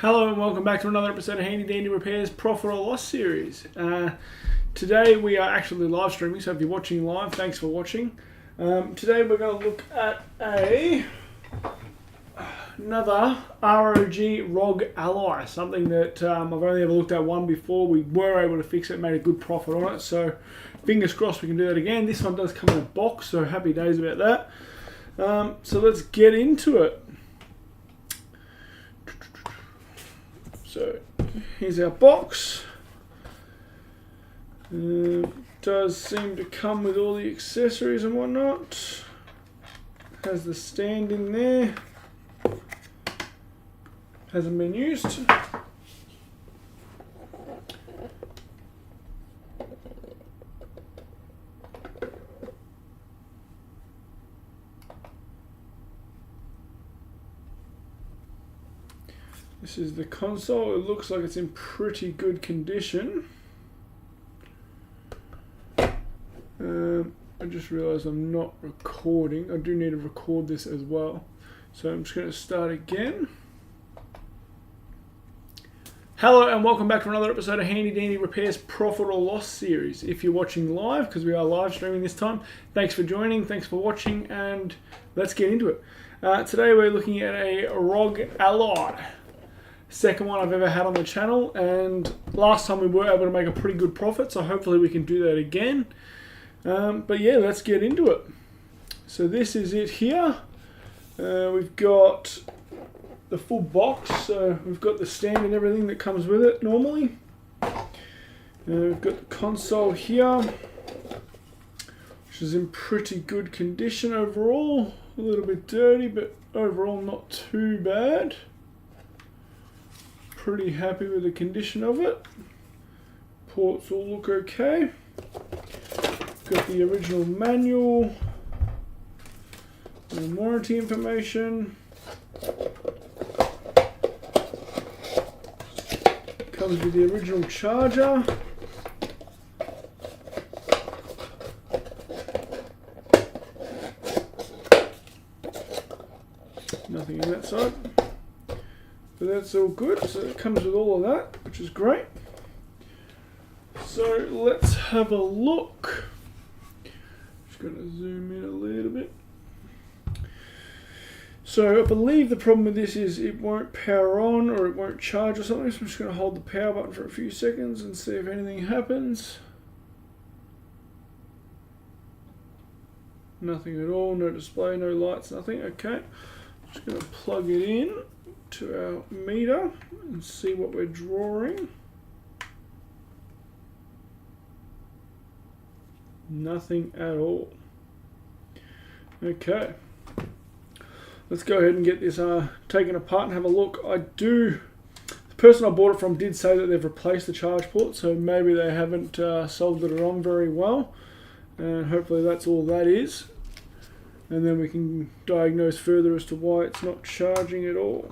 Hello and welcome back to another episode of Handy Dandy Repairs Profit or Loss series. Today we are actually live streaming, so if you're watching live, thanks for watching. Today we're going to look at another ROG ROG Ally, something that I've only ever looked at one before. We were able to fix it, made a good profit on it, so fingers crossed we can do that again. This one does come in a box, so happy days about that. So let's get into it. So here's our box. Does seem to come with all the accessories and whatnot. Has the stand in there. Hasn't been used. This is the console. It looks like it's in pretty good condition. I just realized I'm not recording. I do need to record this as well. So I'm just going to start again. Hello and welcome back to another episode of Handy Dandy Repairs Profit or Loss series. If you're watching live, because we are live streaming this time, thanks for joining, thanks for watching, and let's get into it. Today we're looking at a ROG Ally. Second one I've ever had on the channel, and last time we were able to make a pretty good profit, so hopefully we can do that again. But yeah, let's get into it. So this is it here. We've got the full box, so we've got the stand and everything that comes with it normally. We've got the console here, which is in pretty good condition overall. A little bit dirty, but overall not too bad. Pretty happy with the condition of it. Ports all look okay. Got the original manual and warranty information. Comes with the original charger. Nothing on that side. So that's all good. So it comes with all of that, which is great. So let's have a look. Just going to zoom in a little bit. So I believe the problem with this is it won't power on or it won't charge or something. So I'm just going to hold the power button for a few seconds and see if anything happens. Nothing at all. No display, no lights, nothing. Okay. Just going to plug it in to our meter and see what we're drawing. Nothing at all. Okay, let's go ahead and get this taken apart and have a look. The person I bought it from did say that they've replaced the charge port, so maybe they haven't soldered it on very well, and hopefully that's all that is, and then we can diagnose further as to why it's not charging at all.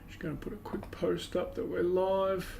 Just going to put a quick post up that we're live.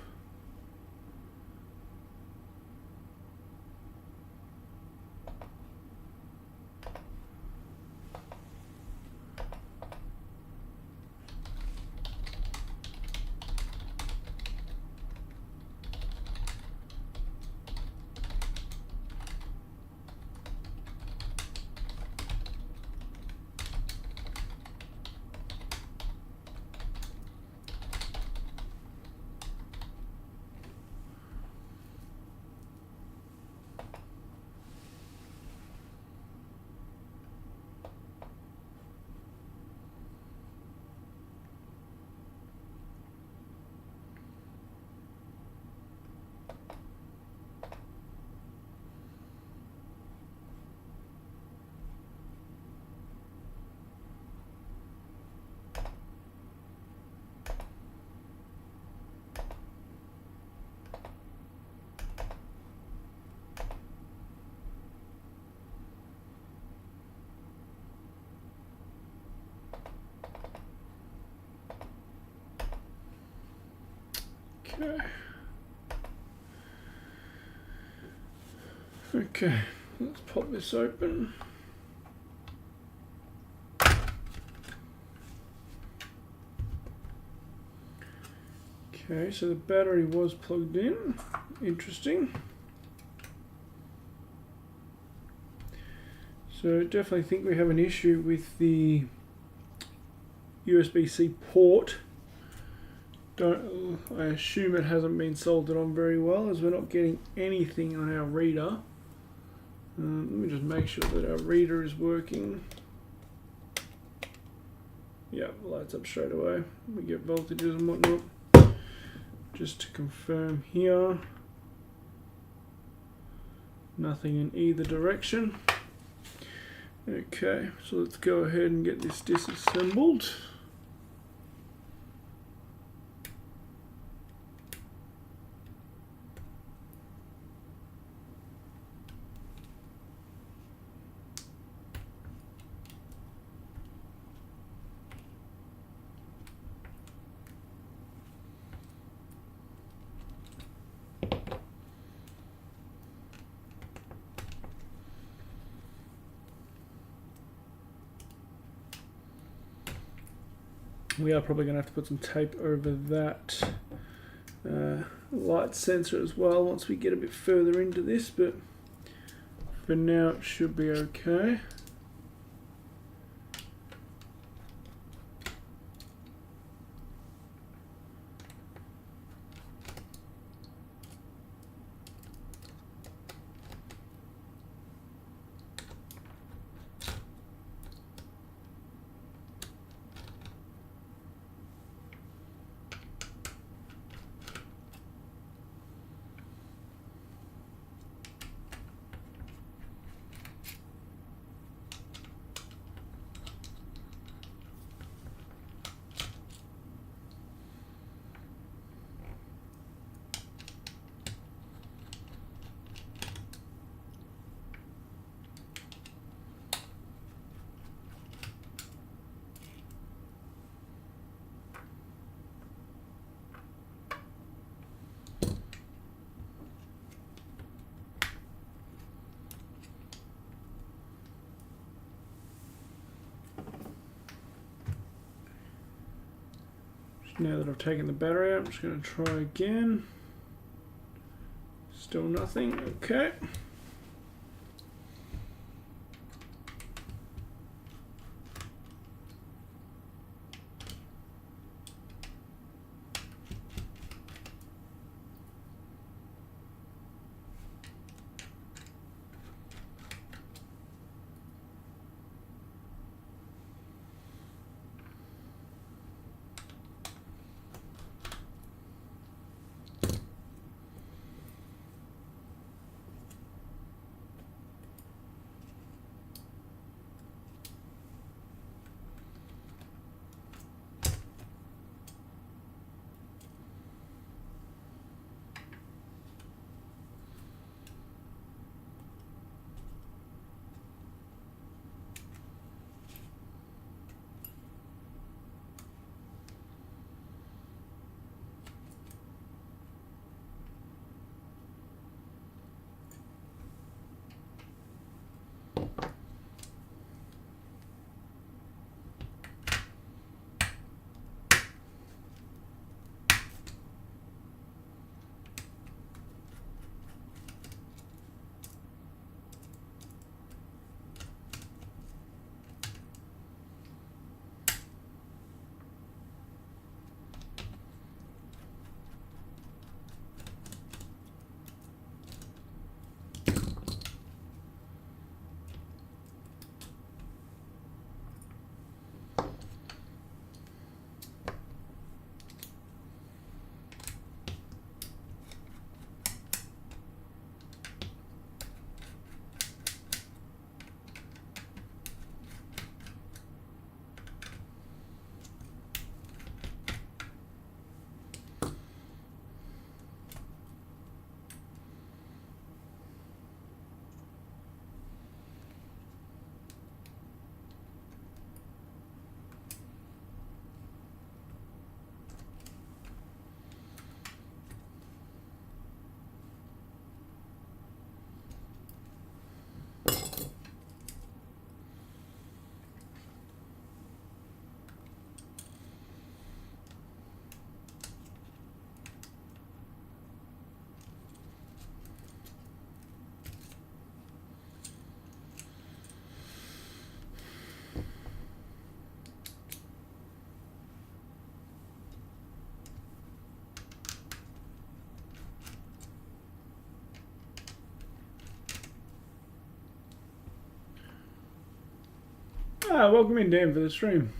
Okay. Okay, let's pop this open. Okay, so the battery was plugged in. Interesting. So definitely think we have an issue with the USB-C port. I assume it hasn't been soldered on very well, as we're not getting anything on our reader. Let me just make sure that our reader is working. Yeah, lights up straight away. We get voltages and whatnot. Just to confirm here, nothing in either direction. Okay, so let's go ahead and get this disassembled. We are probably going to have to put some tape over that light sensor as well once we get a bit further into this, but for now it should be okay. Now that I've taken the battery out, I'm just going to try again. Still nothing. Okay. Welcome in, Dan, for the stream.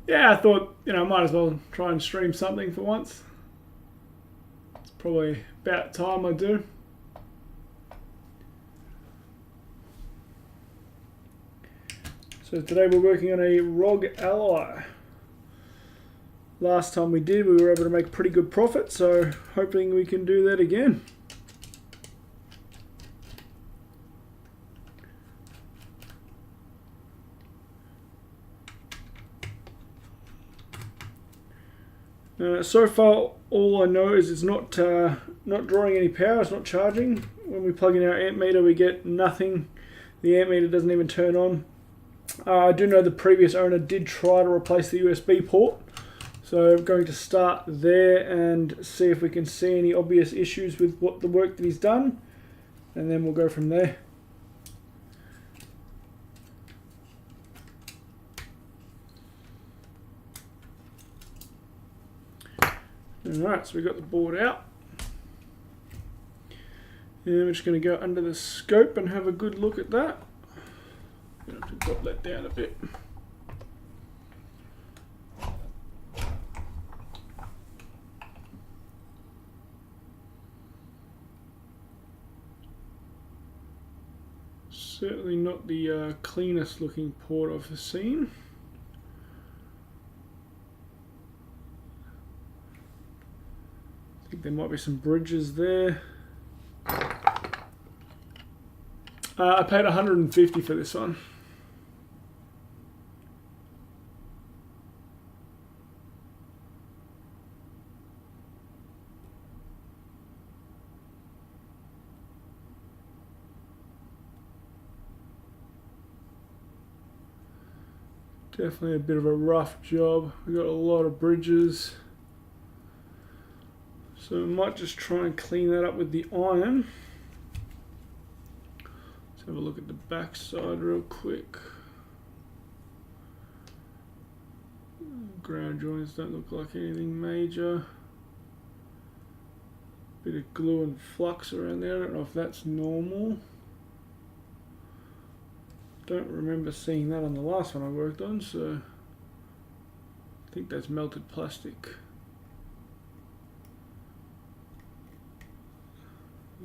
Yeah, I thought, might as well try and stream something for once. It's probably about time I do. So today we're working on a ROG Ally. Last time we did, we were able to make a pretty good profit, so hoping we can do that again. So far, all I know is it's not drawing any power. It's not charging. When we plug in our amp meter, we get nothing. The amp meter doesn't even turn on. I do know the previous owner did try to replace the USB port, so I'm going to start there and see if we can see any obvious issues with the work that he's done, and then we'll go from there. Alright, so we've got the board out. And we're just going to go under the scope and have a good look at that. I'm going to have to drop that down a bit. Certainly not the cleanest looking port I've seen. I think there might be some bridges there. I paid $150 for this one. Definitely a bit of a rough job. We got a lot of bridges. So we might just try and clean that up with the iron. Let's have a look at the back side real quick. Ground joints don't look like anything major. Bit of glue and flux around there. I don't know if that's normal. Don't remember seeing that on the last one I worked on, so I think that's melted plastic.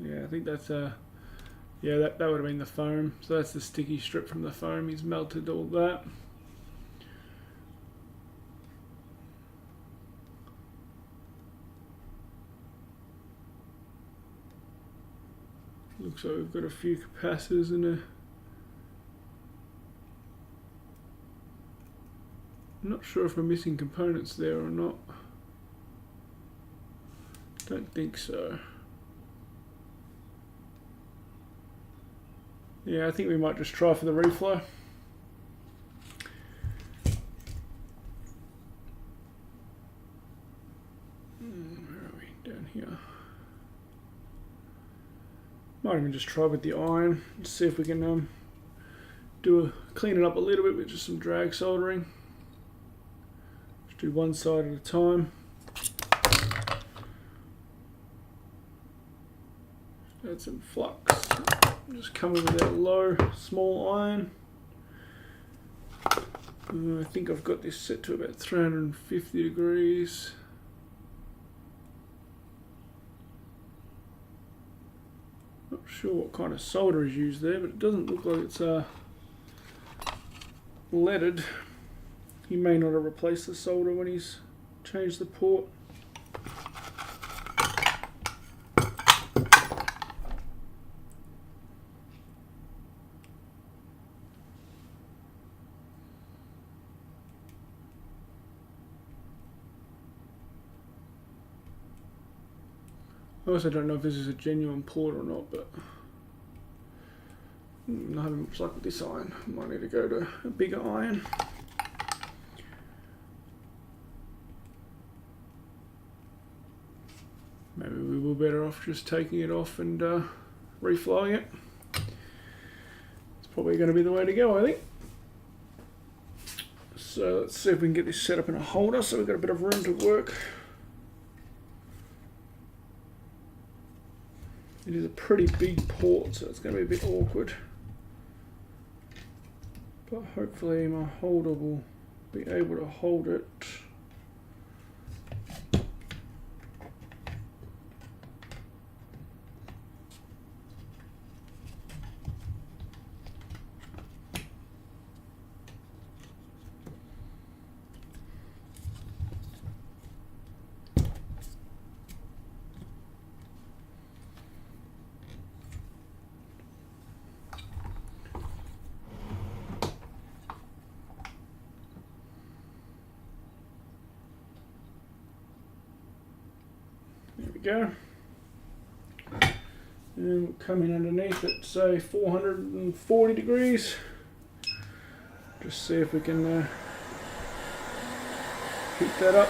Yeah, I think that's yeah, that would have been the foam. So that's the sticky strip from the foam. He's melted all that. Looks like we've got a few capacitors and a... I'm not sure if we're missing components there or not. Don't think so. Yeah, I think we might just try for the reflow. Where are we? Down here. Might even just try with the iron. See if we can clean it up a little bit with just some drag soldering. Just do one side at a time. Add some flux. Just come in with that low, small iron. I think I've got this set to about 350 degrees. Not sure what kind of solder is used there, but it doesn't look like it's leaded. He may not have replaced the solder when he's changed the port. I also don't know if this is a genuine port or not, but I'm not having much luck with this iron. I might need to go to a bigger iron. Maybe we were better off just taking it off and reflowing it. It's probably going to be the way to go, I think. So let's see if we can get this set up in a holder so we've got a bit of room to work. It is a pretty big port, so it's going to be a bit awkward. but hopefully my holder will be able to hold it. There we go. And we'll come in underneath it, say 440 degrees. Just see if we can heat that up.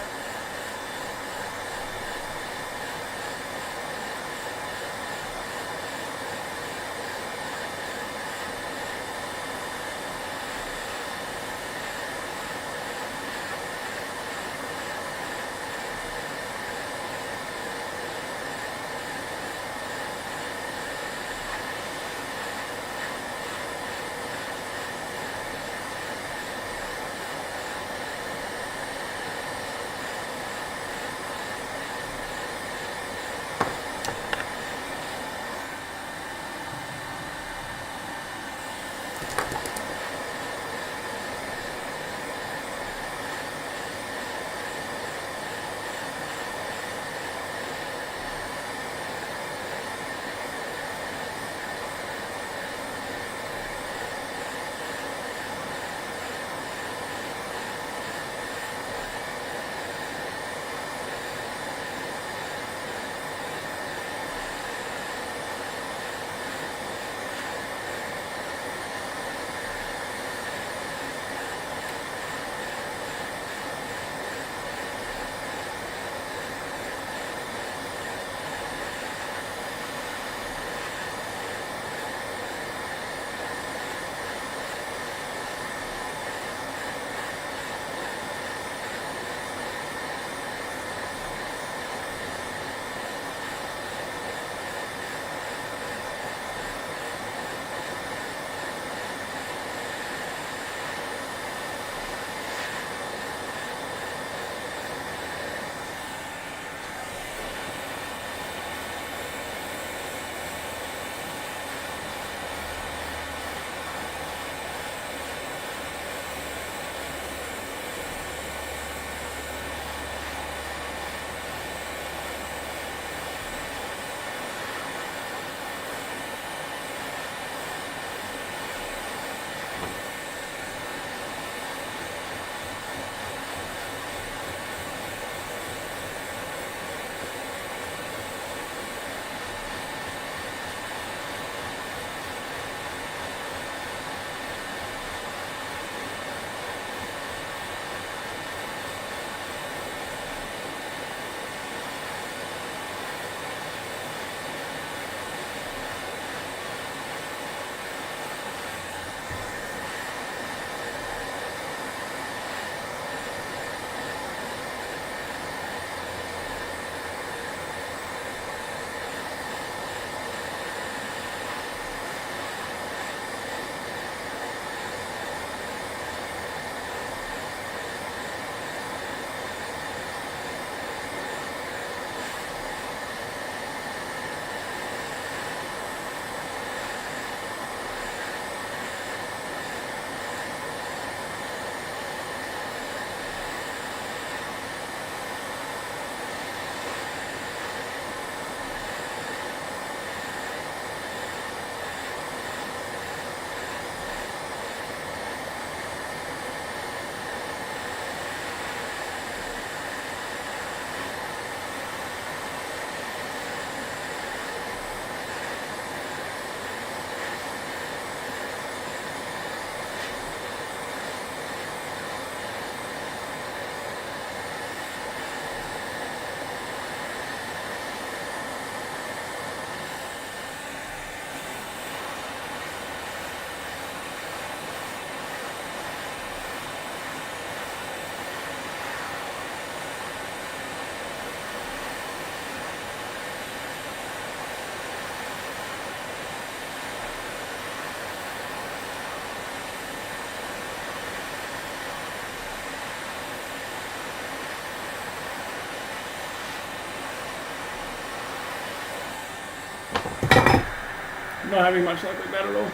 Not having much luck with that at all.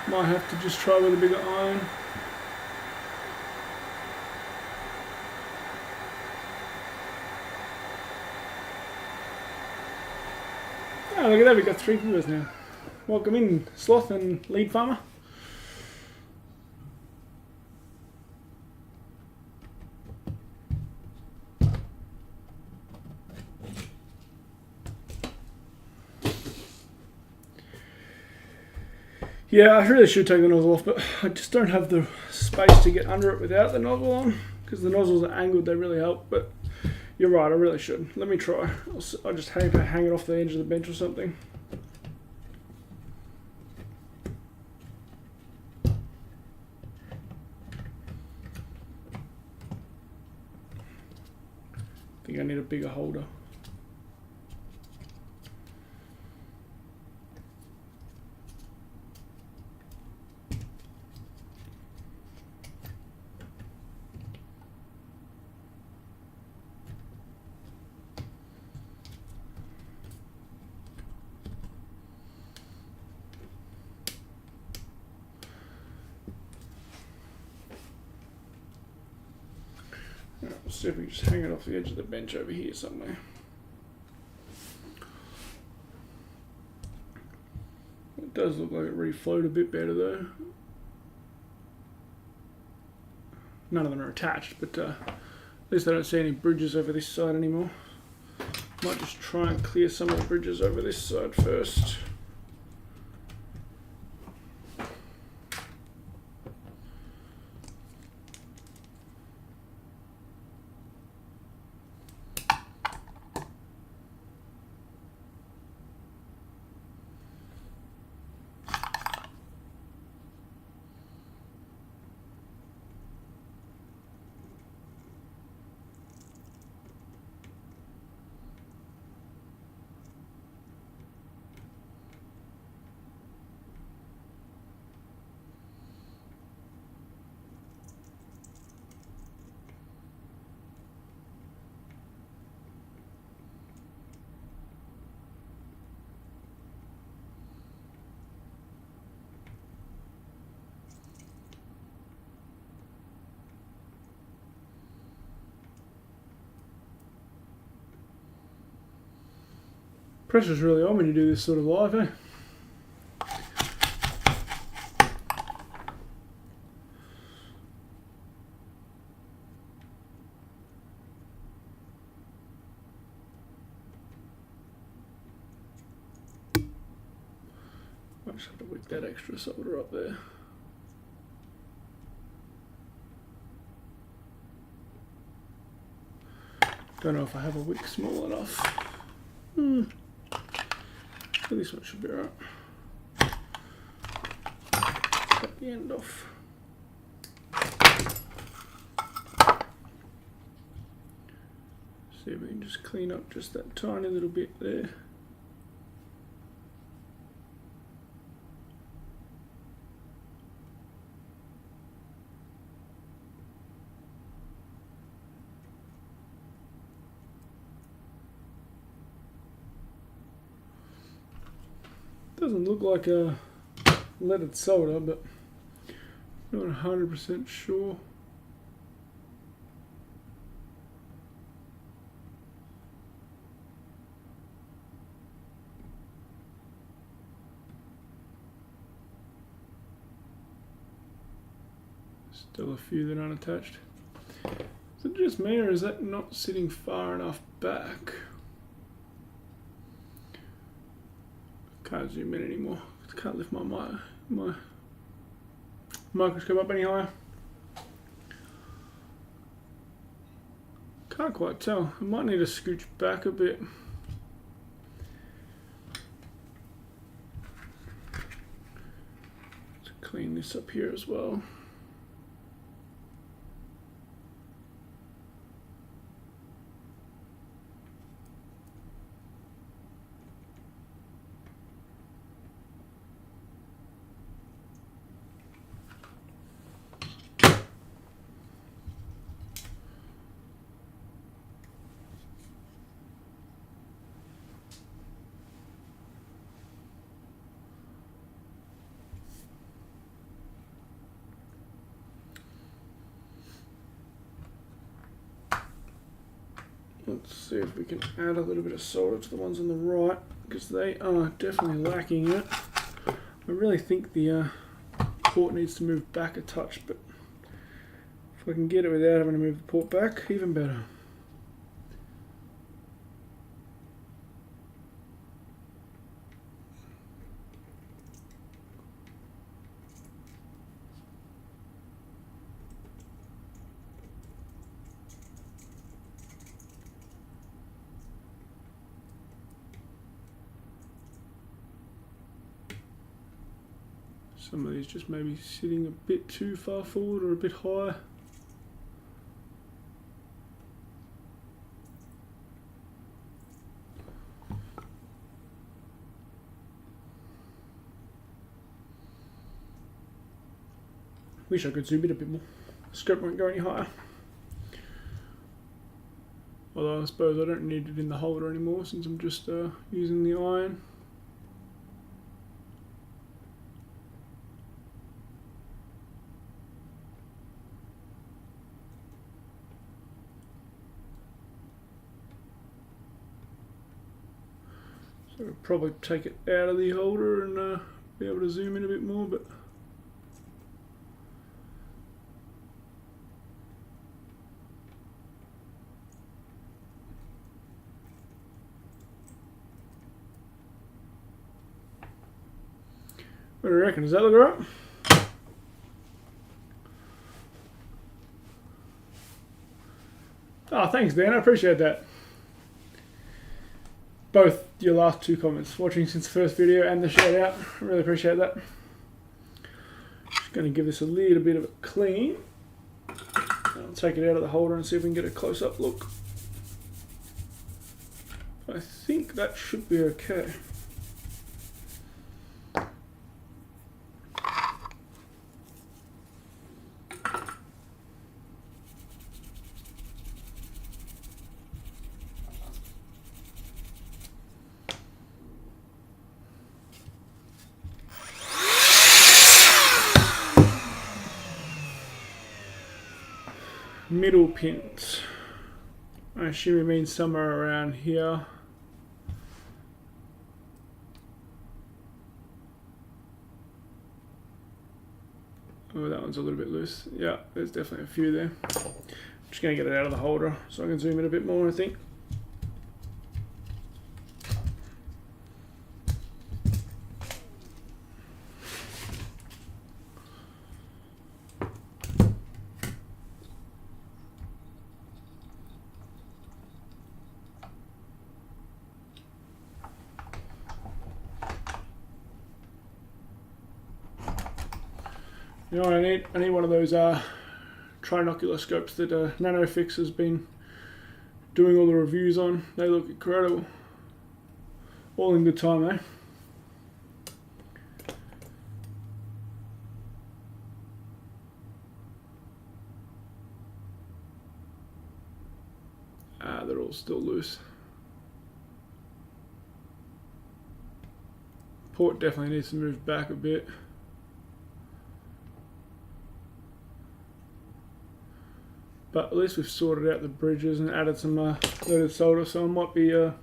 Might have to just try with a bigger iron. Oh, look at that, we've got 3 viewers now. Welcome in, Sloth and Lead Farmer. Yeah, I really should take the nozzle off, but I just don't have the space to get under it without the nozzle on, because the nozzles are angled, they really help, but you're right, I really should. Let me try. I'll just hang it off the edge of the bench or something. I think I need a bigger holder. Let's see if we can just hang it off the edge of the bench over here somewhere. It does look like it reflowed a bit better though. None of them are attached, but at least I don't see any bridges over this side anymore. Might just try and clear some of the bridges over this side first. Pressure's really on when you do this sort of live, eh? I just have to wick that extra solder up there. Don't know if I have a wick small enough. But this one should be alright. Cut the end off. See if we can just clean up just that tiny little bit there. Doesn't look like a leaded solder, but not 100% sure. Still a few that aren't attached. Is it just me, or is that not sitting far enough back? Can't zoom in anymore. Can't lift my microscope up any higher. Can't quite tell. I might need to scooch back a bit. Let's clean this up here as well. Let's see if we can add a little bit of solder to the ones on the right, because they are definitely lacking it. I really think the port needs to move back a touch, but if I can get it without having to move the port back, even better. Some of these just maybe sitting a bit too far forward or a bit higher. Wish I could zoom it a bit more. The scope won't go any higher. Although I suppose I don't need it in the holder anymore since I'm just using the iron. So I'll probably take it out of the holder and be able to zoom in a bit more, but what do you reckon? Does that look alright? Oh, thanks Dan, I appreciate that. Both your last two comments, watching since the first video and the shout out, I really appreciate that. Just going to give this a little bit of a clean. I'll take it out of the holder and see if we can get a close up look. I think that should be okay. Middle pins. I assume it means somewhere around here. Oh, that one's a little bit loose. Yeah, there's definitely a few there. I'm just going to get it out of the holder so I can zoom in a bit more, I think. You know what I need? I need one of those trinocular scopes that NanoFix has been doing all the reviews on. They look incredible. All in good time, eh? They're all still loose. Port definitely needs to move back a bit. But at least we've sorted out the bridges and added some leaded solder, so I might be able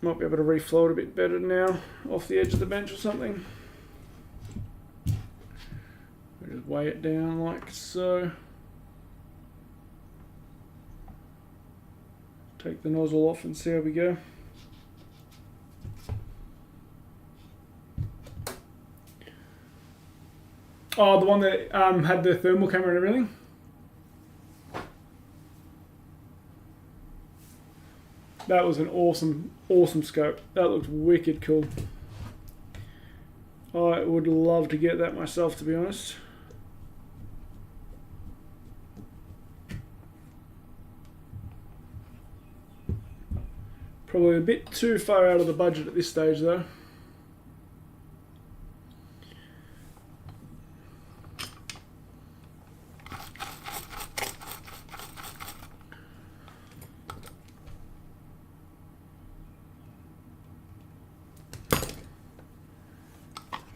to reflow it a bit better now off the edge of the bench or something. Just weigh it down like so. Take the nozzle off and see how we go. Oh, the one that had the thermal camera and everything? That was an awesome, awesome scope. That looked wicked cool. I would love to get that myself, to be honest. Probably a bit too far out of the budget at this stage though.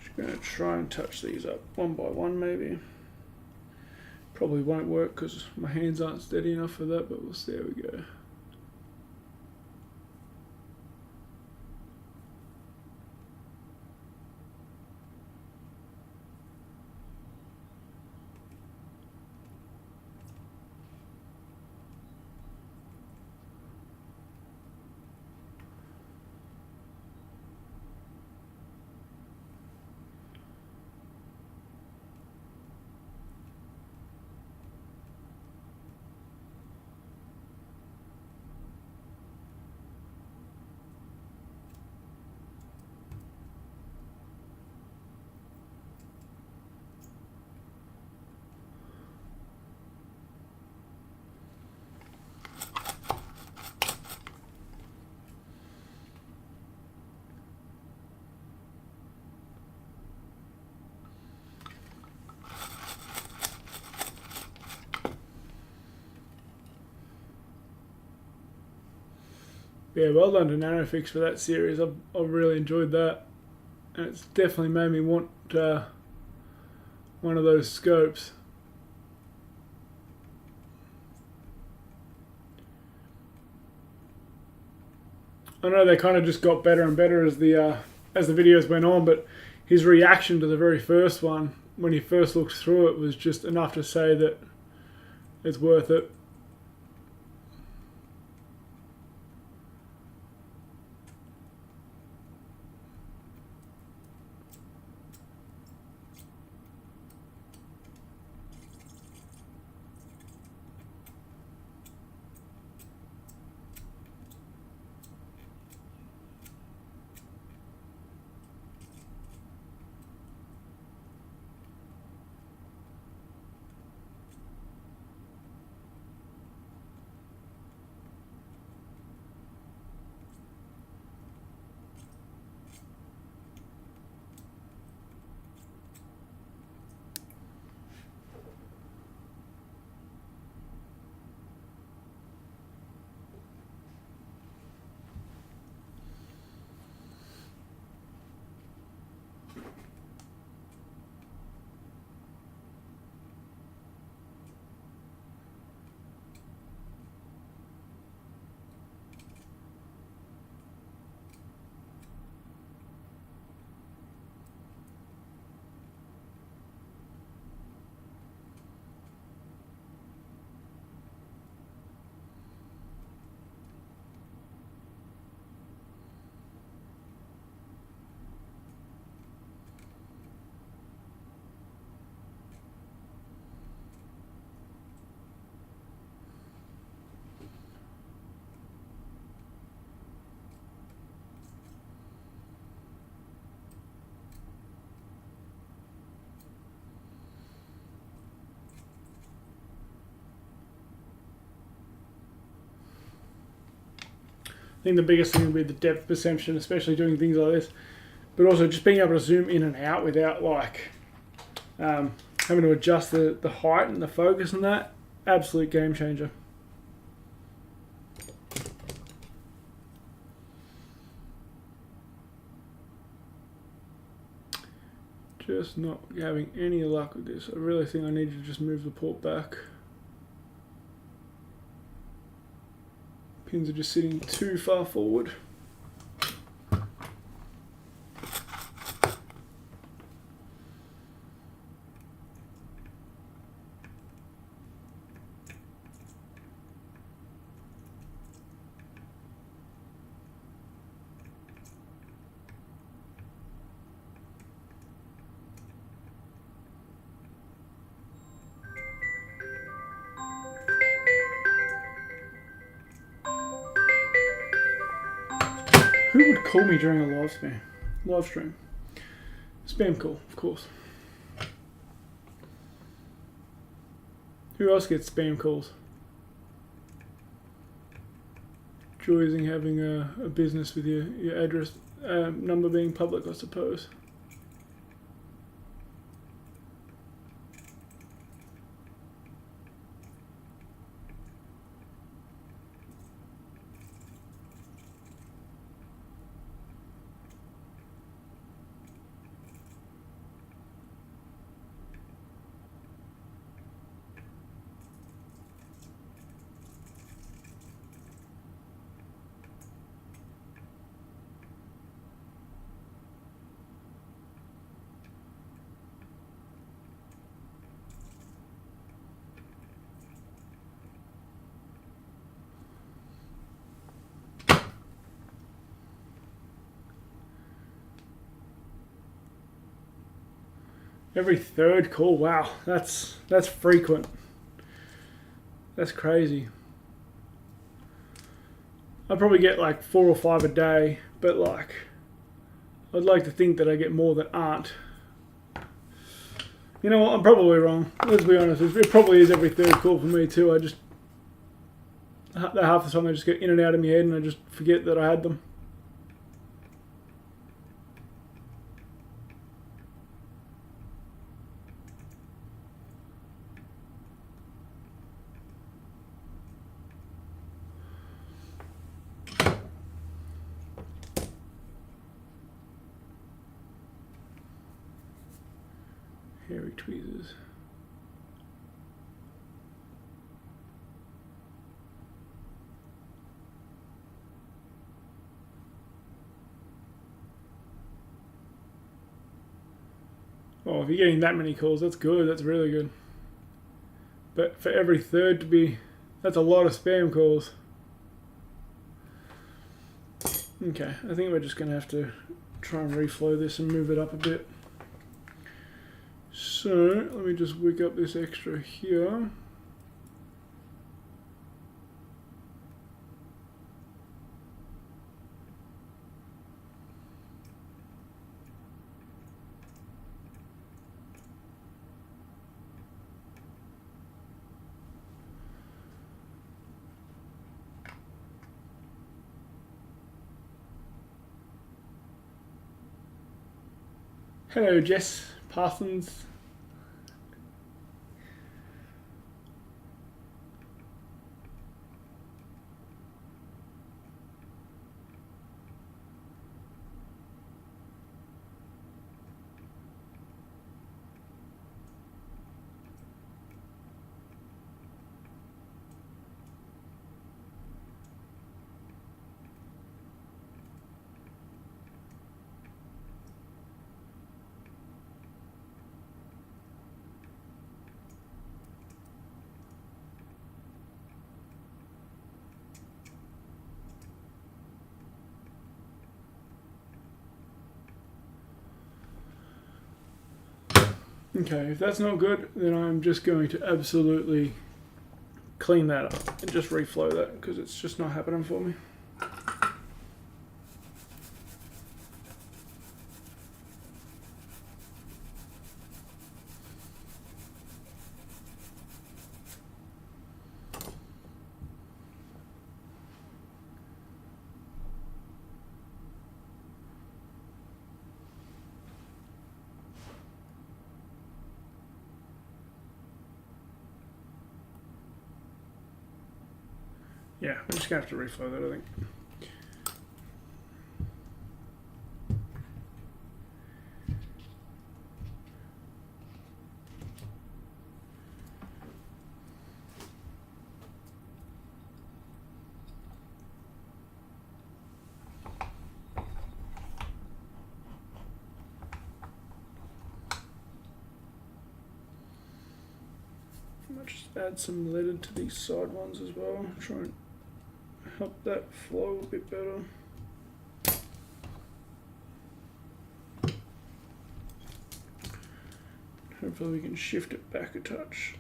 Just going to try and touch these up one by one maybe. Probably won't work because my hands aren't steady enough for that, but we'll see how we go. Yeah, well done to NanoFix for that series. I've really enjoyed that. And it's definitely made me want one of those scopes. I know they kind of just got better and better as the videos went on, but his reaction to the very first one, when he first looked through it, was just enough to say that it's worth it. I think the biggest thing will be the depth perception, especially doing things like this, but also just being able to zoom in and out without like having to adjust the height and the focus and that. Absolute game changer. Just not having any luck with this. I really think I need to just move the port back. Pins are just sitting too far forward. Who would call me during a live stream? Spam call, of course. Who else gets spam calls? Joys in having a business with your address number being public, I suppose. Every third call. Wow, that's frequent. That's crazy. I probably get like 4 or 5 a day, but like, I'd like to think that I get more that aren't. You know what? I'm probably wrong. Let's be honest. It probably is every third call for me too. I just half the time they just get in and out of my head, and I just forget that I had them. Hairy tweezers. Oh, if you're getting that many calls, that's good. That's really good. But for every third to be, that's a lot of spam calls. Okay, I think we're just going to have to try and reflow this and move it up a bit. So, let me just wig up this extra here. Hello, Jess Parsons. Okay, if that's not good, then I'm just going to absolutely clean that up and just reflow that because it's just not happening for me. Yeah, I'm just going to have to reflow that, I think. I might just add some leaded to these side ones as well. Try and help that flow a bit better. Hopefully we can shift it back a touch.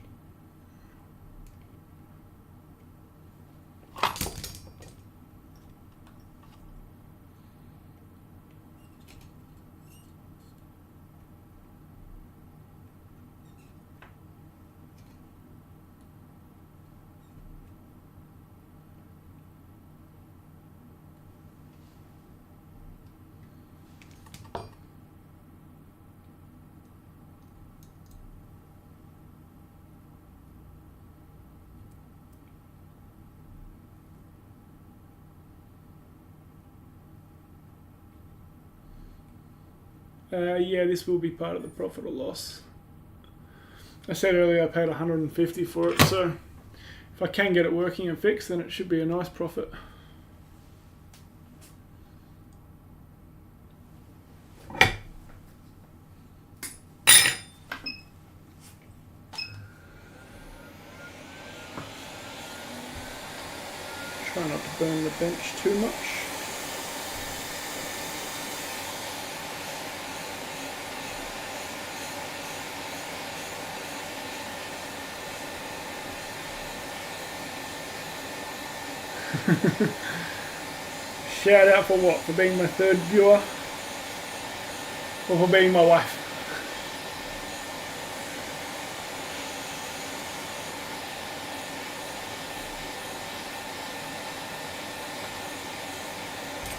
Yeah, this will be part of the profit or loss. I said earlier I paid $150 for it, so if I can get it working and fixed, then it should be a nice profit. Try not to burn the bench too much. Shout out for what? For being my third viewer? Or for being my wife?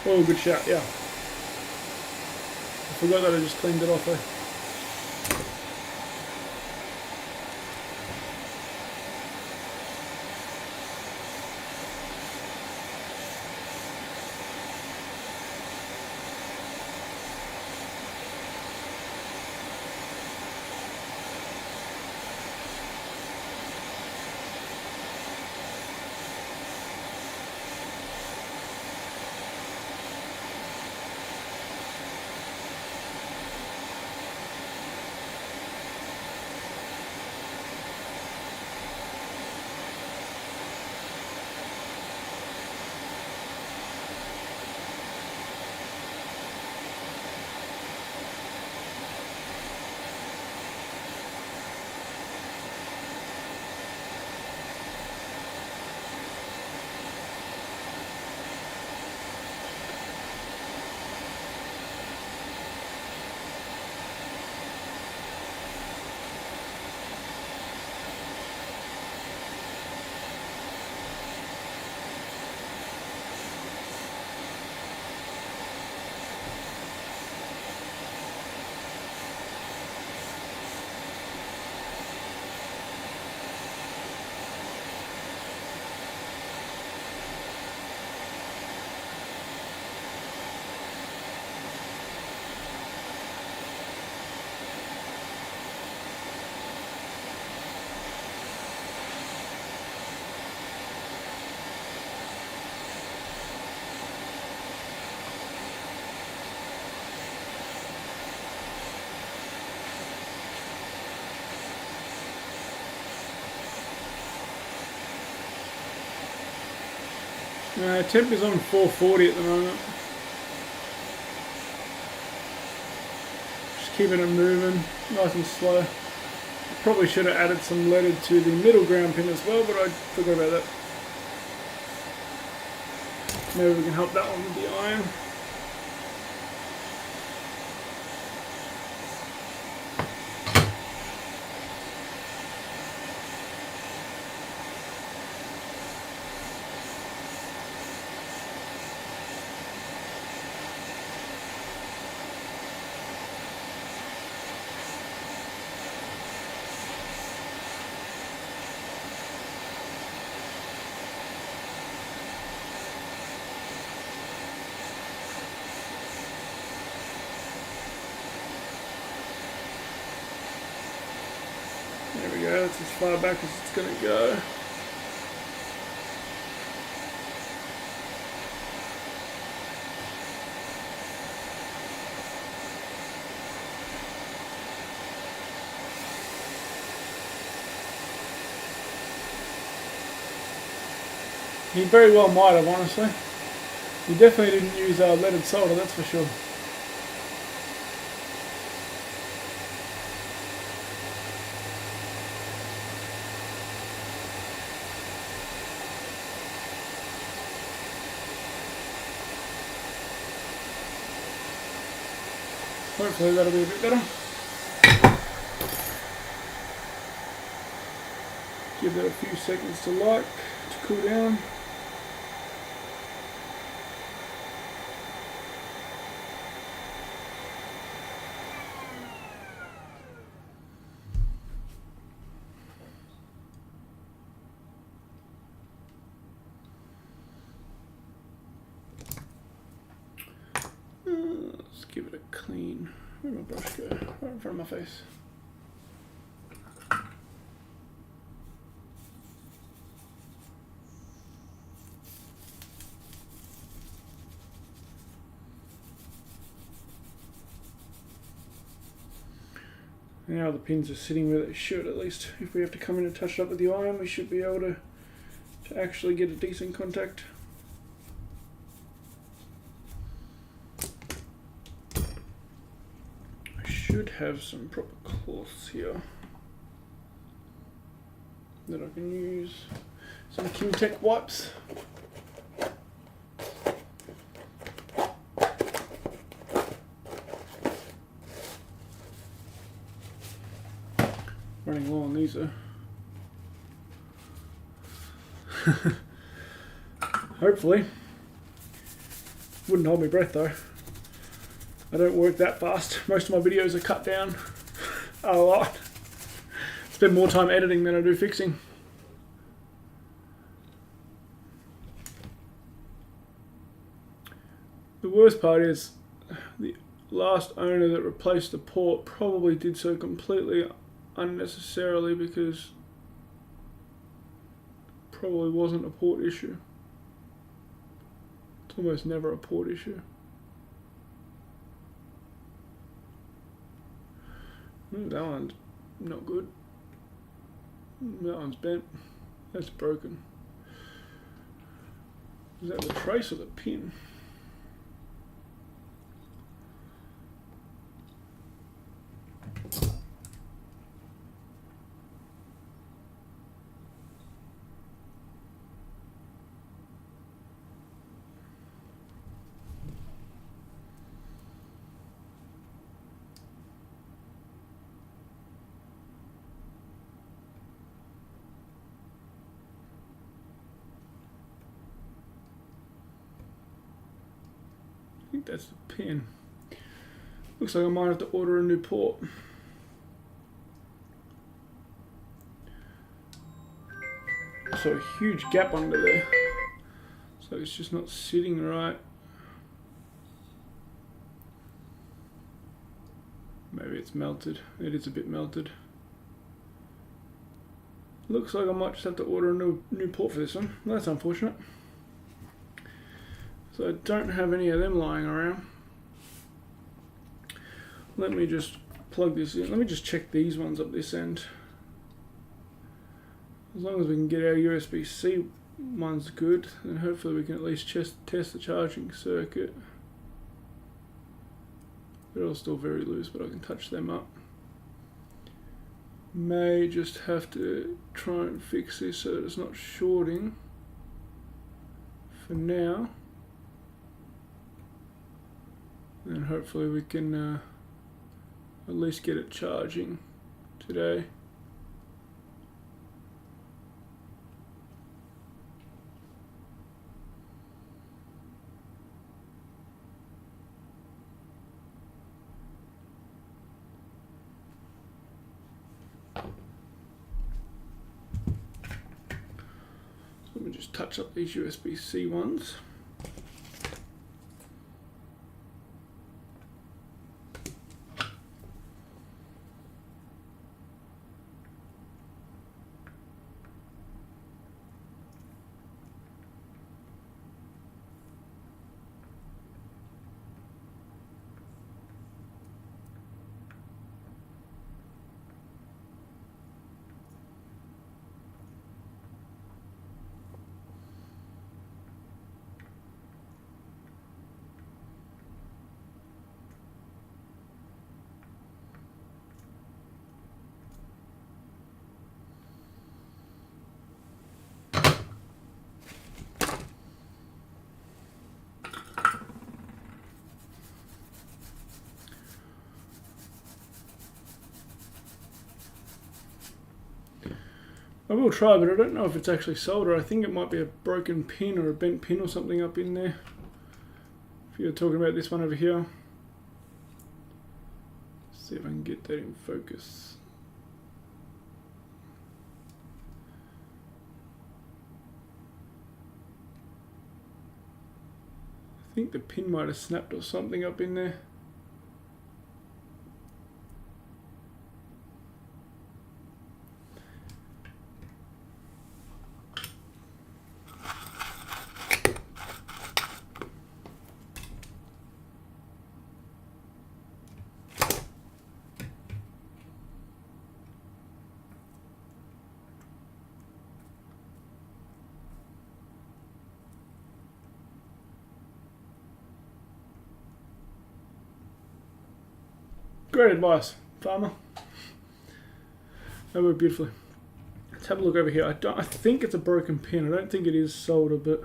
Oh, good shout, yeah. I forgot that I just cleaned it off though. Temp is on 440 at the moment. Just keeping it moving, nice and slow. Probably should have added some leaded to the middle ground pin as well, but I forgot about that. Maybe we can help that one with the iron. There we go, that's as far back as it's going to go. He very well might have, honestly. He definitely didn't use leaded solder, that's for sure. Hopefully that'll be a bit better. Give that a few seconds to light, to cool down. Let's give it a clean. Where'd my brush go? Right in front of my face. Now the pins are sitting where they should, at least. If we have to come in and touch it up with the iron, we should be able to actually get a decent contact. I should have some proper cloths here that I can use. Some Kimtech wipes. Running low on these though. Hopefully. Wouldn't hold my breath though. I don't work that fast. Most of my videos are cut down a lot. Spend more time editing than I do fixing. The worst part is the last owner that replaced the port probably did so completely unnecessarily because it probably wasn't a port issue. It's almost never a port issue. That one's not good. That one's bent. That's broken. Is that the trace or the pin? I think that's the pin. Looks like I might have to order a new port. So a huge gap under there. So it's just not sitting right. Maybe it's melted. It is a bit melted. Looks like I might just have to order a new port for this one. That's unfortunate. So I don't have any of them lying around. Let me just plug this in. Let me just check these ones up this end. As long as we can get our USB-C ones good, then hopefully we can at least test the charging circuit. They're all still very loose, but I can touch them up. May just have to try and fix this so that it's not shorting for now. And hopefully we can at least get it charging today. So let me just touch up these USB-C ones. I will try, but I don't know if it's actually solder. I think it might be a broken pin or a bent pin or something up in there. If you're talking about this one over here. See if I can get that in focus. I think the pin might have snapped or something up in there. Great advice, farmer. That worked beautifully. Let's have a look over here. I think it's a broken pin. I don't think it is solder, but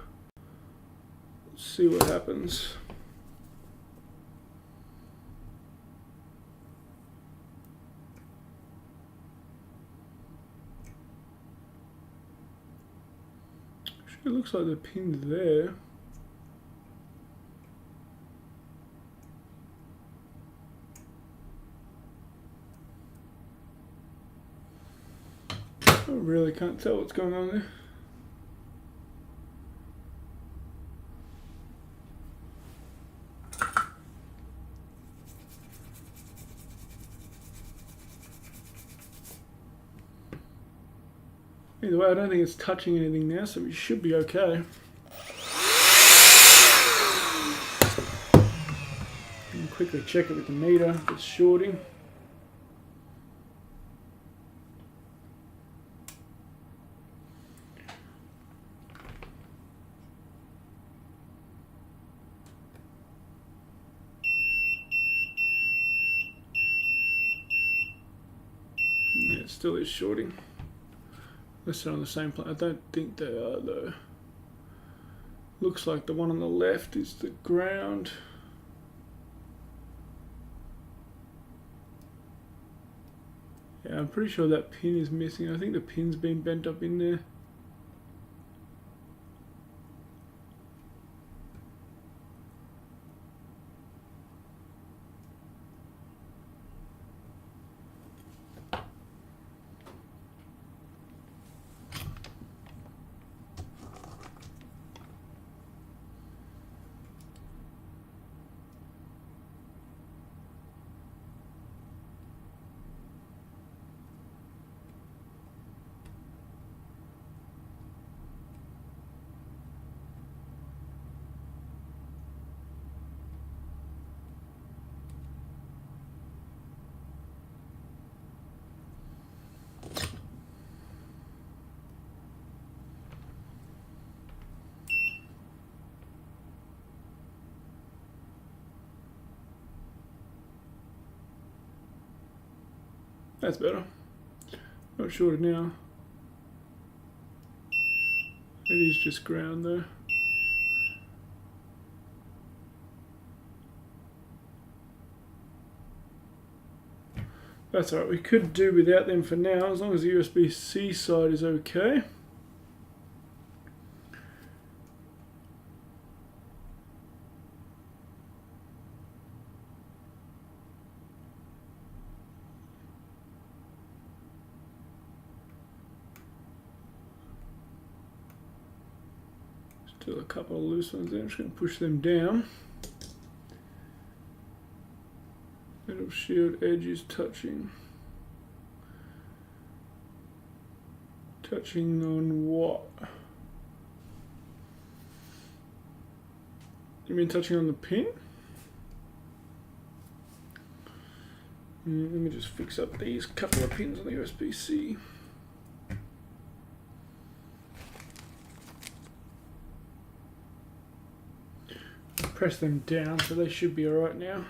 let's see what happens. It looks like the pin's there. I really can't tell what's going on there. Either way, I don't think it's touching anything now, so we should be okay. And quickly check it with the meter if it's shorting. Yeah, it still is shorting. Unless they're on the same plane. I don't think they are though. Looks like the one on the left is the ground. Yeah, I'm pretty sure that pin is missing. I think the pin's been bent up in there. That's better. Not shorted now. It is just ground though. That's alright, we could do without them for now, as long as the USB-C side is okay. Still a couple of loose ones there, I'm just going to push them down. Metal shield edge is touching. Touching on what? You mean touching on the pin? Let me just fix up these couple of pins on the USB-C. Press them down, so they should be alright now.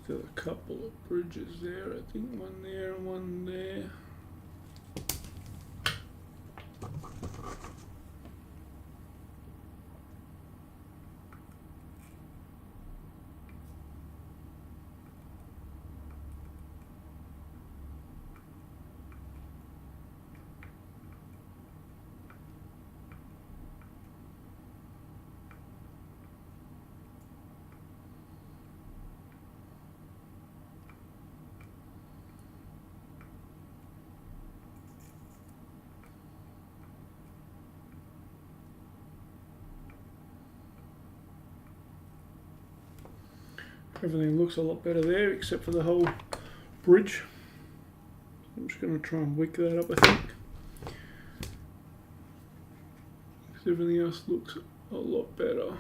Still a couple of bridges there, I think one there and one there. Everything looks a lot better there, except for the whole bridge. I'm just going to try and wick that up, I think. Because everything else looks a lot better.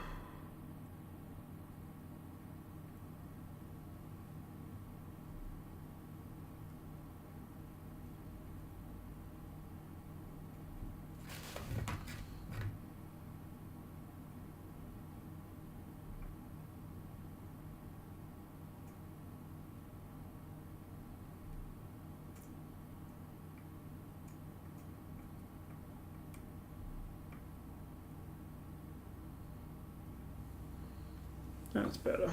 That's better.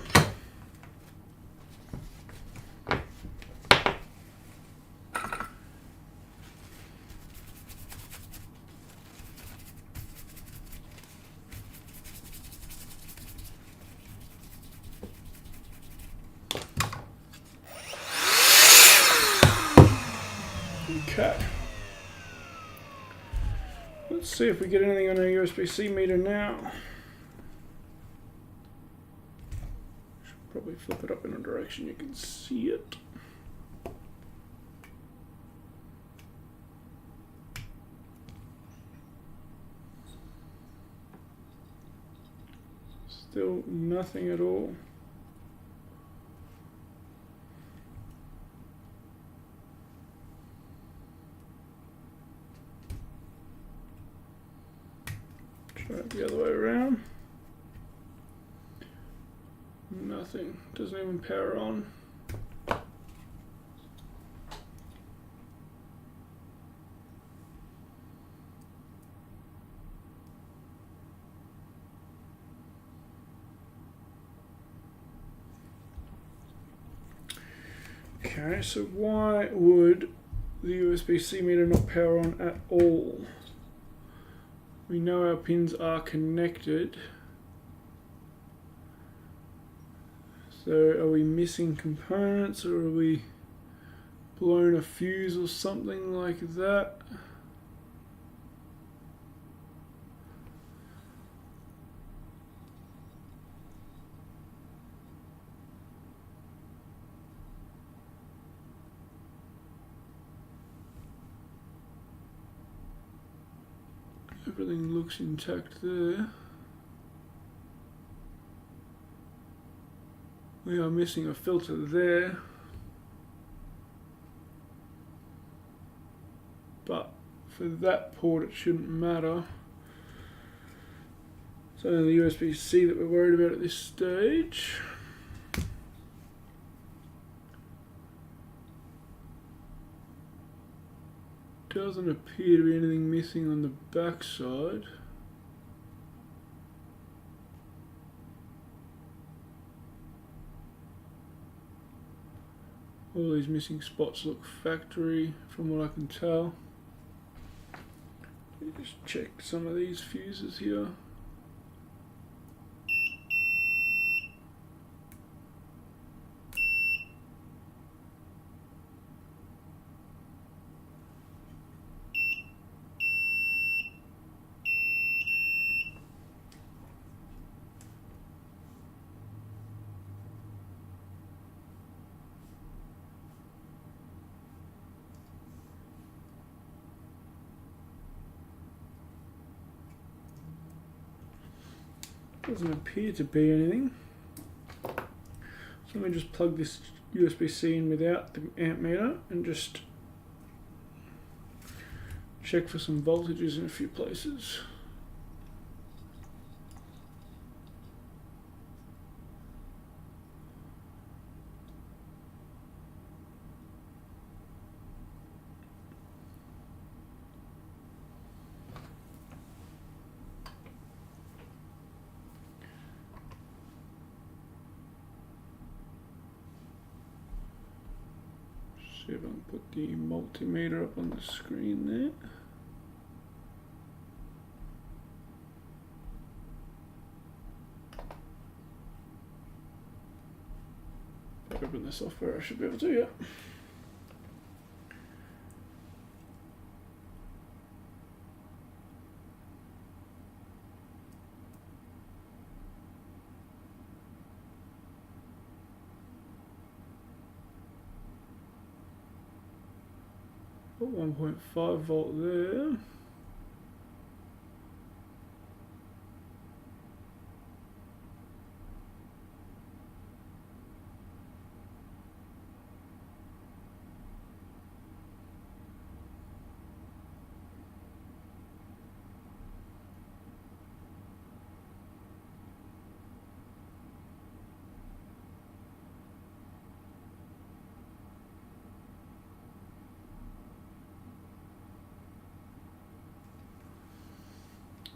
Okay. Let's see if we get anything on our USB-C meter now. Probably flip it up in a direction you can see it. Still nothing at all. Try it the other way around. Nothing. Doesn't even power on. Okay, so why would the USB-C meter not power on at all? We know our pins are connected. So are we missing components, or are we blown a fuse or something like that? Everything looks intact there. We are missing a filter there, but for that port it shouldn't matter. It's only the USB-C that we're worried about at this stage. Doesn't appear to be anything missing on the back side. All these missing spots look factory from what I can tell. Let me just check some of these fuses here. Doesn't appear to be anything. So let me just plug this USB-C in without the amp meter and just check for some voltages in a few places. See if I can put the multimeter up on the screen there. If I open the software, I should be able to, yeah. Got 1.5 volt there.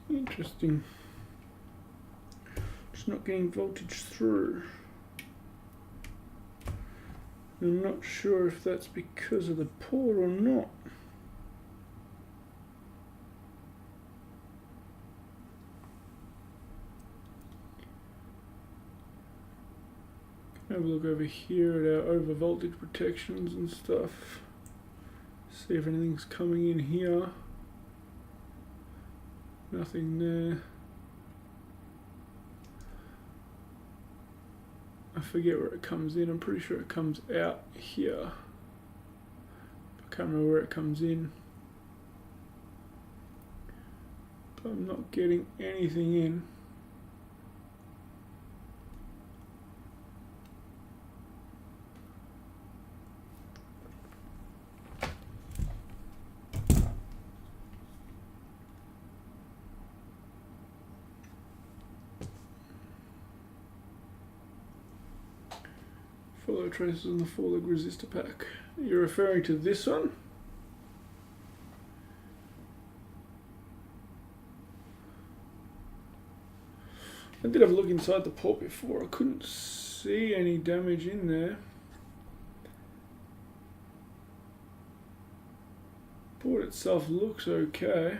Interesting. Just not getting voltage through. I'm not sure if that's because of the port or not. Have a look over here at our over voltage protections and stuff. See if anything's coming in here. Nothing there. I forget where it comes in. I'm pretty sure it comes out here. I can't remember where it comes in. But I'm not getting anything in. Follow traces on the 4-leg resistor pack. You're referring to this one? I did have a look inside the port before. I couldn't see any damage in there. Port itself looks okay.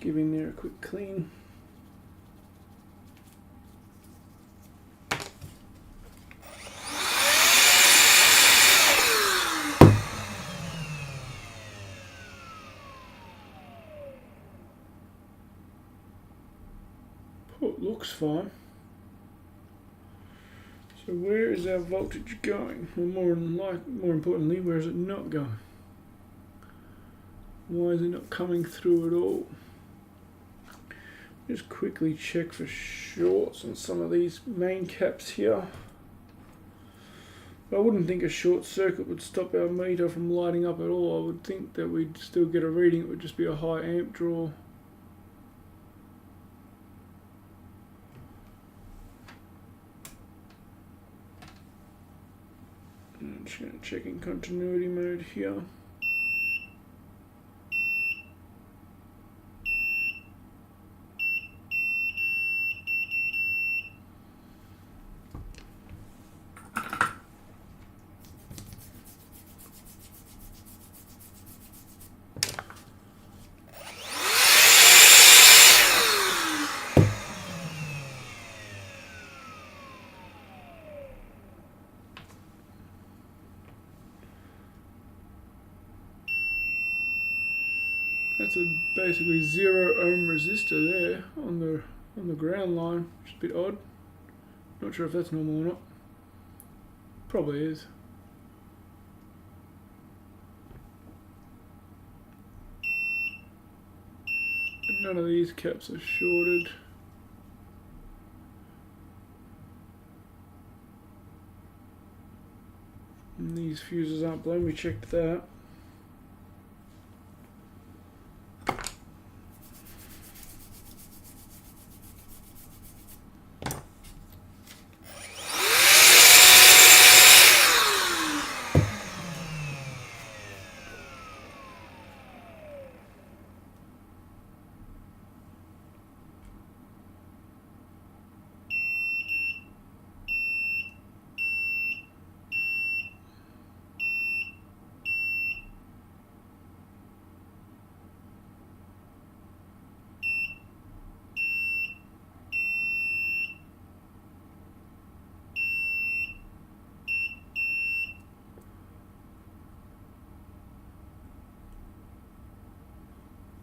Give in there a quick clean. Port looks fine. So where is our voltage going? Or more importantly, where is it not going? Why is it not coming through at all? Just quickly check for shorts on some of these main caps here. I wouldn't think a short circuit would stop our meter from lighting up at all. I would think that we'd still get a reading. It would just be a high amp draw. I'm just going to check in continuity mode here. That's a basically 0 ohm resistor there on the ground line, which is a bit odd. Not sure if that's normal or not. Probably is. None of these caps are shorted. And these fuses aren't blown, we checked that.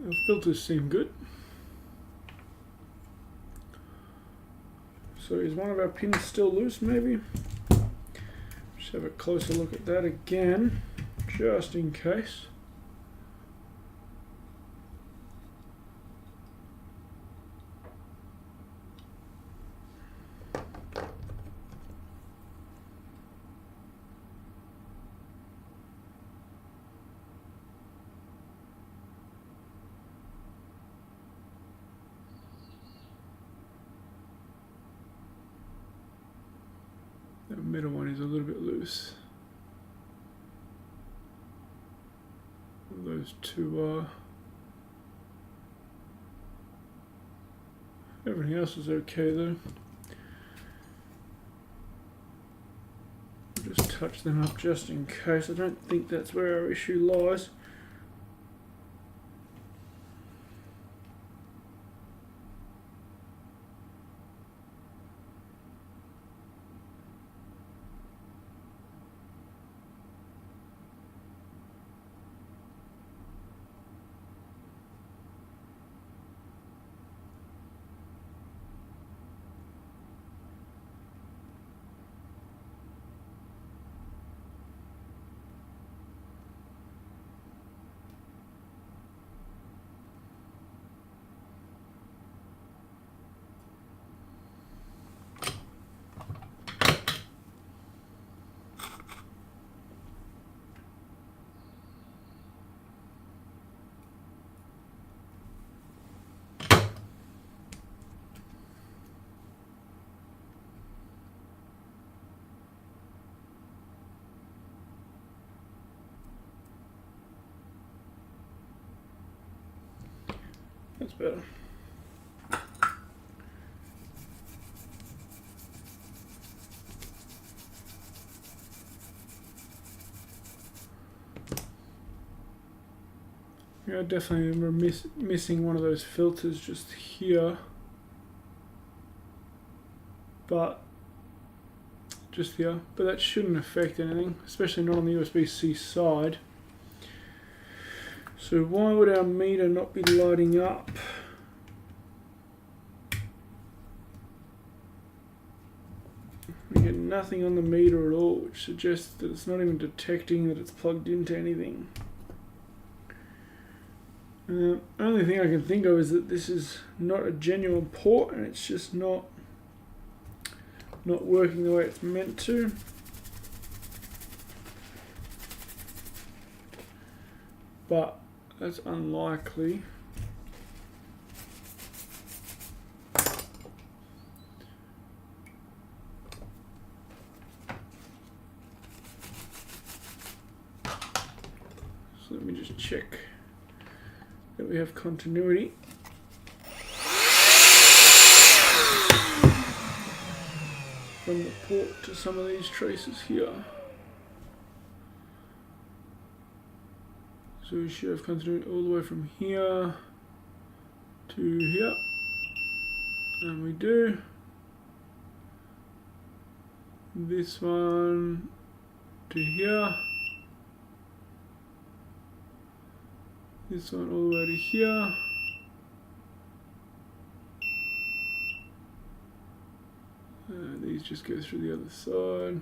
Our filters seem good. So is one of our pins still loose maybe? Just have a closer look at that again, just in case. The middle one is a little bit loose. Those two are. Everything else is okay though. I'll just touch them up just in case. I don't think that's where our issue lies. That's better. Yeah, I definitely remember missing one of those filters just here. But that shouldn't affect anything, especially not on the USB-C side. So why would our meter not be lighting up? We get nothing on the meter at all, which suggests that it's not even detecting that it's plugged into anything. Only thing I can think of is that this is not a genuine port and it's just not working the way it's meant to. But that's unlikely. So let me just check that we have continuity. From the port to some of these traces here. So we should have continuity all the way from here to here. And we do. This one to here. This one all the way to here. These just go through the other side.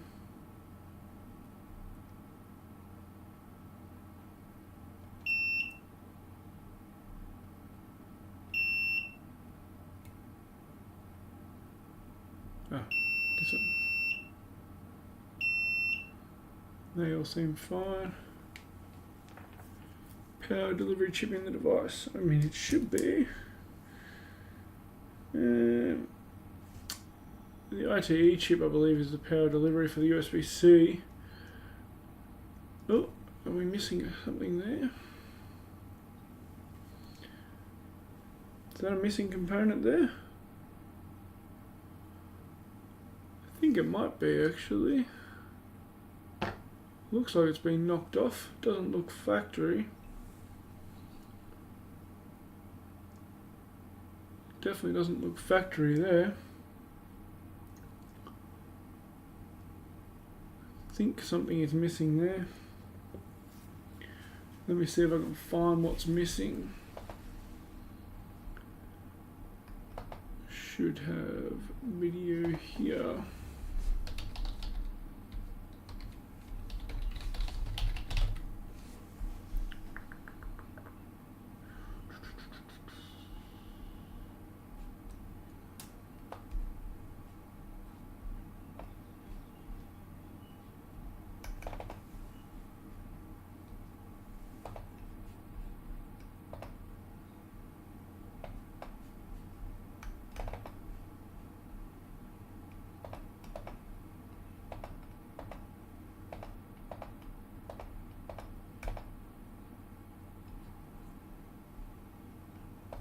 This one. They all seem fine. Power delivery chip in the device. I mean, it should be. The ITE chip, I believe, is the power delivery for the USB-C. Oh, are we missing something there? Is that a missing component there? I think it might be, actually. Looks like it's been knocked off. Doesn't look factory. Definitely doesn't look factory there. I think something is missing there. Let me see if I can find what's missing. should have video here.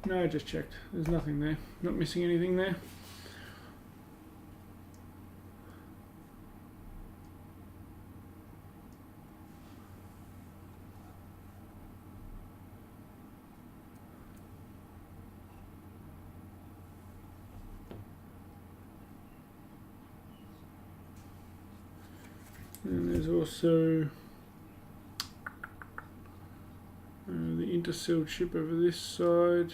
No, I just checked. There's nothing there. Not missing anything there. And there's also the intercell chip over this side.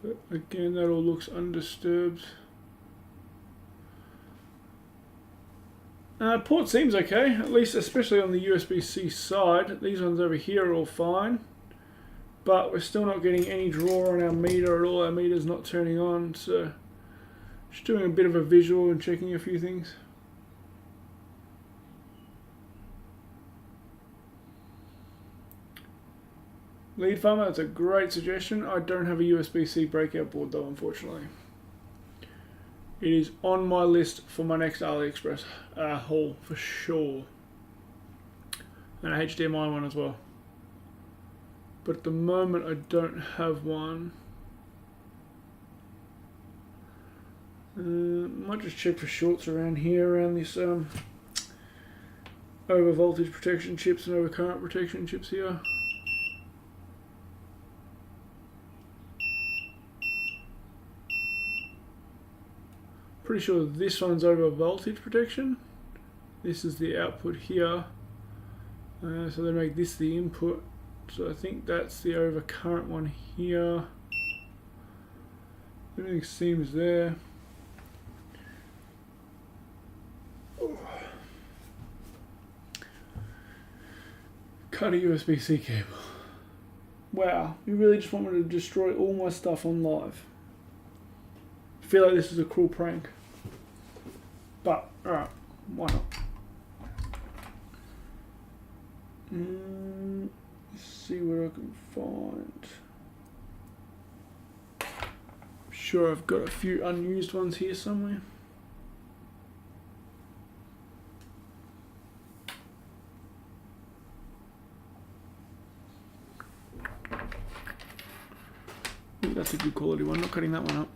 But again, that all looks undisturbed. Port seems okay, at least especially on the USB-C side. These ones over here are all fine. But we're still not getting any draw on our meter at all. Our meter's not turning on, so just doing a bit of a visual and checking a few things. Lead farmer, that's a great suggestion. I don't have a USB-C breakout board though, unfortunately. It is on my list for my next AliExpress haul for sure. And a HDMI one as well. But at the moment I don't have one. Might just check for shorts around here, around this over voltage protection chips and over current protection chips here. Pretty sure this one's over voltage protection. This is the output here. So they make this the input. So I think that's the over current one here. Everything seems there. Cut a USB-C cable. Wow, you really just want me to destroy all my stuff on live. I feel like this is a cruel prank. But, alright, why not? Let's see what I can find. I'm sure I've got a few unused ones here somewhere. Ooh, that's a good quality one, not cutting that one up.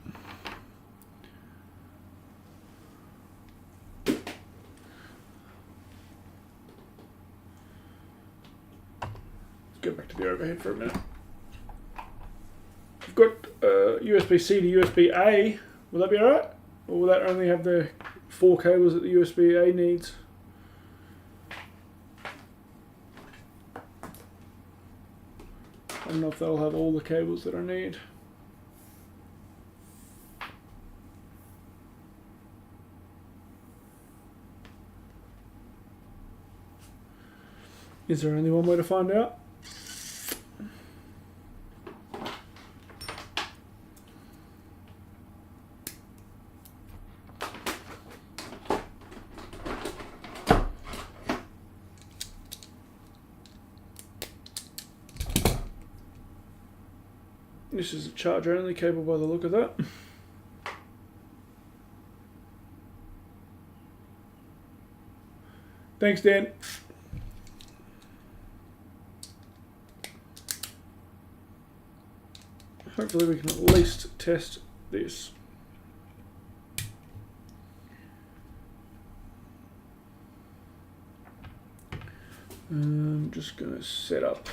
Go back to the overhead for a minute. I've got USB-C to USB-A. Will that be alright? Or will that only have the 4 cables that the USB-A needs? I don't know if they'll have all the cables that I need. Is there only one way to find out? This is a charger only cable by the look of that. Thanks, Dan. Hopefully we can at least test this. I'm just going to set up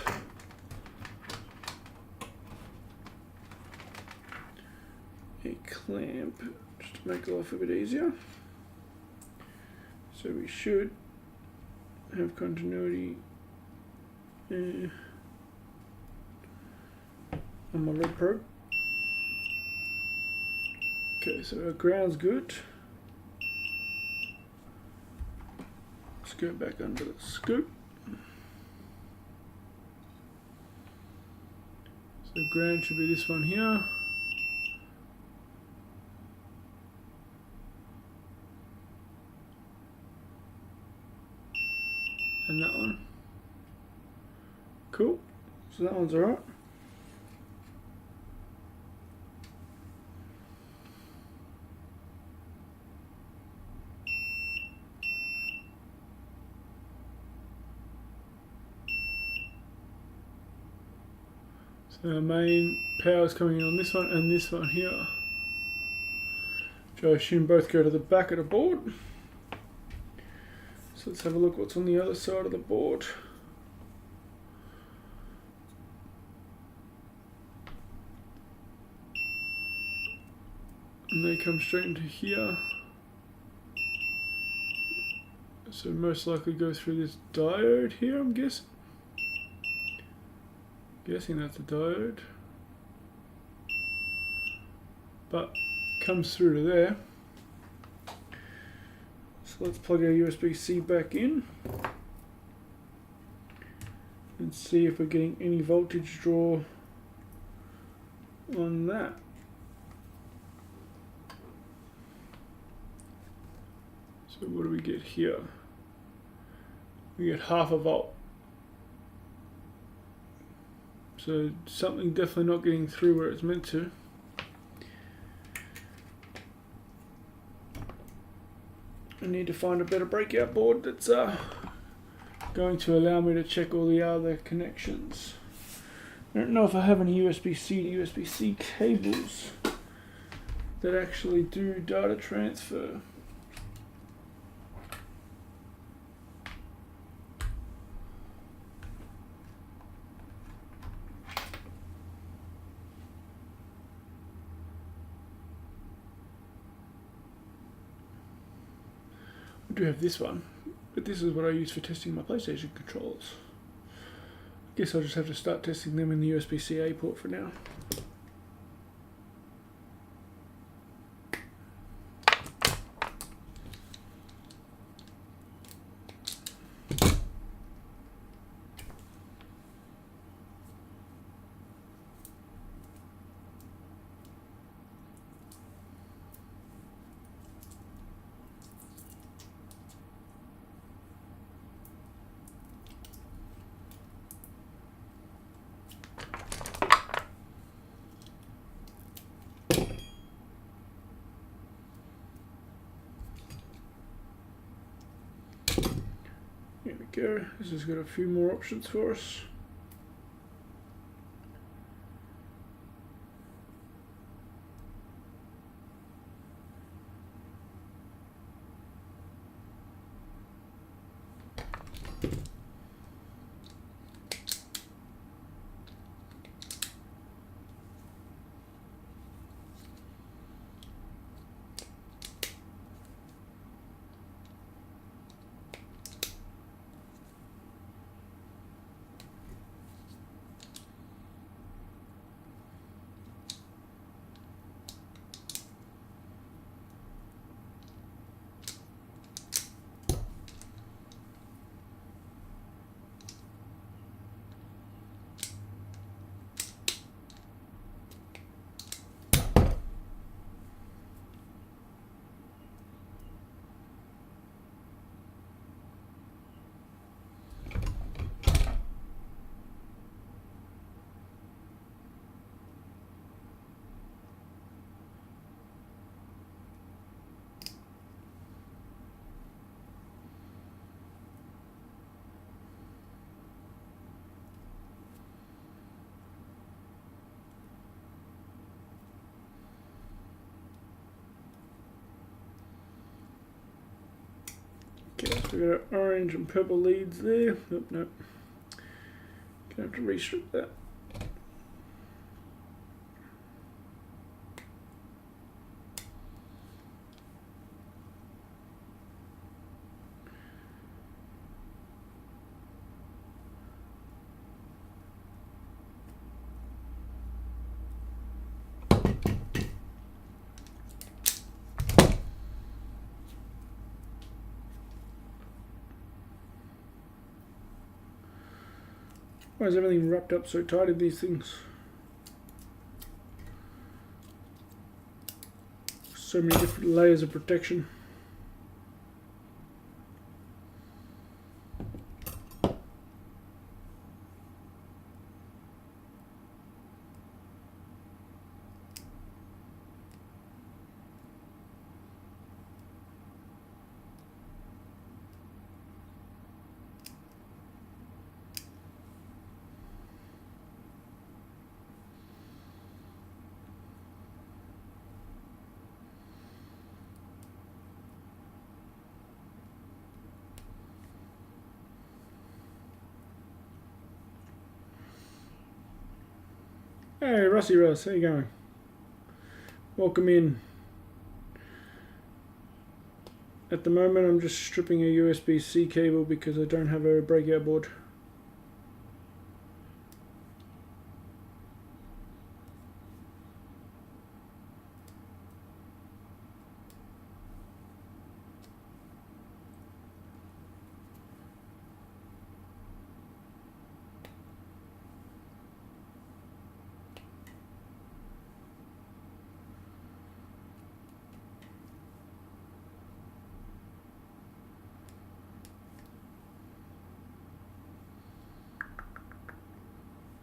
a clamp just to make life a bit easier. So we should have continuity on my red probe. Okay, so our ground's good. Let's go back under the scoop. So ground should be this one here. And that one. Cool. So that one's alright. So our main power is coming in on this one and this one here, which I assume both go to the back of the board. So let's have a look what's on the other side of the board. And they come straight into here. So most likely go through this diode here, I'm guessing. Guessing that's a diode. But comes through to there. So let's plug our USB-C back in and see if we're getting any voltage draw on that. So what do we get here? We get half a volt. So something definitely not getting through where it's meant to. I need to find a better breakout board that's going to allow me to check all the other connections. I don't know if I have any USB-C to USB-C cables that actually do data transfer. I do have this one, but this is what I use for testing my PlayStation controllers. I guess I'll just have to start testing them in the USB-C A port for now. Here we go. This has got a few more options for us. Okay, so we got our orange and purple leads there. Nope, nope. Gonna have to restrip that. Why is everything wrapped up so tight in these things? So many different layers of protection. Hey, Rusty Russ, how you going? Welcome in. At the moment, I'm just stripping a USB-C cable because I don't have a breakout board.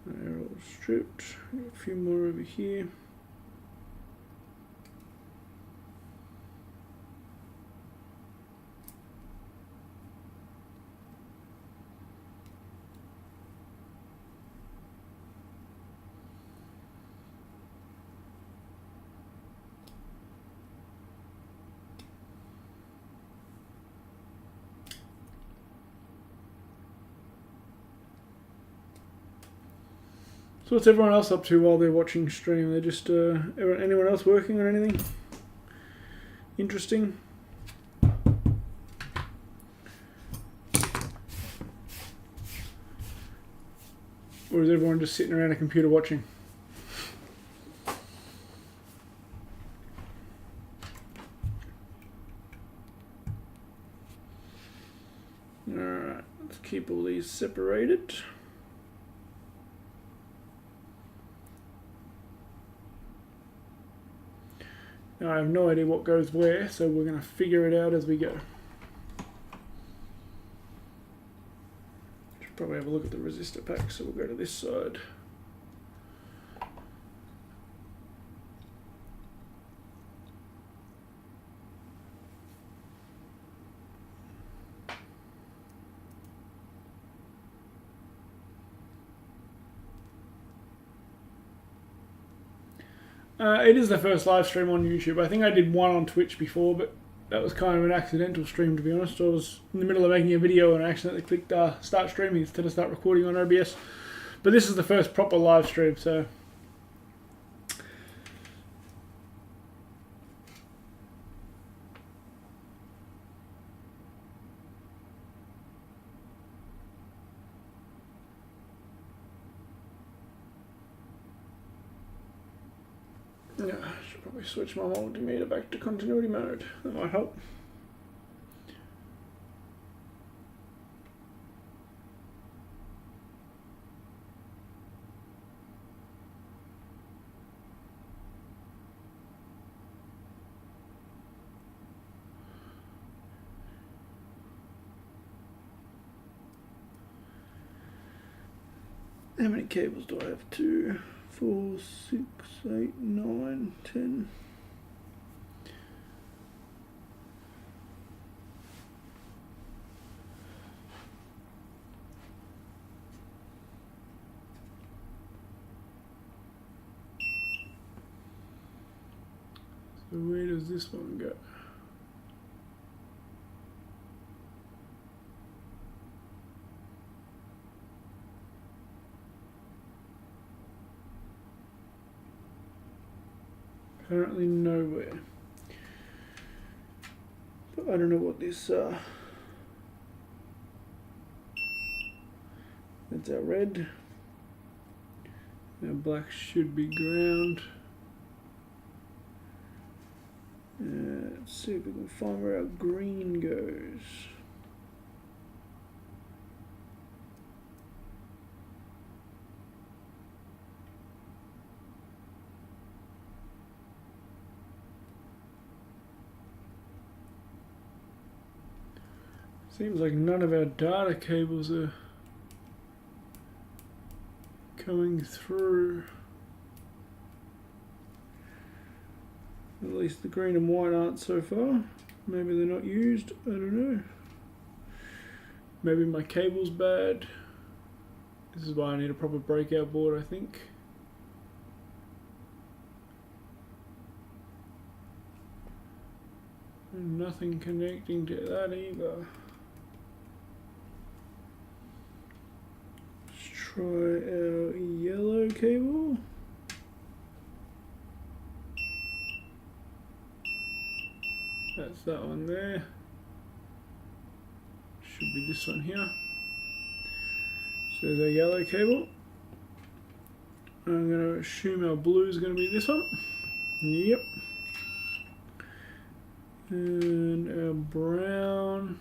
They're all stripped. A few more over here. So what's everyone else up to while they're watching stream? They're just anyone else working on anything interesting? Or is everyone just sitting around a computer watching? Alright, let's keep all these separated. Now I have no idea what goes where, so we're going to figure it out as we go. Should probably have a look at the resistor pack, so we'll go to this side. It is the first live stream on YouTube. I think I did one on Twitch before, but that was kind of an accidental stream, to be honest. I was in the middle of making a video and I accidentally clicked start streaming instead of start recording on OBS. But this is the first proper live stream, so... Yeah, I should probably switch my multimeter back to continuity mode. That might help. How many cables do I have? 2, 4, 6, 8, 9, 10. So where does this one go? Apparently nowhere. But I don't know what this that's our red. Our black should be ground. Let's see if we can find where our green goes. Seems like none of our data cables are coming through. At least the green and white aren't so far. Maybe they're not used, I don't know. Maybe my cable's bad. This is why I need a proper breakout board, I think. And nothing connecting to that either. Let's try our yellow cable. That's that one there. Should be this one here. So there's our yellow cable. I'm going to assume our blue is going to be this one. Yep. And our brown.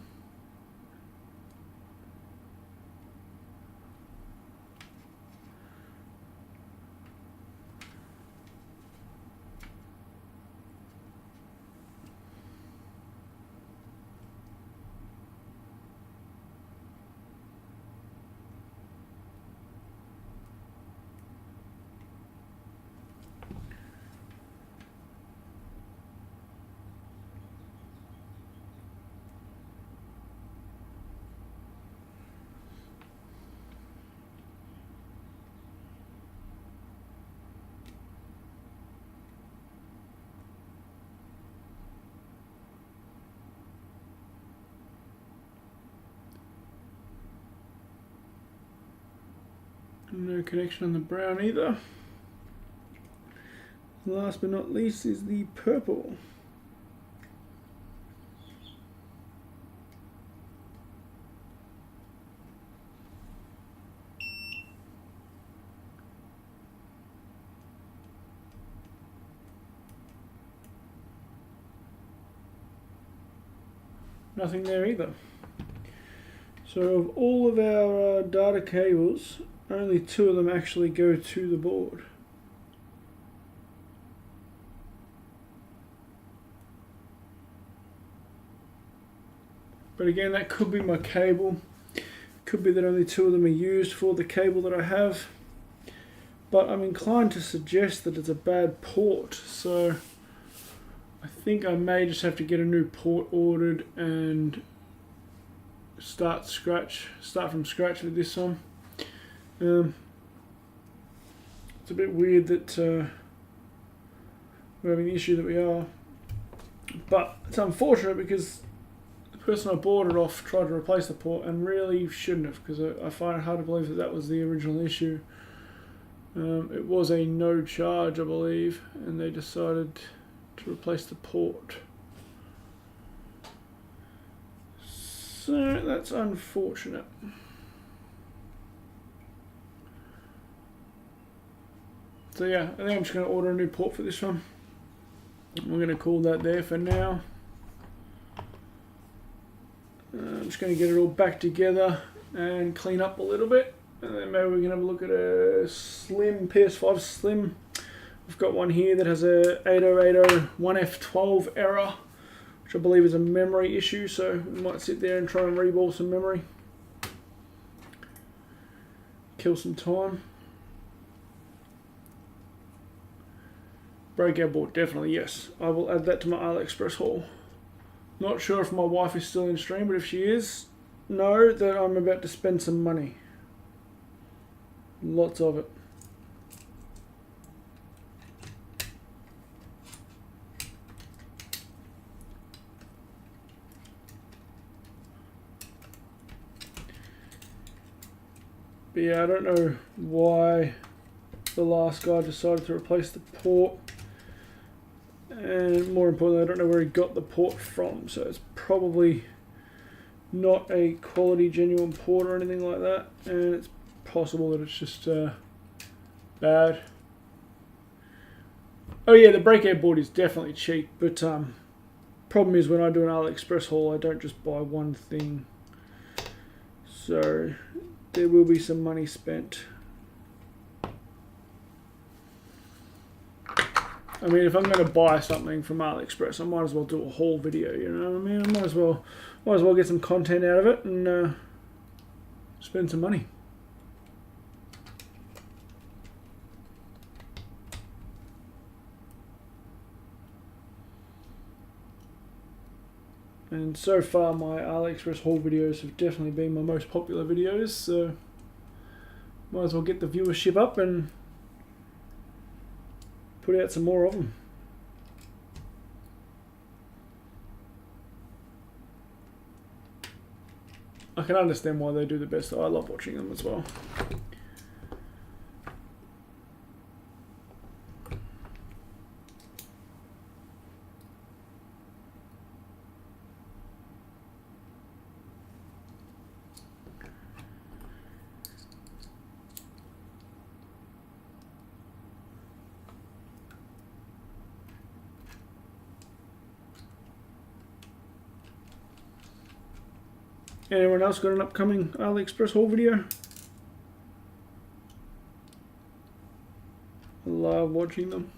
No connection on the brown either. Last but not least is the purple. Nothing there either. So of all of our data cables, only 2 of them actually go to the board. But again, that could be my cable. Could be that only 2 of them are used for the cable that I have. But I'm inclined to suggest that it's a bad port. So I think I may just have to get a new port ordered and start from scratch with this one. It's a bit weird that we're having the issue that we are, but it's unfortunate because the person I bought it off tried to replace the port and really shouldn't have, because I find it hard to believe that that was the original issue. It was a no charge, I believe, and they decided to replace the port. So that's unfortunate. So yeah, I think I'm just going to order a new port for this one. We're going to call that there for now. I'm just going to get it all back together and clean up a little bit. And then maybe we can have a look at a Slim, PS5 Slim. We've got one here that has a 8080 1F12 error, which I believe is a memory issue. So we might sit there and try and reball some memory. Kill some time. Breakout board, definitely, yes. I will add that to my AliExpress haul. Not sure if my wife is still in stream, but if she is, know that I'm about to spend some money. Lots of it. But yeah, I don't know why the last guy decided to replace the port. And more importantly, I don't know where he got the port from, so it's probably not a quality genuine port or anything like that, and it's possible that it's just bad. Oh yeah, the breakout board is definitely cheap, but problem is when I do an AliExpress haul, I don't just buy one thing, so there will be some money spent. I mean, if I'm going to buy something from AliExpress, I might as well do a haul video, you know what I mean? I might as well get some content out of it and spend some money. And so far my AliExpress haul videos have definitely been my most popular videos, so might as well get the viewership up and put out some more of them. I can understand why they do the best. I love watching them as well. Anyone else got an upcoming AliExpress haul video? I love watching them.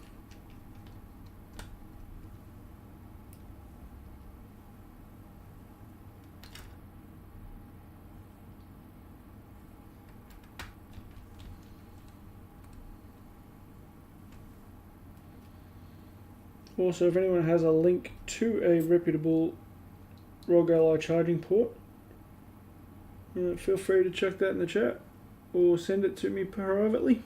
Also, if anyone has a link to a reputable ROG Ally charging port, feel free to chuck that in the chat or send it to me privately.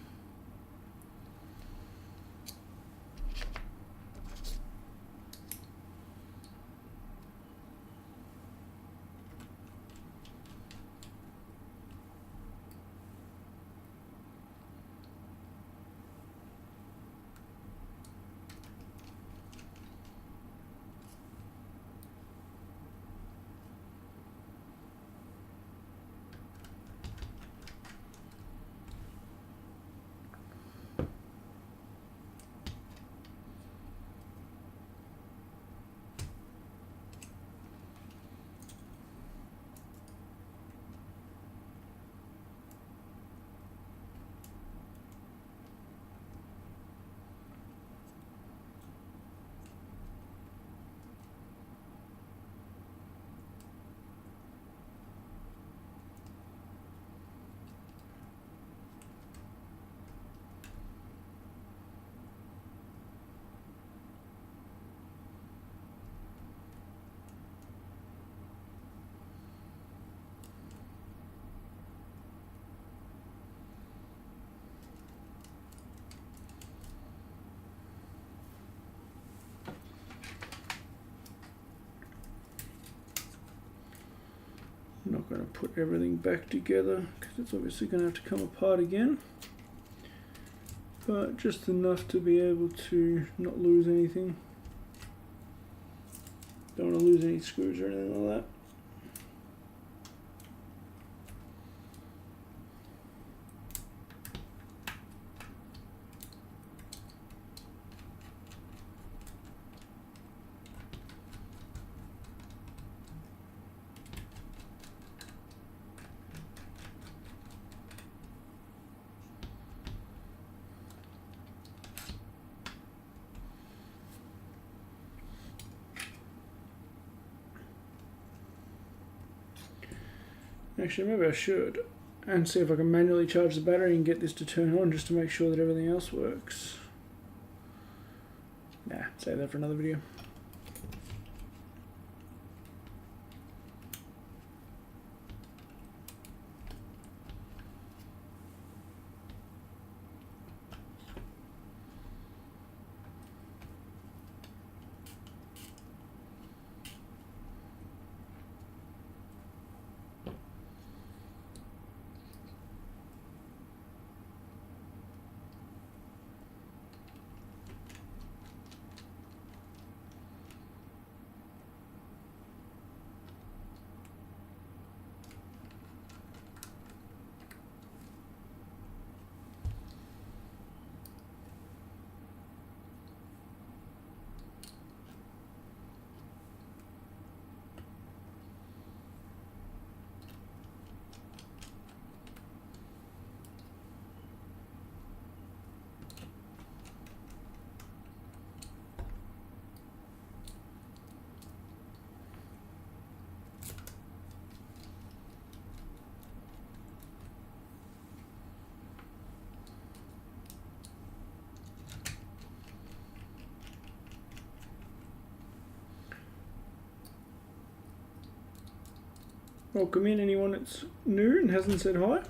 I'm not going to put everything back together because it's obviously going to have to come apart again, but just enough to be able to not lose anything. Don't want to lose any screws or anything like that. Actually, maybe I should, and see if I can manually charge the battery and get this to turn on just to make sure that everything else works. Nah, save that for another video. Welcome in anyone that's new and hasn't said hi.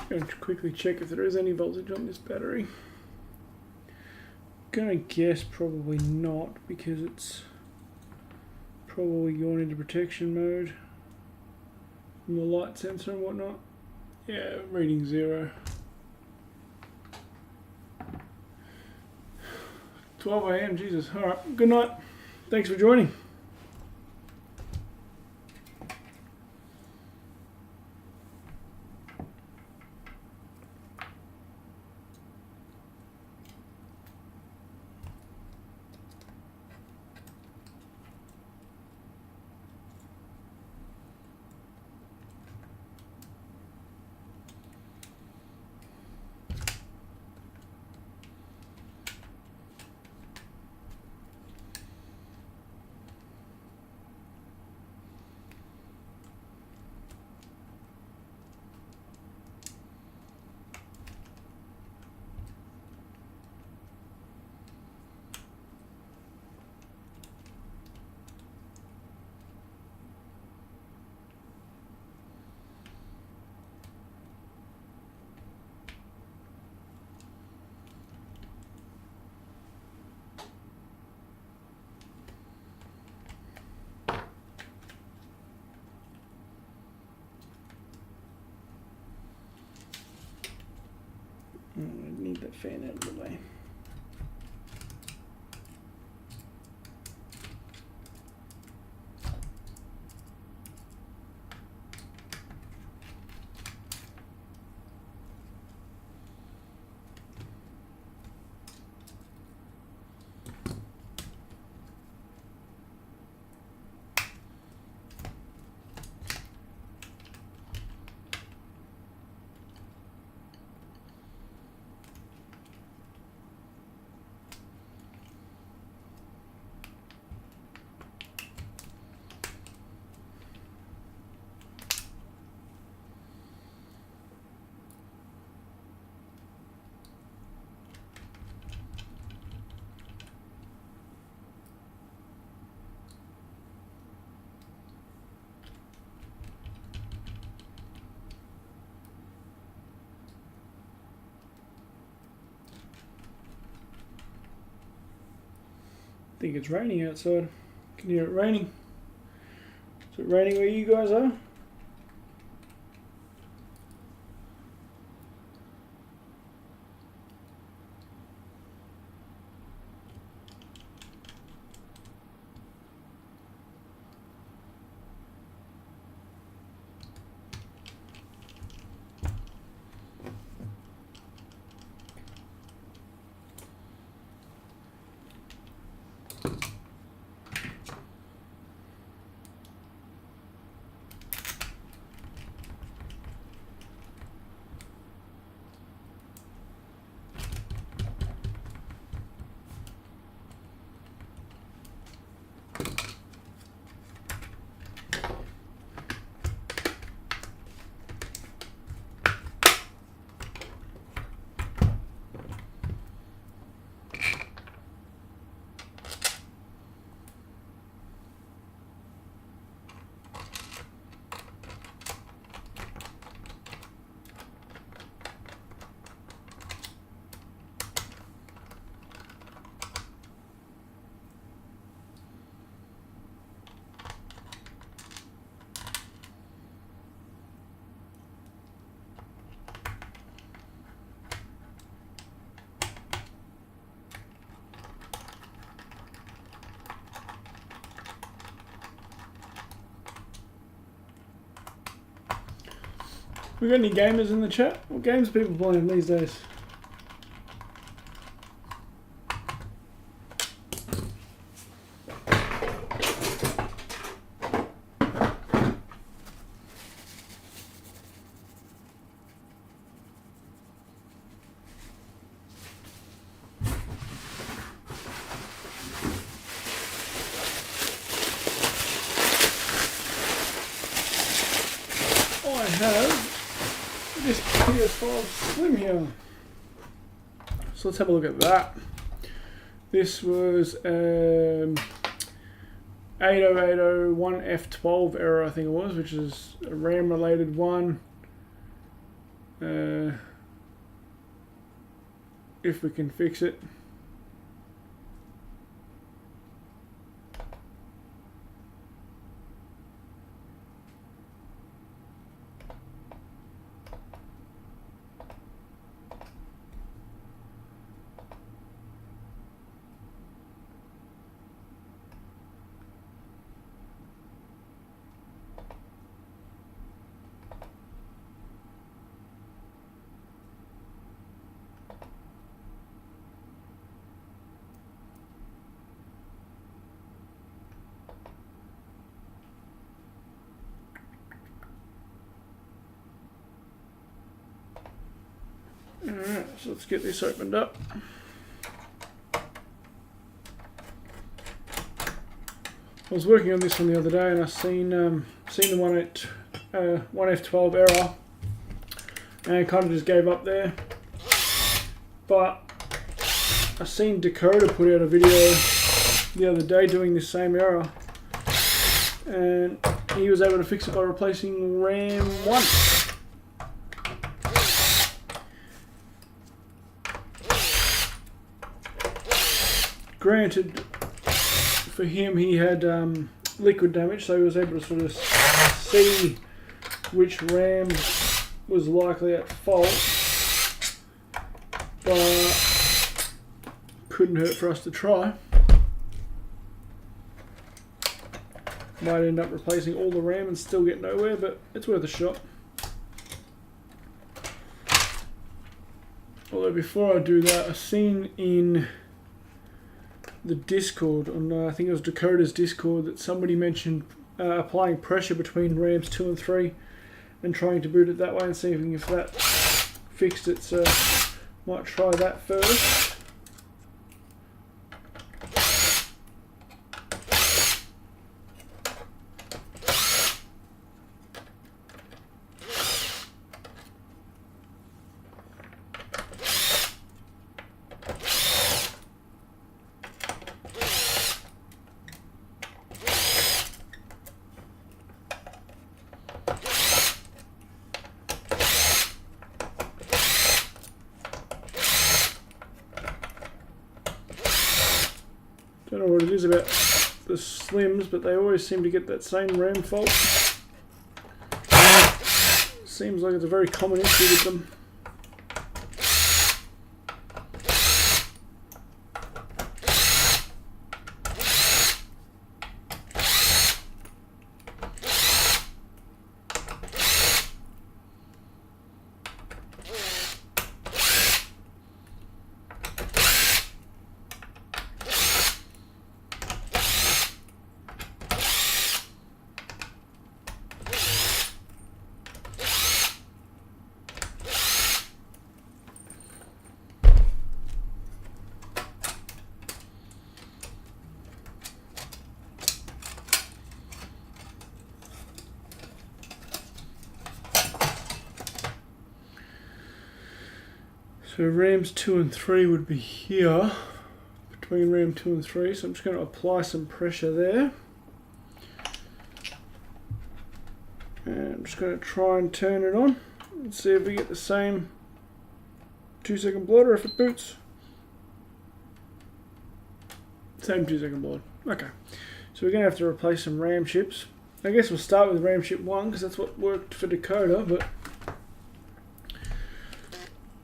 Going to quickly check if there is any voltage on this battery. Gonna guess probably not, because it's probably going into protection mode from the light sensor and whatnot. Yeah, reading 0. 12 AM, Jesus. Alright, good night. Thanks for joining. I need that fan out of the way. I think it's raining outside. Can you hear it raining? Is it raining where you guys are? We got any gamers in the chat? What games are people playing these days? I have this PS5 Slim here. So let's have a look at that. This was 80801F12 error, I think it was, which is a RAM related one. If we can fix it. Alright, so let's get this opened up. I was working on this one the other day and I seen the 1F12 error and kind of just gave up there. But I seen Dakota put out a video the other day doing this same error, and he was able to fix it by replacing RAM 1. Granted, for him he had liquid damage, so he was able to sort of see which RAM was likely at fault, but couldn't hurt for us to try. Might end up replacing all the RAM and still get nowhere, but it's worth a shot. Although before I do that, I've seen in the Discord, on I think it was Dakota's Discord, that somebody mentioned applying pressure between RAMs 2 and 3 and trying to boot it that way and seeing if that fixed it, so might try that first. Don't know what it is about the Slims, but they always seem to get that same RAM fault. Seems like it's a very common issue with them. So RAMs 2 and 3 would be here, between RAM 2 and 3, so I'm just going to apply some pressure there. And I'm just going to try and turn it on and see if we get the same 2-second blood or if it boots. Same 2-second blood. Okay, so we're going to have to replace some RAM chips. I guess we'll start with RAM chip 1 because that's what worked for Dakota, but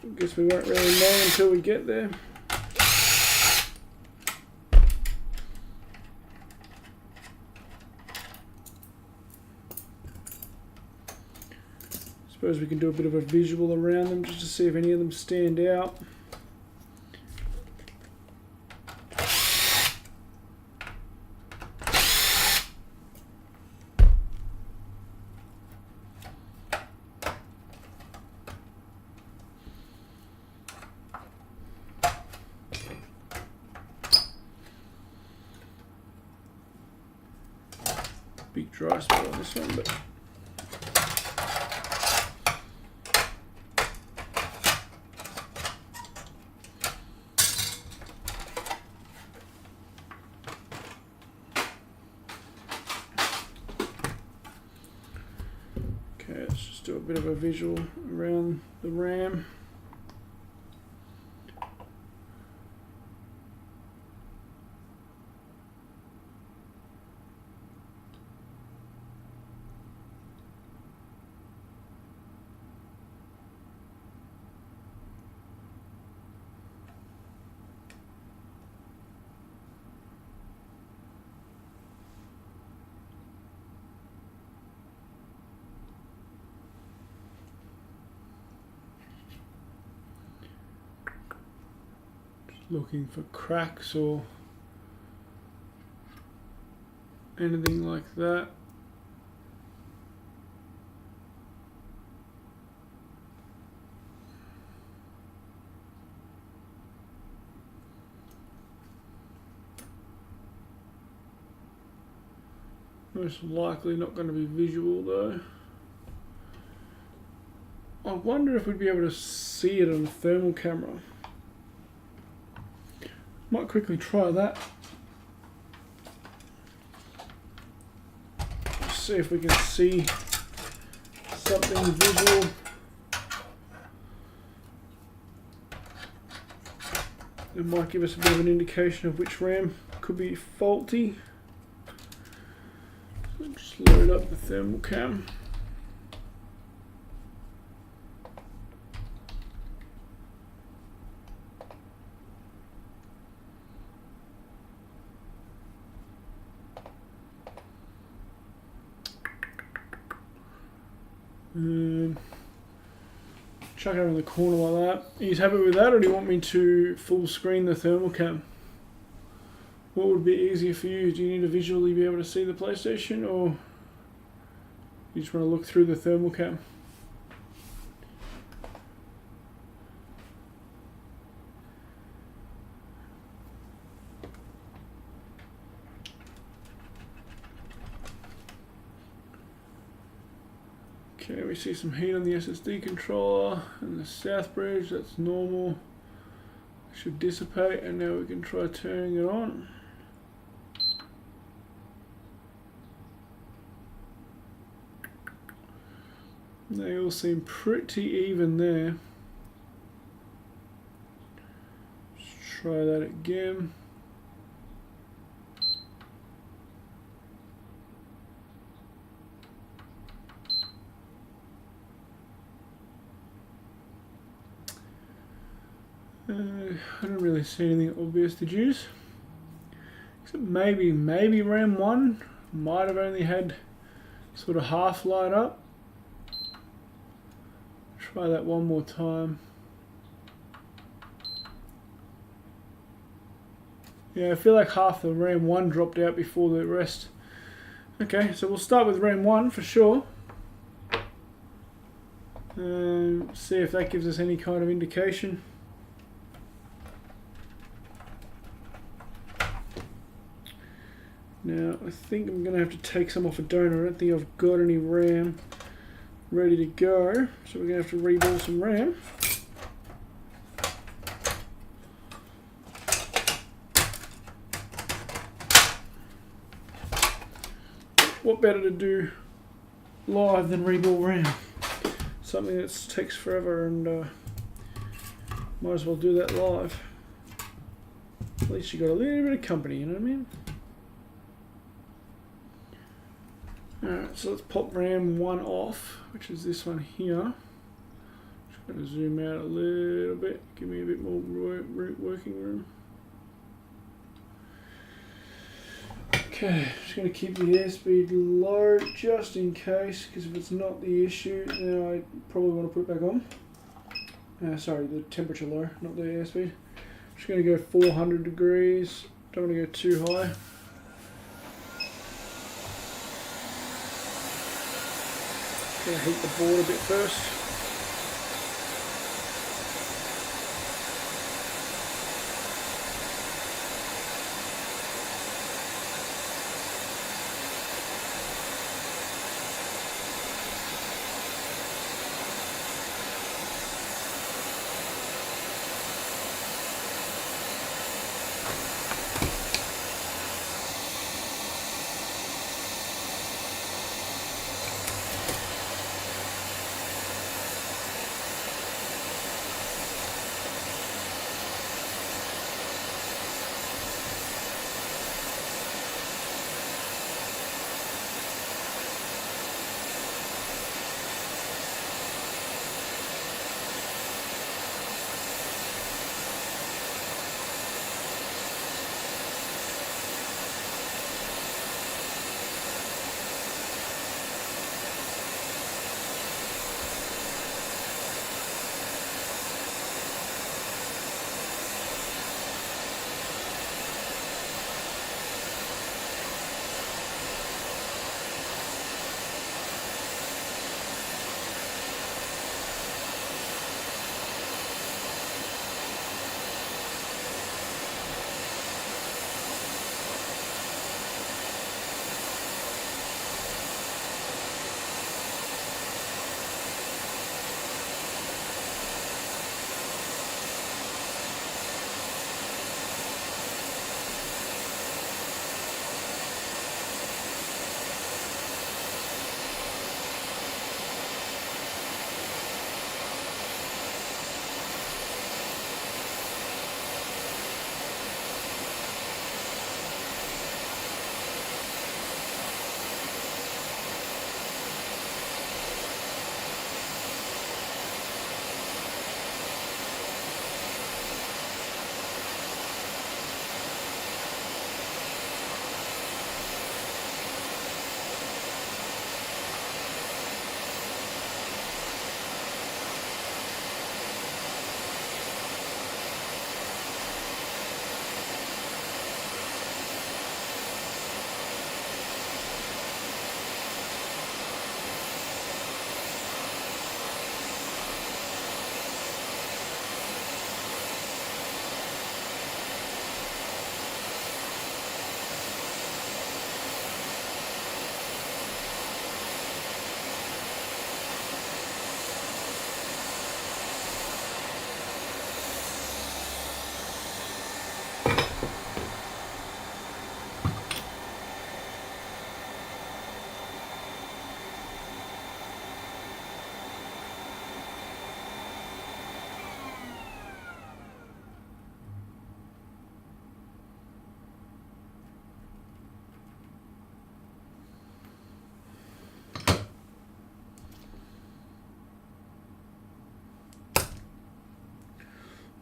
I guess we won't really know until we get there. Suppose we can do a bit of a visual around them just to see if any of them stand out. Big dry spot on this one, but okay, let's just do a bit of a visual around the RAM. Looking for cracks or anything like that. Most likely not going to be visual though. I wonder if we'd be able to see it on a thermal camera. Might quickly try that. Just see if we can see something visual. It might give us a bit of an indication of which RAM could be faulty. So just load up the thermal cam. Chuck it over in the corner like that. Are you happy with that, or do you want me to full screen the thermal cam? What would be easier for you? Do you need to visually be able to see the PlayStation, or you just want to look through the thermal cam? Okay, we see some heat on the SSD controller and the south bridge. That's normal. It should dissipate, and now we can try turning it on. They all seem pretty even there. Let's try that again. I don't really see anything obvious to use. Except maybe RAM 1 might have only had sort of half light up. Try that one more time. Yeah, I feel like half the RAM 1 dropped out before the rest. Okay, so we'll start with RAM 1 for sure. See if that gives us any kind of indication. Now, I think I'm going to have to take some off a donor. I don't think I've got any RAM ready to go. So we're going to have to reball some RAM. What better to do live than reball RAM? Something that takes forever, and might as well do that live. At least you got a little bit of company, you know what I mean? Alright, so let's pop RAM 1 off, which is this one here. Just going to zoom out a little bit, give me a bit more working room. Okay, just going to keep the airspeed low just in case, because if it's not the issue, then I probably want to put it back on. Sorry, the temperature low, not the airspeed. Just going to go 400 degrees, don't want to go too high. Going to heat the board a bit first.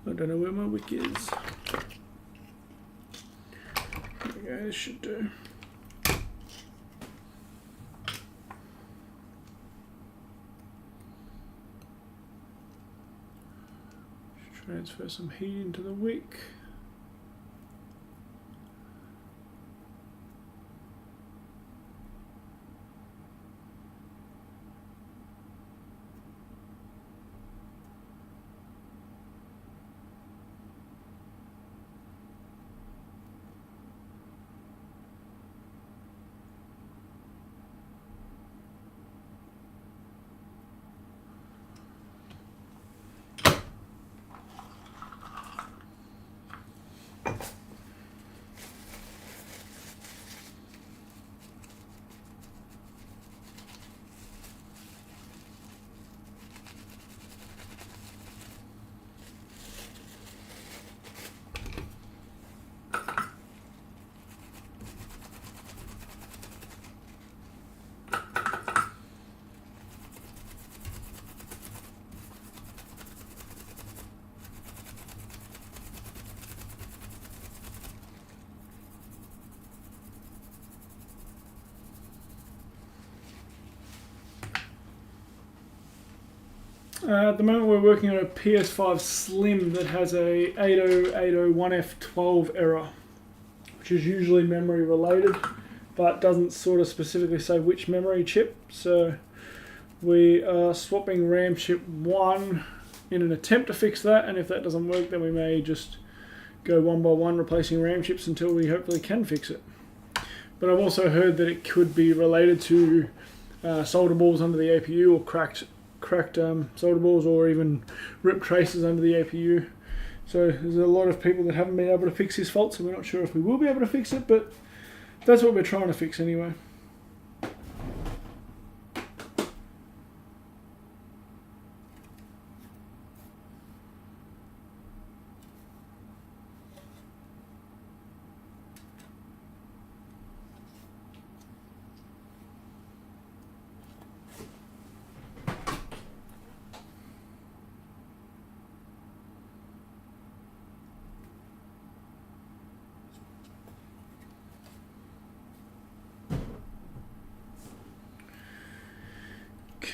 I don't know where my wick is. There we go, this should do. Transfer some heat into the wick. At the moment we're working on a PS5 Slim that has a 80801F12 error, which is usually memory related, but doesn't sort of specifically say which memory chip. So we are swapping RAM chip 1 in an attempt to fix that, and if that doesn't work then we may just go one by one replacing RAM chips until we hopefully can fix it. But I've also heard that it could be related to solder balls under the APU, or cracked solder balls, or even ripped traces under the APU. So there's a lot of people that haven't been able to fix this fault, so we're not sure if we will be able to fix it, but that's what we're trying to fix anyway.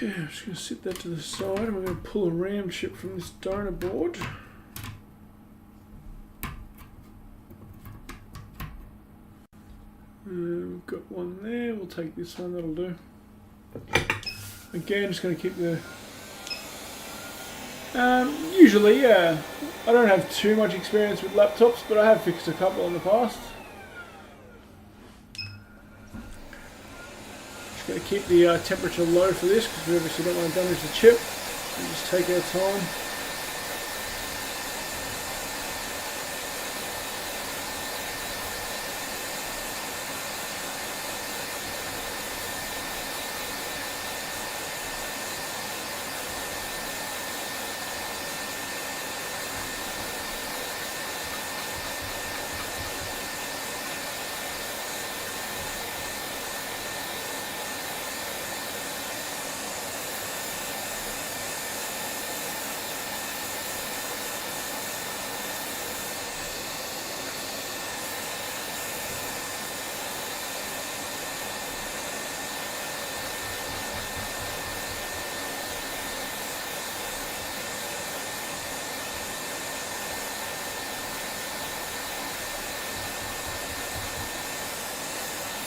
Okay, I'm just going to sit that to the side, and we're going to pull a RAM chip from this donor board. We've got one there, we'll take this one, that'll do. Again, just going to keep the... usually, yeah, I don't have too much experience with laptops, but I have fixed a couple in the past. Going to keep the temperature low for this because we obviously don't want to damage the chip. We'll just take our time.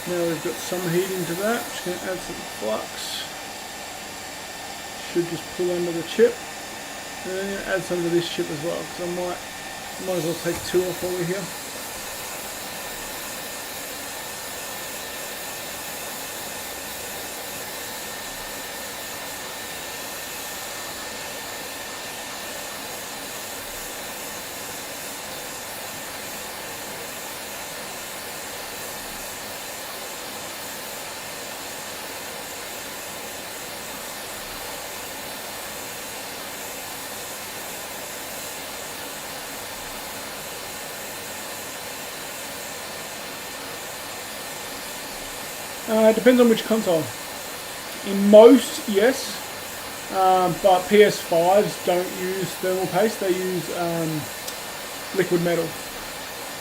Now we've got some heating to that. Just going to add some flux. Should just pull under the chip. And then I'm going to add some to this chip as well, because I might as well take two off while we're here. It depends on which console. In most, yes, but PS5s don't use thermal paste, they use liquid metal.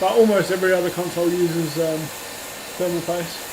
But almost every other console uses thermal paste.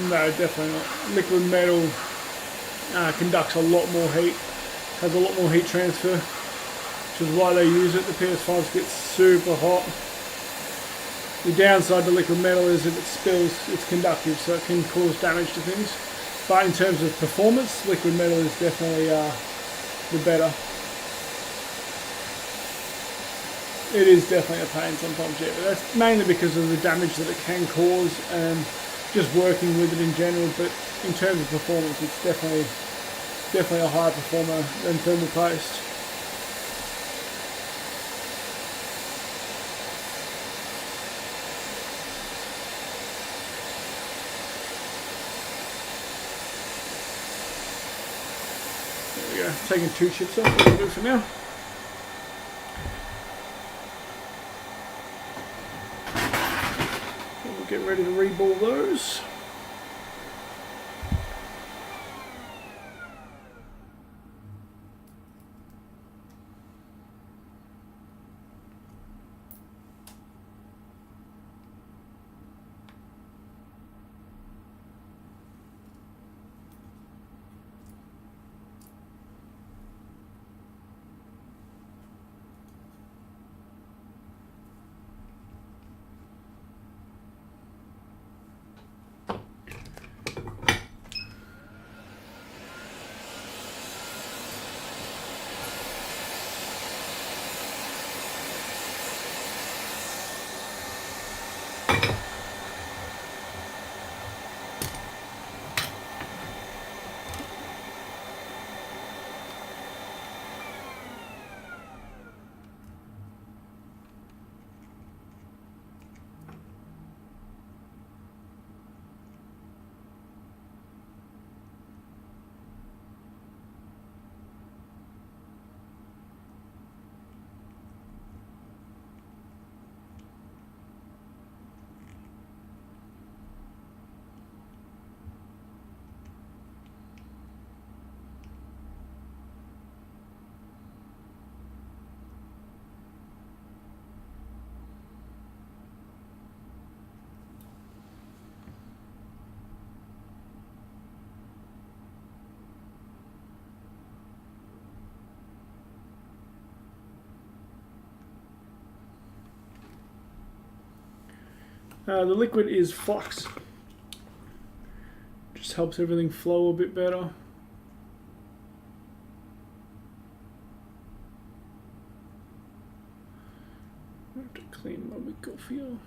No, definitely not. Liquid metal conducts a lot more heat, has a lot more heat transfer, which is why they use it. The PS5s get super hot. The downside to liquid metal is if it spills, it's conductive, so it can cause damage to things. But in terms of performance, liquid metal is definitely the better. It is definitely a pain sometimes, yeah, but that's mainly because of the damage that it can cause, and just working with it in general, but in terms of performance, it's definitely a higher performer than thermal paste. There we go, taking 2 chips off, that'll do for now. We'll get ready to reball those. The liquid is flux. Just helps everything flow a bit better. I have to clean my wick off here.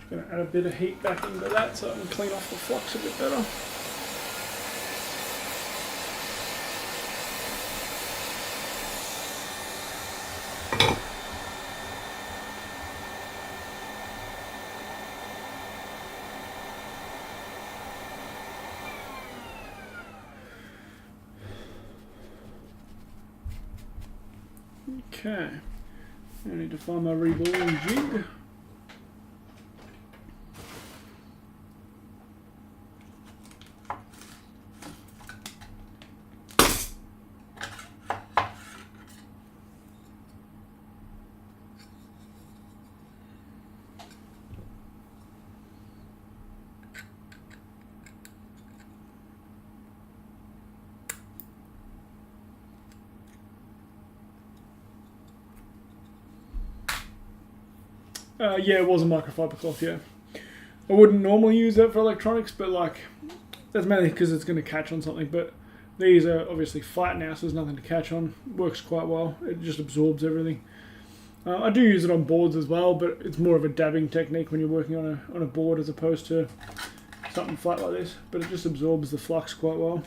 Going to add a bit of heat back into that so I can clean off the flux a bit better. Okay, I need to find my reballing jig. Yeah, it was a microfiber cloth, yeah. I wouldn't normally use that for electronics, but like, that's mainly because it's going to catch on something, but These are obviously flat now, so there's nothing to catch on. Works quite well. It just absorbs everything. I do use it on boards as well, but it's more of a dabbing technique when you're working on a board as opposed to something flat like this. But it just absorbs the flux quite well.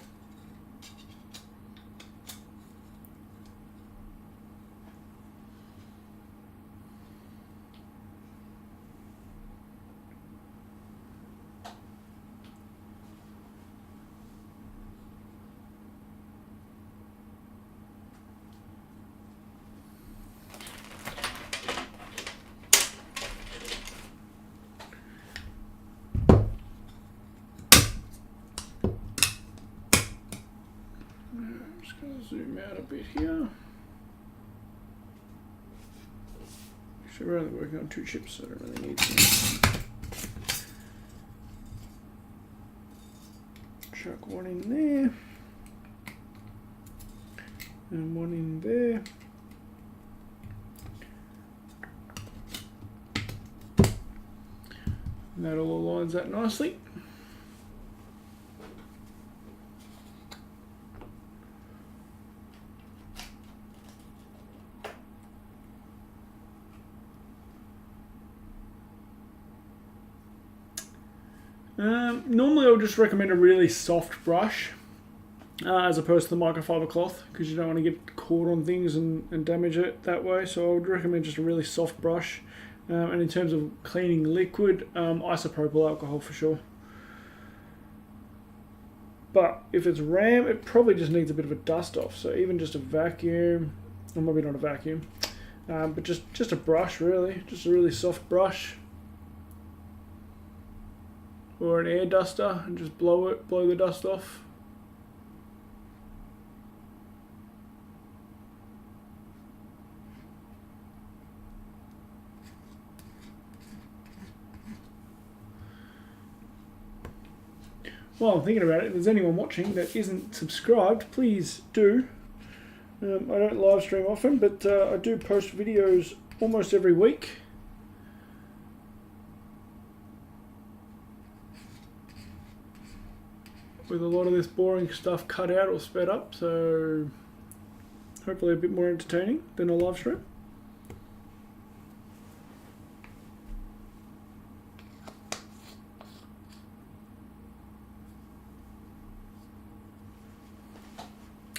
Zoom out a bit here. Actually, we're only working on 2 chips, so I don't really need to chuck one in there and one in there. And that all aligns that nicely. Normally I would just recommend a really soft brush as opposed to the microfiber cloth, because you don't want to get caught on things and damage it that way. So I would recommend just a really soft brush. And in terms of cleaning liquid, isopropyl alcohol for sure. But if it's RAM, it probably just needs a bit of a dust off. So even just a vacuum, or maybe not a vacuum, but just a brush really, just a really soft brush. Or an air duster and just blow the dust off. While I'm thinking about it, if there's anyone watching that isn't subscribed, please do. I don't live stream often, but I do post videos almost every week. With a lot of this boring stuff cut out or sped up, so hopefully a bit more entertaining than a live stream.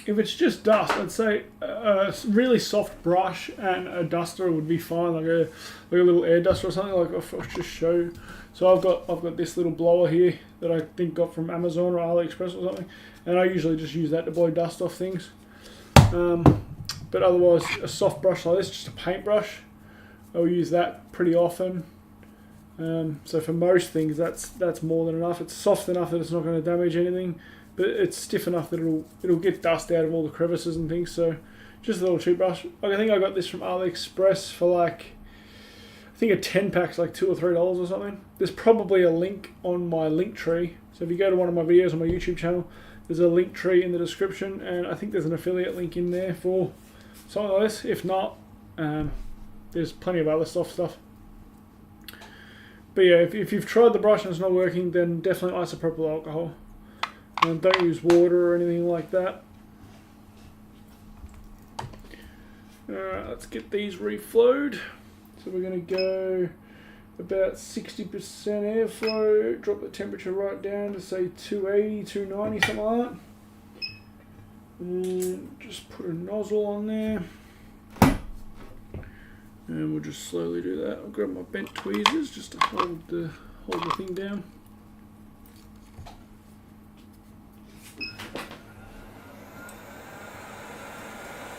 If it's just dust, I'd say a really soft brush and a duster would be fine, like a little air duster or something. Like I'll just show you. So I've got this little blower here that I think got from Amazon or AliExpress or something, and I usually just use that to blow dust off things. But otherwise, a soft brush like this, just a paintbrush, I'll use that pretty often. So for most things, that's more than enough. It's soft enough that it's not going to damage anything, but it's stiff enough that it'll get dust out of all the crevices and things. So just a little cheap brush. Like I think I got this from AliExpress for like, I think a 10 pack's like $2 or $3 or something. There's probably a link on my link tree. So if you go to one of my videos on my YouTube channel, there's a link tree in the description, and I think there's an affiliate link in there for something like this. If not, there's plenty of other soft stuff. But yeah, if you've tried the brush and it's not working, then definitely isopropyl alcohol. Don't use water or anything like that. Alright, let's get these reflowed. So we're going to go about 60% airflow, drop the temperature right down to say 280, 290, something like that. And just put a nozzle on there. And we'll just slowly do that. I'll grab my bent tweezers just to hold the thing down.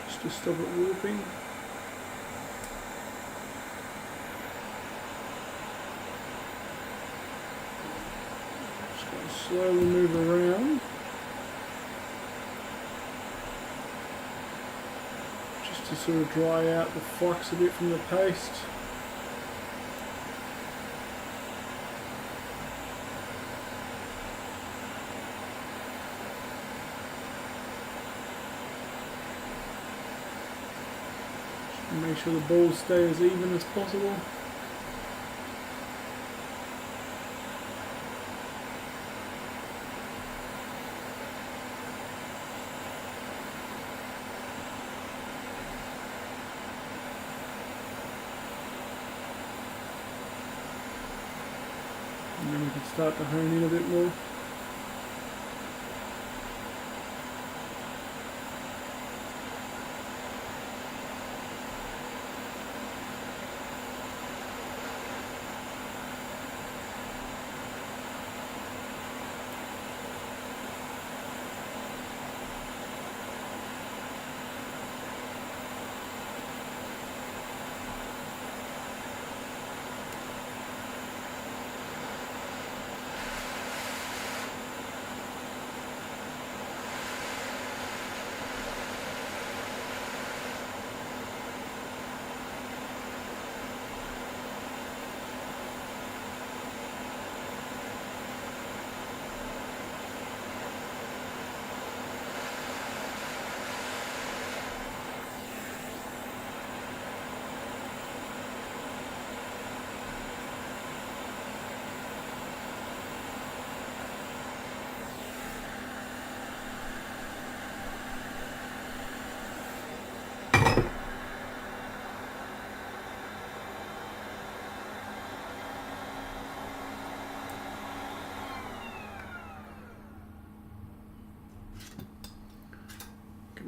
Just to stop it warping. Just going to slowly move around. To sort of dry out the flux a bit from the paste. Just make sure the balls stay as even as possible. And then we can start to hone in a bit more.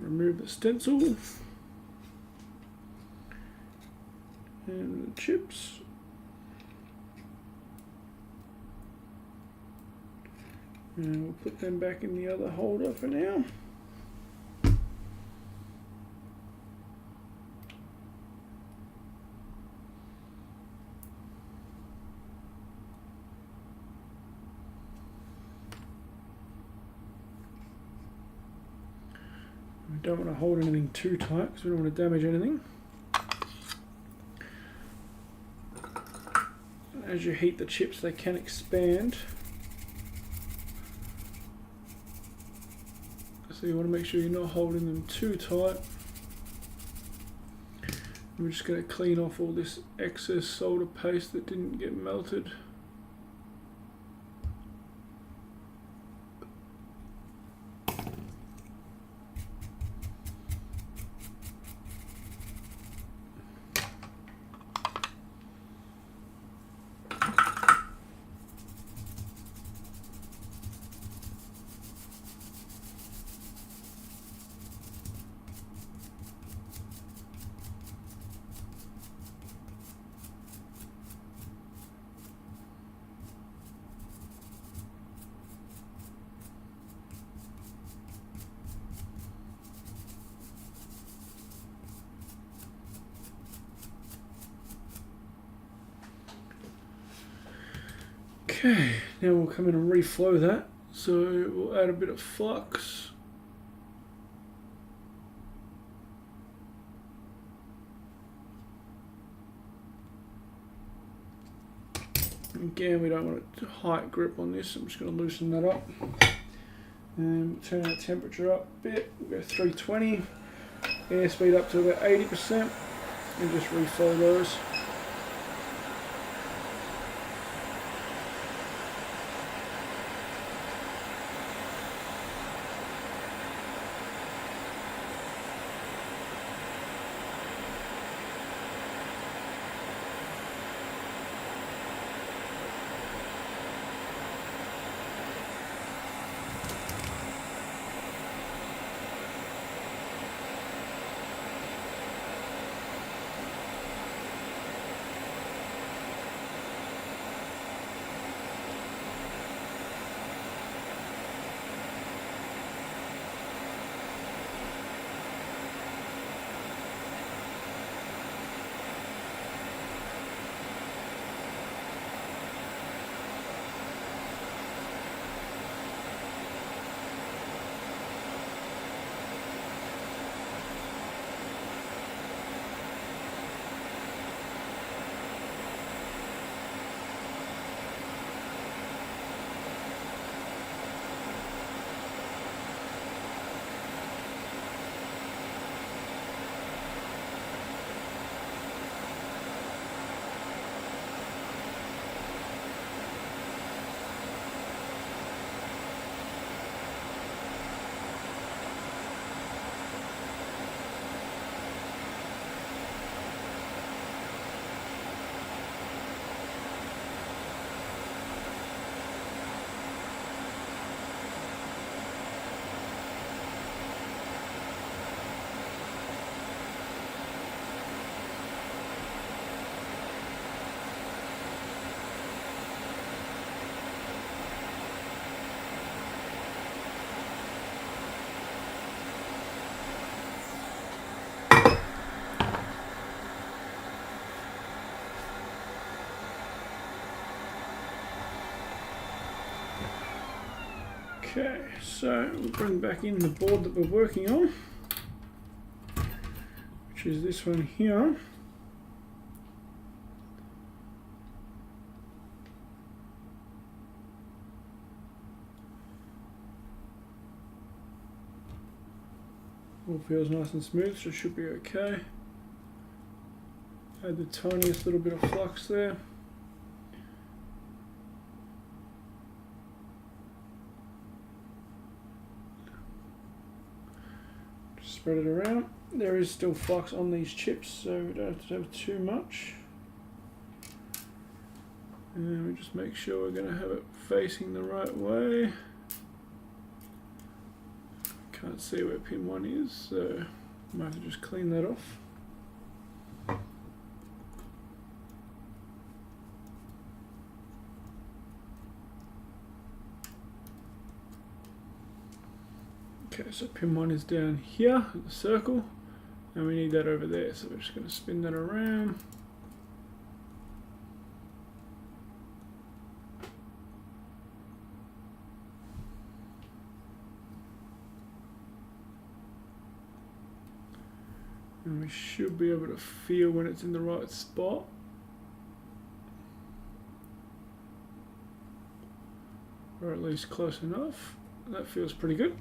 Remove the stencil and the chips. And we'll put them back in the other holder for now. We don't want to hold anything too tight because we don't want to damage anything. As you heat the chips, they can expand. So you want to make sure you're not holding them too tight. We're just going to clean off all this excess solder paste that didn't get melted. Okay, now we'll come in and reflow that. So we'll add a bit of flux. Again, we don't want a tight grip on this. I'm just going to loosen that up. And turn our temperature up a bit. We'll go 320. Airspeed up to about 80%. And just reflow those. Okay, so we'll bring back in the board that we're working on, which is this one here. All feels nice and smooth, so it should be okay. Add the tiniest little bit of flux there. Just spread it around. There is still flux on these chips, so we don't have to have too much. And we just make sure we're going to have it facing the right way. Can't see where pin 1 is, so I might have to just clean that off. Okay, so pin 1 is down here at the circle, and we need that over there, so we're just going to spin that around. And we should be able to feel when it's in the right spot. Or at least close enough. That feels pretty good.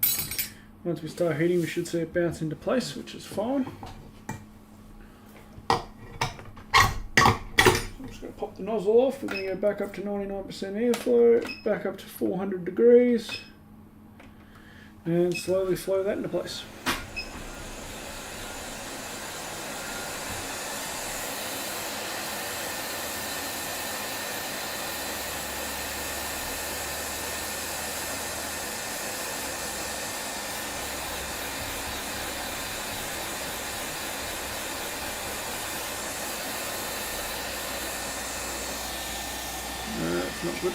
Once we start heating, we should see it bounce into place, which is fine. I'm just going to pop the nozzle off. We're going to go back up to 99% airflow, back up to 400 degrees, and slowly flow that into place. That's not good.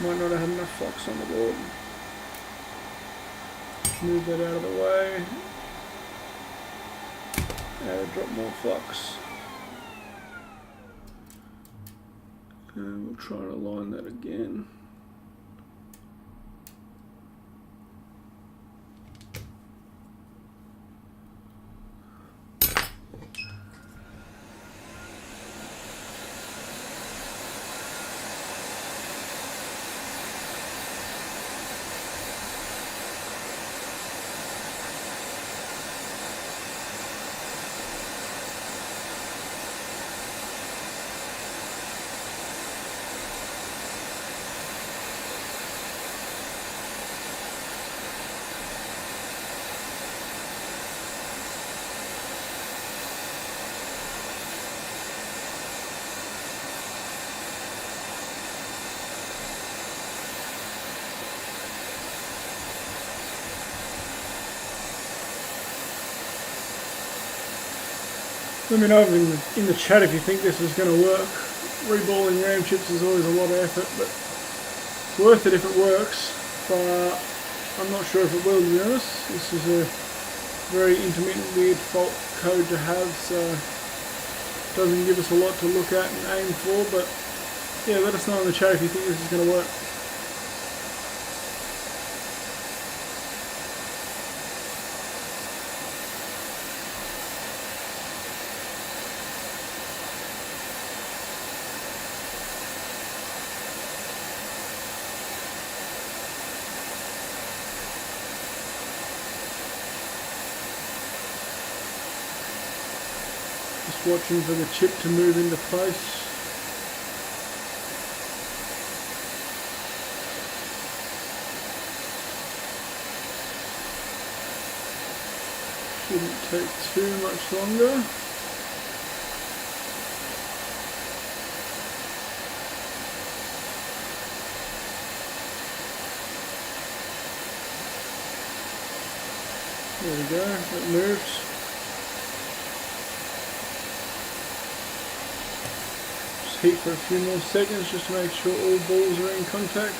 Might not have had enough flux on the board. Move that out of the way. And drop more flux. And we'll try and align that again. Let me know in the chat if you think this is going to work. Reballing RAM chips is always a lot of effort, but it's worth it if it works. But I'm not sure if it will, to be honest. This is a very intermittent, weird fault code to have, so it doesn't give us a lot to look at and aim for. But yeah, let us know in the chat if you think this is going to work. Just watching for the chip to move into place. Shouldn't take too much longer. There we go, it moves. Heat for a few more seconds just to make sure all balls are in contact.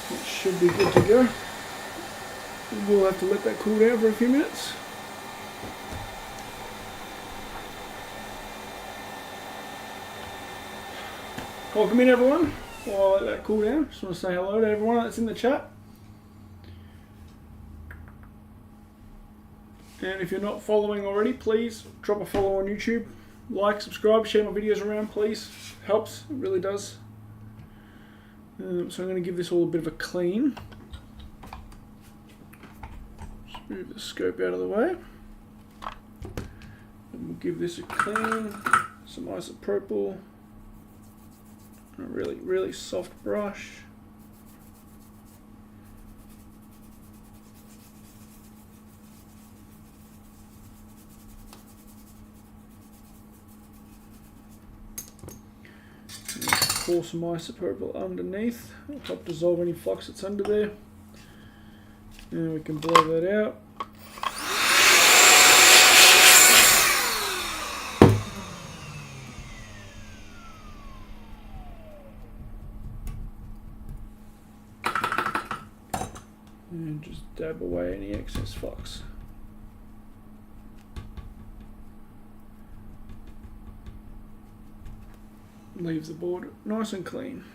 It should be good to go. We'll have to let that cool down for a few minutes. Welcome in, everyone. While I let that cool down, just want to say hello to everyone that's in the chat. And if you're not following already, please drop a follow on YouTube. Like, subscribe, share my videos around, please. Helps, it really does. So I'm going to give this all a bit of a clean. Just move the scope out of the way. And we'll give this a clean, some isopropyl, and a really, really soft brush. Pour some isopropyl underneath. It'll help dissolve any flux that's under there. And we can blow that out. And just dab away any excess flux. Leaves the board nice and clean.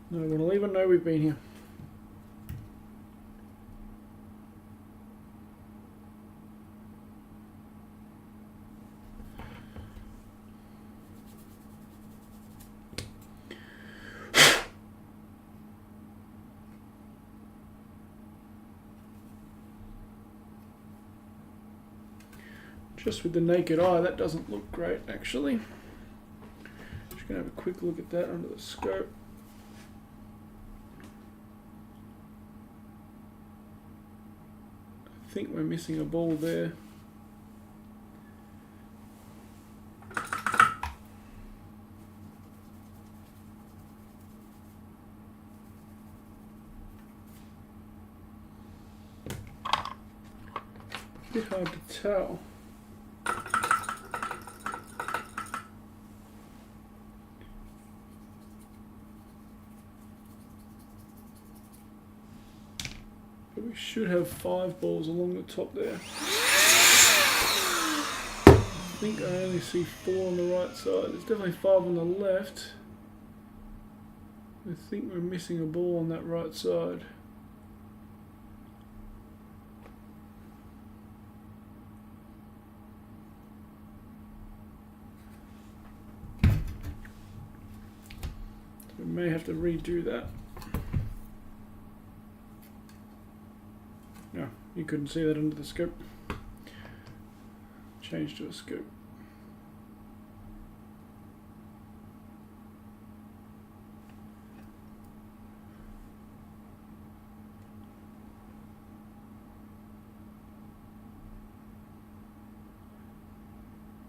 No one will even know we've been here. Just with the naked eye, that doesn't look great actually. Just gonna have a quick look at that under the scope. I think we're missing a ball there. A bit hard to tell. We should have 5 balls along the top there. I think I only see 4 on the right side. There's definitely 5 on the left. I think we're missing a ball on that right side. So we may have to redo that. No, you couldn't see that under the scope. Change to a scope.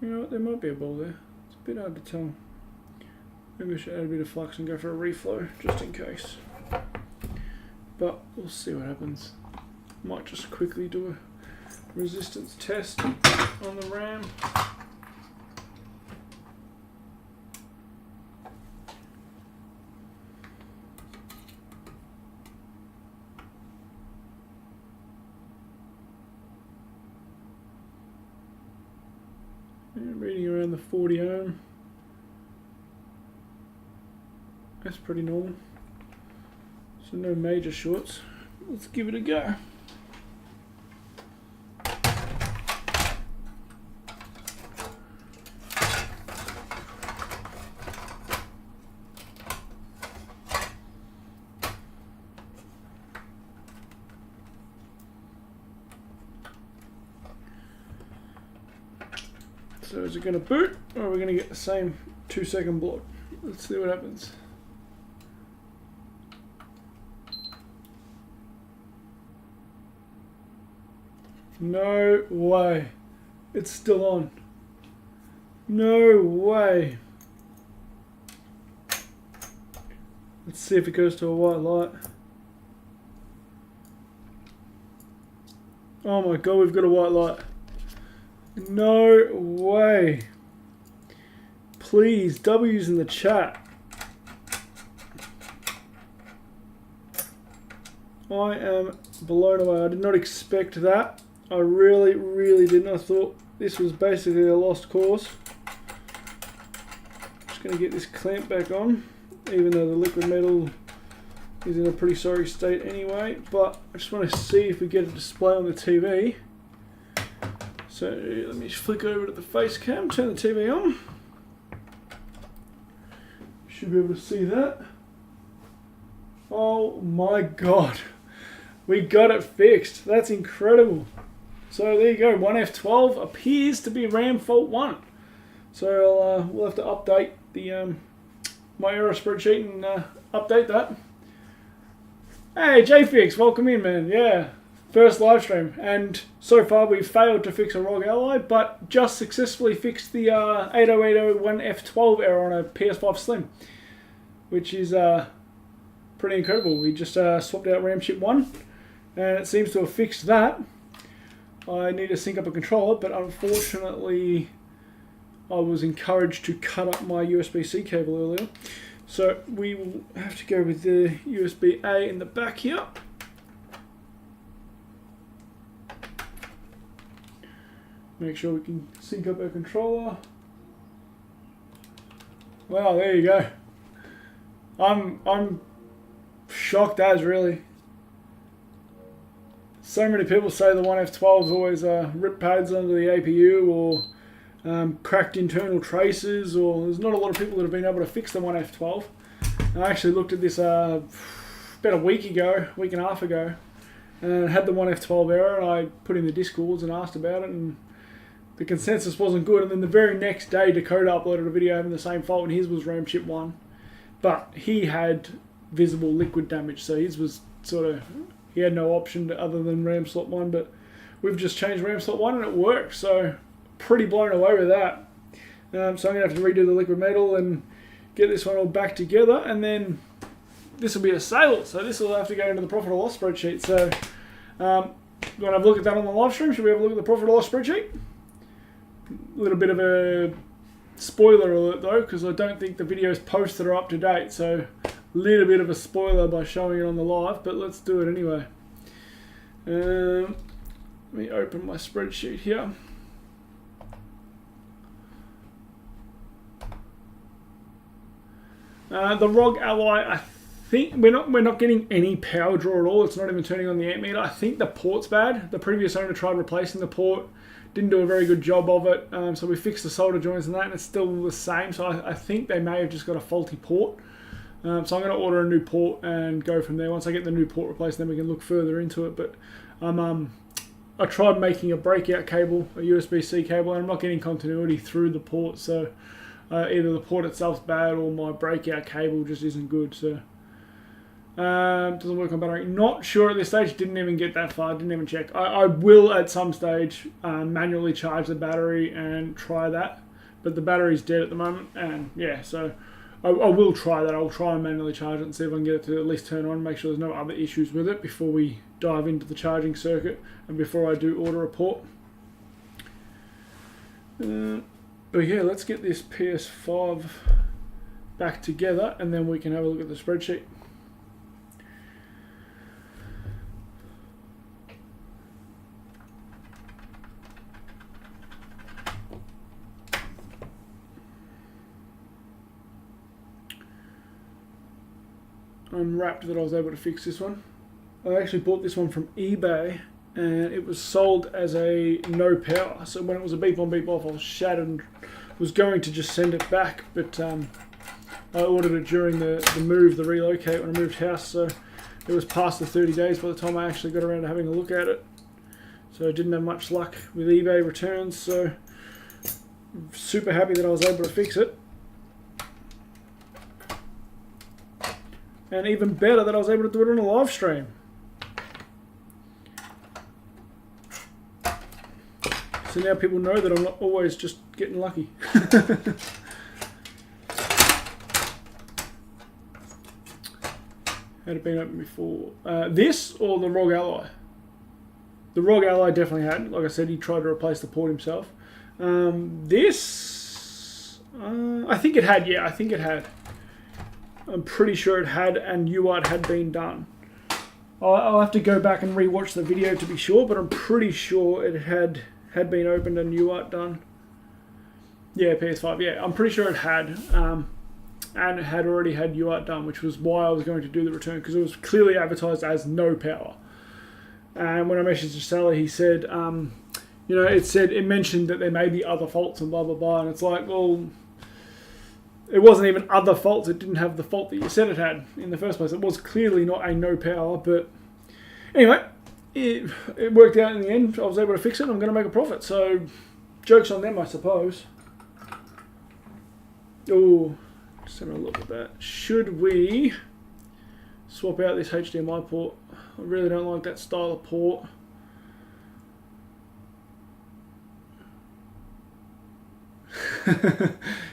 You know what, there might be a ball there. It's a bit hard to tell. Maybe we should add a bit of flux and go for a reflow, just in case. But we'll see what happens. Might just quickly do a resistance test on the RAM. And reading around the 40 ohm. That's pretty normal. So no major shorts. Let's give it a go. So is it going to boot, or are we going to get the same 2-second block? Let's see what happens. No way. It's still on. No way. Let's see if it goes to a white light. Oh my god, we've got a white light. No way. Please, W's in the chat. I am blown away. I did not expect that. I really, really didn't. I thought this was basically a lost cause. Just going to get this clamp back on, even though the liquid metal is in a pretty sorry state anyway, but I just want to see if we get a display on the TV. So let me just flick over to the face cam, turn the TV on. Should be able to see that. Oh my god, we got it fixed. That's incredible. So there you go, 1F12 appears to be RAM fault 1. So we'll have to update the my error spreadsheet and update that. Hey JFix, welcome in, man. Yeah, first live stream, and so far we've failed to fix a ROG Ally, but just successfully fixed the 80801F12 error on a PS5 Slim, which is pretty incredible. We just swapped out RAM chip 1, and it seems to have fixed that. I need to sync up a controller, but unfortunately I was encouraged to cut up my USB-C cable earlier. So we will have to go with the USB-A in the back here. Make sure we can sync up our controller. Wow, there you go. I'm shocked as really. So many people say the 1F12 is always rip pads under the APU or cracked internal traces, or there's not a lot of people that have been able to fix the 1F12. I actually looked at this about a week and a half ago, and had the 1F12 error, and I put in the Discords and asked about it, and the consensus wasn't good. And then the very next day, Dakota uploaded a video having the same fault, and his was RAM chip 1, but he had visible liquid damage, so his was sort of, he had no option other than RAM slot 1, but we've just changed RAM slot 1 and it works, so pretty blown away with that. So I'm going to have to redo the liquid metal and get this one all back together, and then this will be a sale, so this will have to go into the profit or loss spreadsheet. So you want to have a look at that on the live stream? Should we have a look at the profit or loss spreadsheet? A little bit of a spoiler alert though, because I don't think the videos posted are up to date, so a little bit of a spoiler by showing it on the live, but let's do it anyway. Let me open my spreadsheet here. The ROG Ally, I think we're not getting any power draw at all. It's not even turning on the amp meter. I think the port's bad. The previous owner tried replacing the port, didn't do a very good job of it. So we fixed the solder joints and that, and it's still the same. So I think they may have just got a faulty port. So I'm going to order a new port and go from there. Once I get the new port replaced, then we can look further into it. But I tried making a breakout cable, a USB-C cable, and I'm not getting continuity through the port. So either the port itself's bad or my breakout cable just isn't good. So doesn't work on battery. Not sure at this stage. Didn't even get that far. Didn't even check. I will at some stage manually charge the battery and try that. But the battery's dead at the moment, and yeah, so I will try that. I'll try and manually charge it and see if I can get it to at least turn on. Make sure there's no other issues with it before we dive into the charging circuit and before I do order a port. But yeah, let's get this PS5 back together and then we can have a look at the spreadsheet. I'm wrapped that I was able to fix this one. I actually bought this one from eBay and it was sold as a no power. So when it was a beep on beep off, I was shattered and was going to just send it back, but I ordered it during the relocate when I moved house, so it was past the 30 days by the time I actually got around to having a look at it. So I didn't have much luck with eBay returns, so I'm super happy that I was able to fix it. And even better that I was able to do it on a live stream. So now people know that I'm not always just getting lucky. Had it been open before? This or the ROG Ally? The ROG Ally definitely had. Like I said, he tried to replace the port himself. This, I think it had, yeah, I think it had. I'm pretty sure it had, and UART had been done. I'll have to go back and re-watch the video to be sure, but I'm pretty sure it had been opened and UART done. Yeah, PS5. Yeah, I'm pretty sure it had. And it had already had UART done, which was why I was going to do the return, because it was clearly advertised as no power. And when I messaged the seller, he said, it mentioned that there may be other faults and blah, blah, blah. And it's like, well, it wasn't even other faults. It didn't have the fault that you said it had in the first place. It was clearly not a no power. But anyway, it worked out in the end. I was able to fix it. I'm going to make a profit. So joke's on them, I suppose. Oh, just having a look at that. Should we swap out this HDMI port? I really don't like that style of port.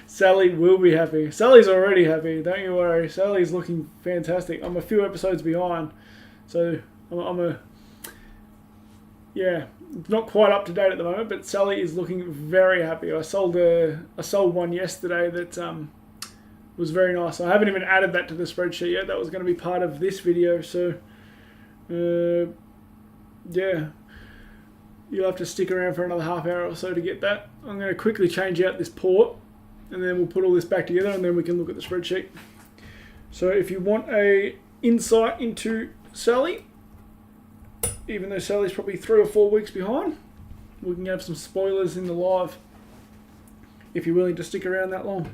Sally will be happy. Sally's already happy, don't you worry. Sally's looking fantastic. I'm a few episodes behind, so not quite up to date at the moment, but Sally is looking very happy. I sold one yesterday that was very nice. I haven't even added that to the spreadsheet yet. That was going to be part of this video, so yeah, you'll have to stick around for another half hour or so to get that. I'm going to quickly change out this port, and then we'll put all this back together, and then we can look at the spreadsheet. So if you want a insight into Sally, even though Sally's probably 3 or 4 weeks behind, we can have some spoilers in the live if you're willing to stick around that long.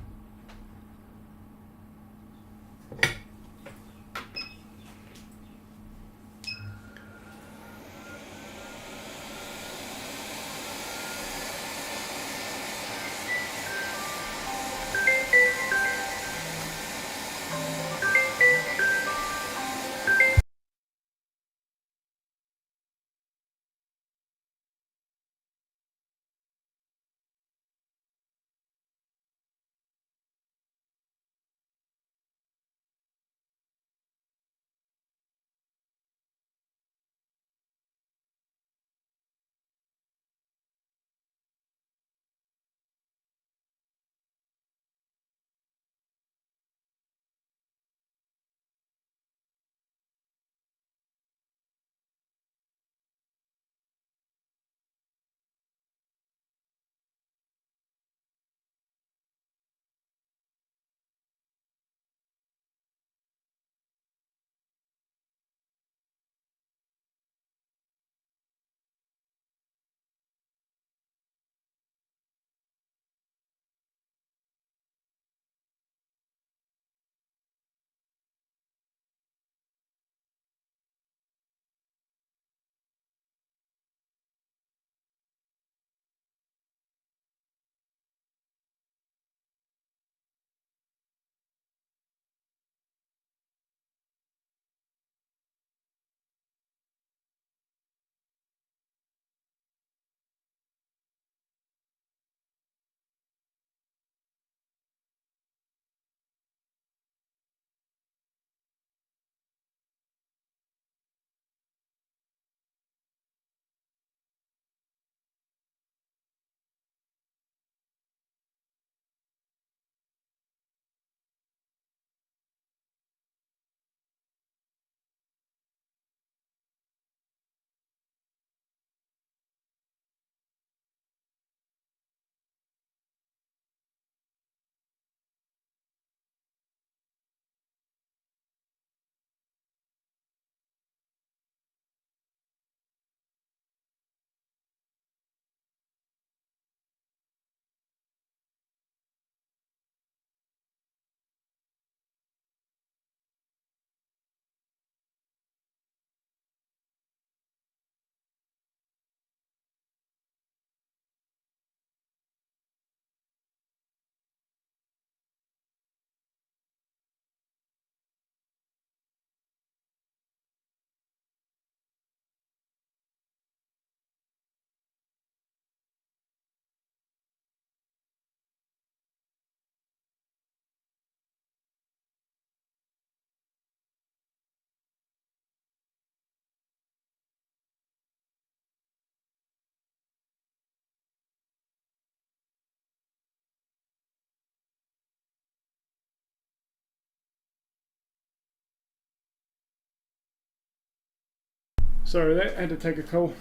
Sorry, that had to take a call.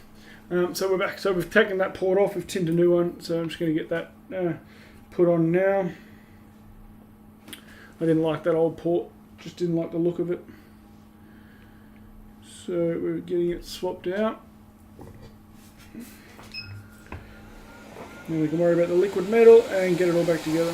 So we're back. So we've taken that port off. We've tinned a new one. So I'm just going to get that put on now. I didn't like that old port, just didn't like the look of it. So we're getting it swapped out. Then we can worry about the liquid metal and get it all back together.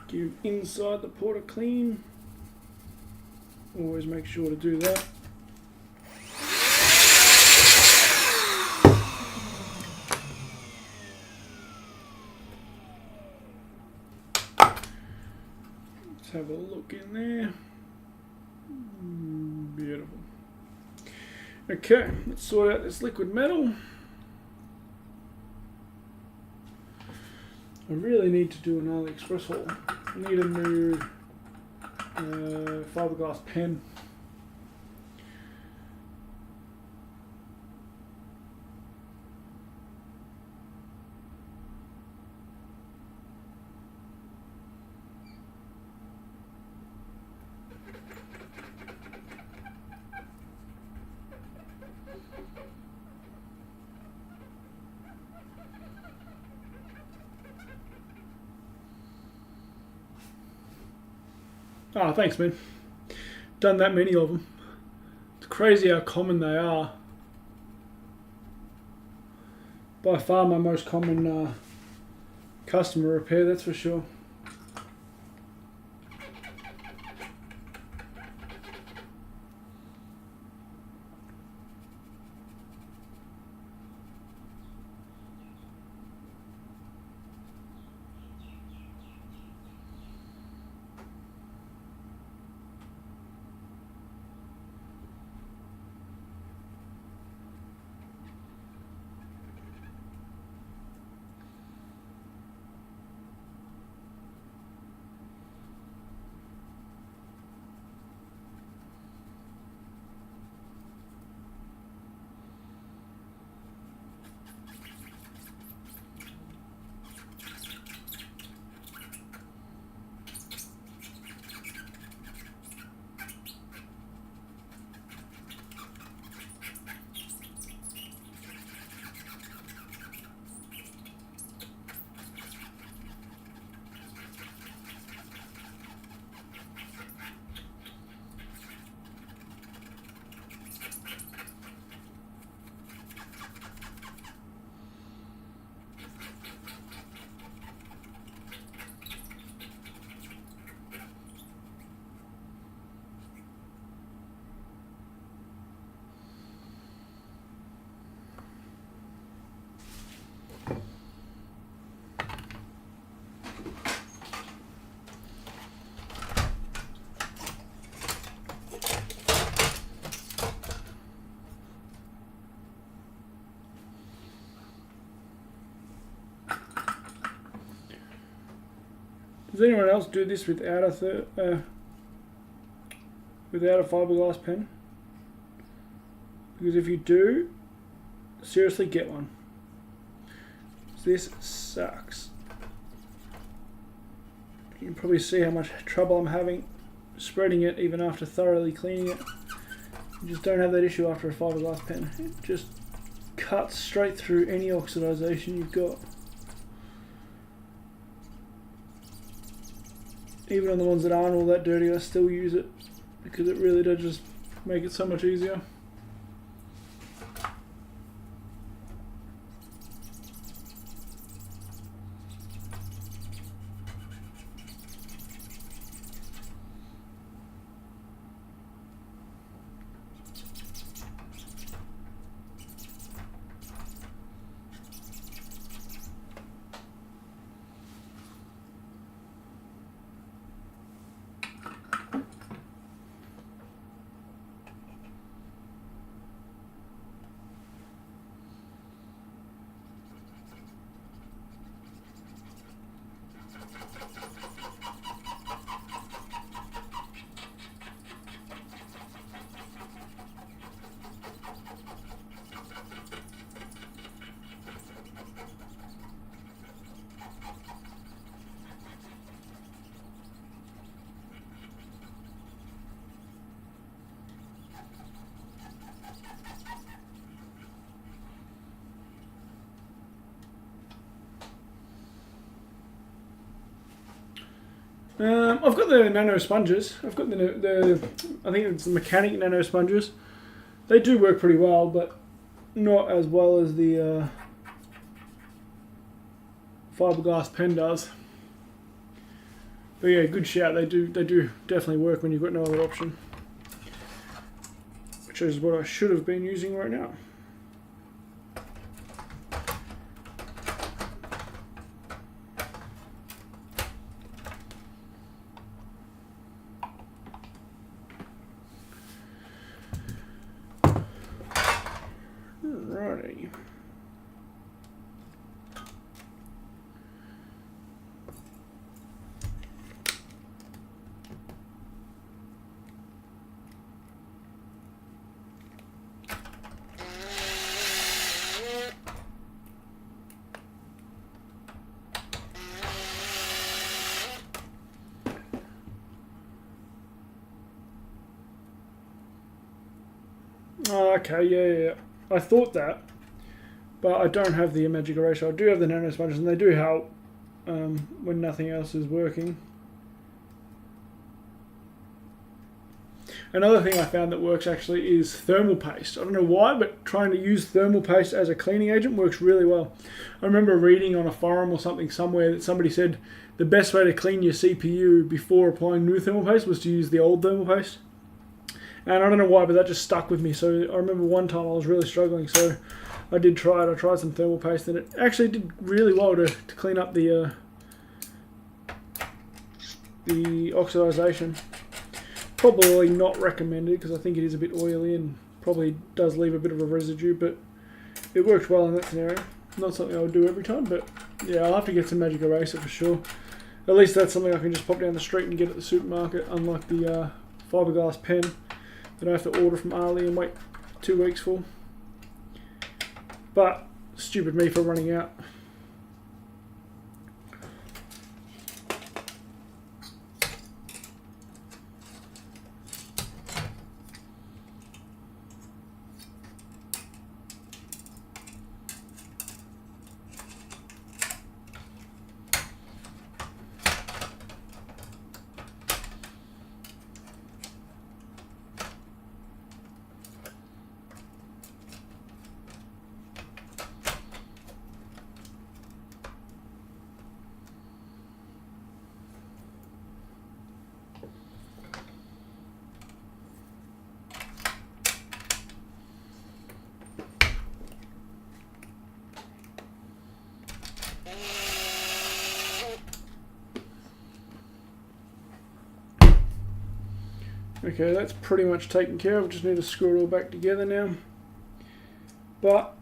Give inside the port a clean. Always make sure to do that. Let's have a look in there. Beautiful. Okay, let's sort out this liquid metal. I really need to do an AliExpress haul. I need a new fiberglass pen. Oh, thanks, man. Done that many of them. It's crazy how common they are. By far my most common customer repair, that's for sure. Does anyone else do this without a fiberglass pen? Because if you do, seriously get one. This sucks. You can probably see how much trouble I'm having spreading it even after thoroughly cleaning it. You just don't have that issue after a fiberglass pen. It just cuts straight through any oxidization you've got. Even on the ones that aren't all that dirty, I still use it because it really does just make it so much easier. I've got the nano sponges. I've got the I think it's the Mechanic nano sponges. They do work pretty well, but not as well as the fiberglass pen does. But yeah, good shout. They do definitely work when you've got no other option. Which is what I should have been using right now. Alrighty. Oh, okay, yeah. I thought that, but I don't have the magic eraser. I do have the nano sponges, and they do help when nothing else is working. Another thing I found that works actually is thermal paste. I don't know why, but trying to use thermal paste as a cleaning agent works really well. I remember reading on a forum or something somewhere that somebody said the best way to clean your CPU before applying new thermal paste was to use the old thermal paste. And I don't know why, but that just stuck with me. So I remember one time I was really struggling, so I did try it. I tried some thermal paste, and it actually did really well to clean up the oxidization. Probably not recommended because I think it is a bit oily and probably does leave a bit of a residue, but it worked well in that scenario. Not something I would do every time, but yeah, I'll have to get some magic eraser for sure. At least that's something I can just pop down the street and get at the supermarket, unlike the fiberglass pen that I have to order from Ali and wait 2 weeks for. But stupid me for running out. Okay, that's pretty much taken care of. We just need to screw it all back together now. But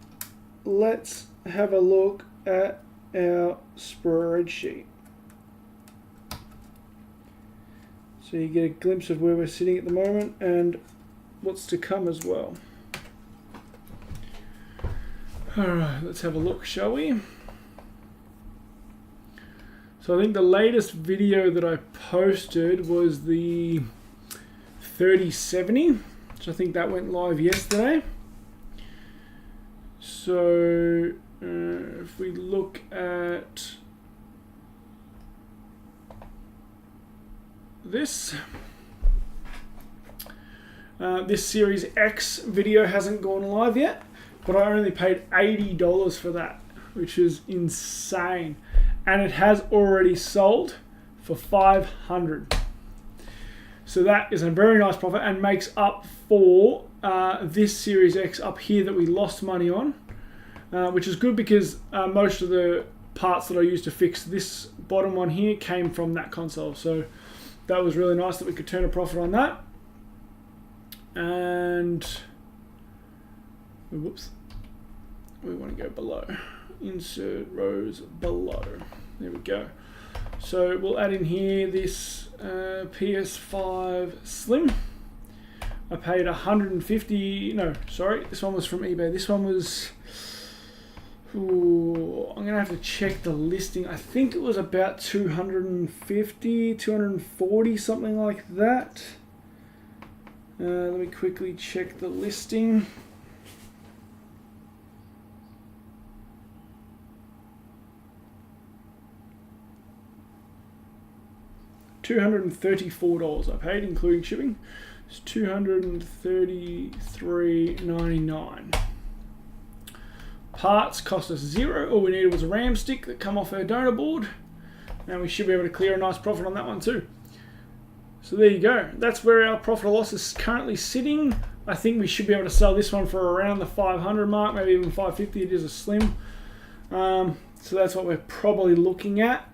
let's have a look at our spreadsheet. So you get a glimpse of where we're sitting at the moment and what's to come as well. Alright, let's have a look, shall we? So I think the latest video that I posted was the 3070, which I think that went live yesterday. So if we look at this, this Series X video hasn't gone live yet, but I only paid $80 for that, which is insane. And it has already sold for $500. So that is a very nice profit and makes up for this Series X up here that we lost money on, which is good because most of the parts that I used to fix this bottom one here came from that console. So that was really nice that we could turn a profit on that. And whoops, we want to go below. Insert rows below. There we go. So we'll add in here this PS5 Slim. I paid 150. No, sorry, this one was from eBay. This one was. Ooh, I'm gonna have to check the listing. I think it was about 250, 240, something like that. Let me quickly check the listing. $234 I paid, including shipping. It's $233.99. Parts cost us $0. All we needed was a RAM stick that come off our donor board, and we should be able to clear a nice profit on that one too. So there you go. That's where our profit or loss is currently sitting. I think we should be able to sell this one for around the 500 mark, maybe even 550. It is a Slim. So that's what we're probably looking at,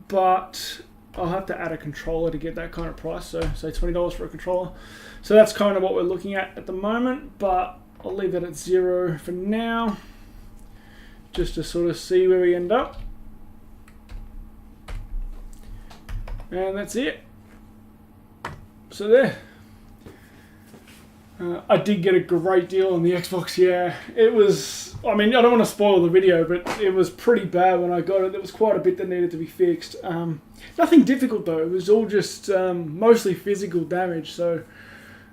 but I'll have to add a controller to get that kind of price, so say $20 for a controller. So that's kind of what we're looking at the moment, but I'll leave that at $0 for now, just to sort of see where we end up. And that's it. So there. I did get a great deal on the Xbox, yeah. It was, I mean, I don't want to spoil the video, but it was pretty bad when I got it. There was quite a bit that needed to be fixed. Nothing difficult though, it was all just mostly physical damage, so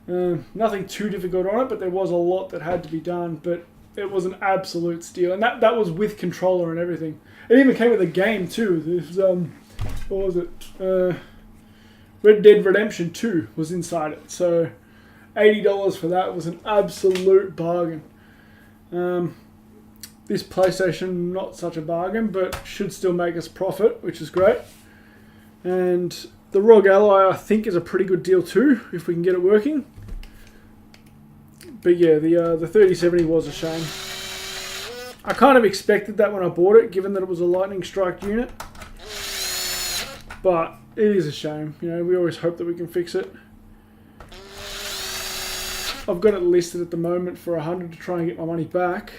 nothing too difficult on it, but there was a lot that had to be done, but it was an absolute steal. And that was with controller and everything. It even came with a game too. It was, what was it? Red Dead Redemption 2 was inside it, so $80 for that was an absolute bargain. This PlayStation, not such a bargain, but should still make us profit, which is great. And the ROG Ally, I think, is a pretty good deal too, if we can get it working. But yeah, the 3070 was a shame. I kind of expected that when I bought it, given that it was a Lightning Strike unit. But it is a shame. You know, we always hope that we can fix it. I've got it listed at the moment for 100 to try and get my money back.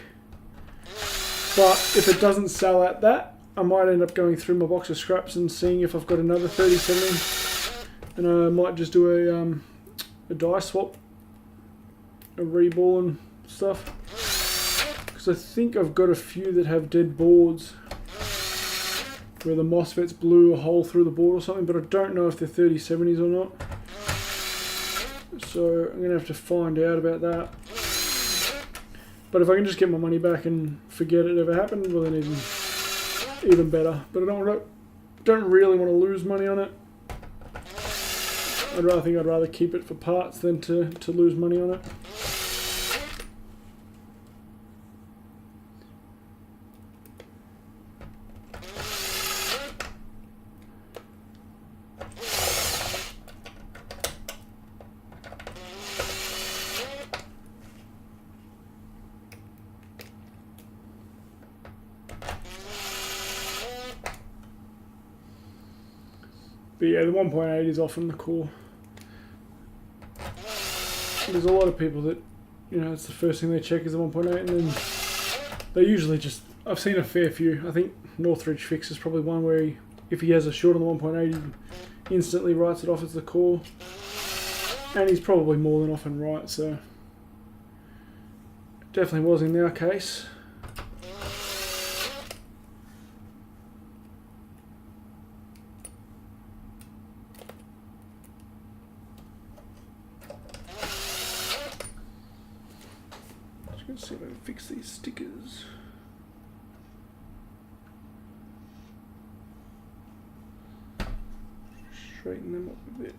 But if it doesn't sell at that, I might end up going through my box of scraps and seeing if I've got another 3070. And I might just do a die swap, a reball and stuff. Because I think I've got a few that have dead boards, where the MOSFETs blew a hole through the board or something, but I don't know if they're 3070s or not. So I'm going to have to find out about that. But if I can just get my money back and forget it ever happened, well then even better. But I don't really want to lose money on it. I'd rather keep it for parts than to lose money on it. But yeah, the 1.8 is often the core. There's a lot of people that, you know, it's the first thing they check is the 1.8, and then they usually just, I've seen a fair few. I think Northridge Fix is probably one where if he has a short on the 1.8, instantly writes it off as the core. And he's probably more than often right, so definitely was in our case. Just gonna see if I can fix these stickers. Straighten them up a bit.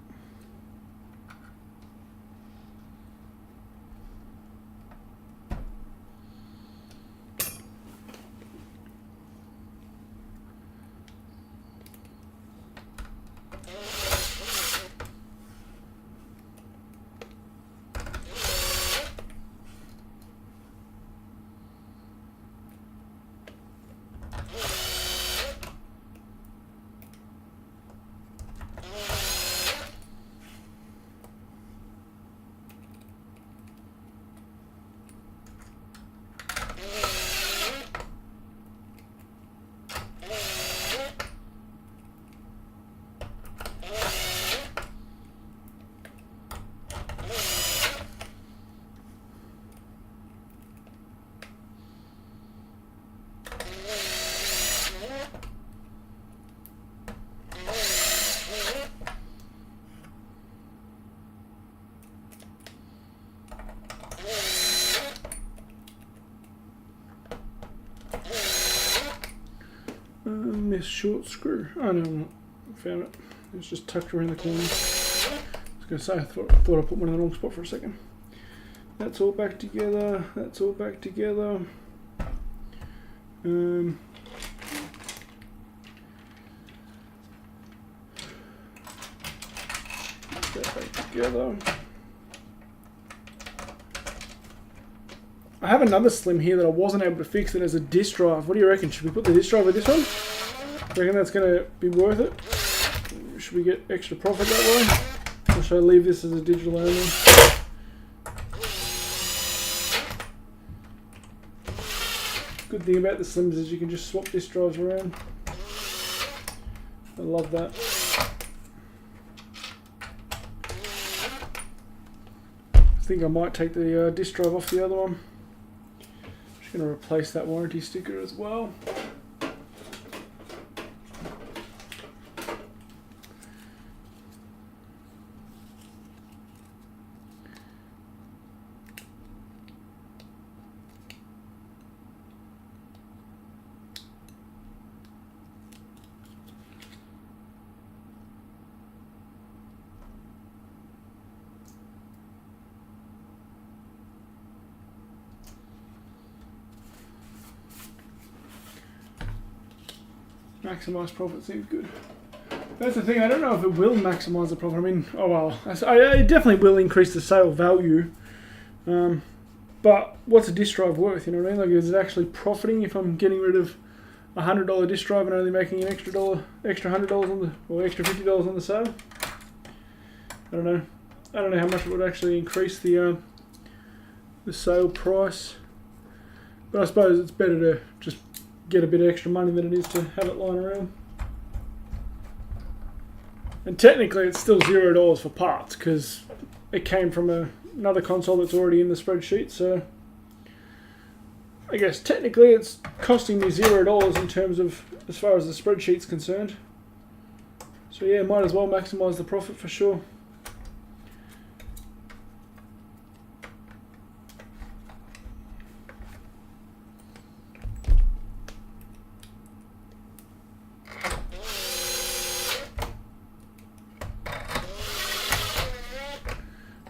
This short screw. Oh no, I found it. It's just tucked around the corner. I was going to say, I thought I put one in the wrong spot for a second. That's all back together. That's all back together. Put that back together. I have another slim here that I wasn't able to fix it as a disk drive. What do you reckon? Should we put the disk drive with this one? Reckon that's going to be worth it? Should we get extra profit that way? Or should I leave this as a digital only? Good thing about the slims is you can just swap disk drives around. I love that. I think I might take the disk drive off the other one. Just going to replace that warranty sticker as well. Maximise profit seems good. That's the thing, I don't know if it will maximise the profit. I mean, oh well, it definitely will increase the sale value. But what's a disk drive worth, you know what I mean? Like, is it actually profiting if I'm getting rid of a $100 disk drive and only making an extra $100 on the, or extra $50 on the sale? I don't know. I don't know how much it would actually increase the sale price. But I suppose it's better to just get a bit of extra money than it is to have it lying around. And technically it's still $0 for parts because it came from another console that's already in the spreadsheet, so I guess technically it's costing me $0 in terms of as far as the spreadsheet's concerned. So yeah, might as well maximise the profit for sure.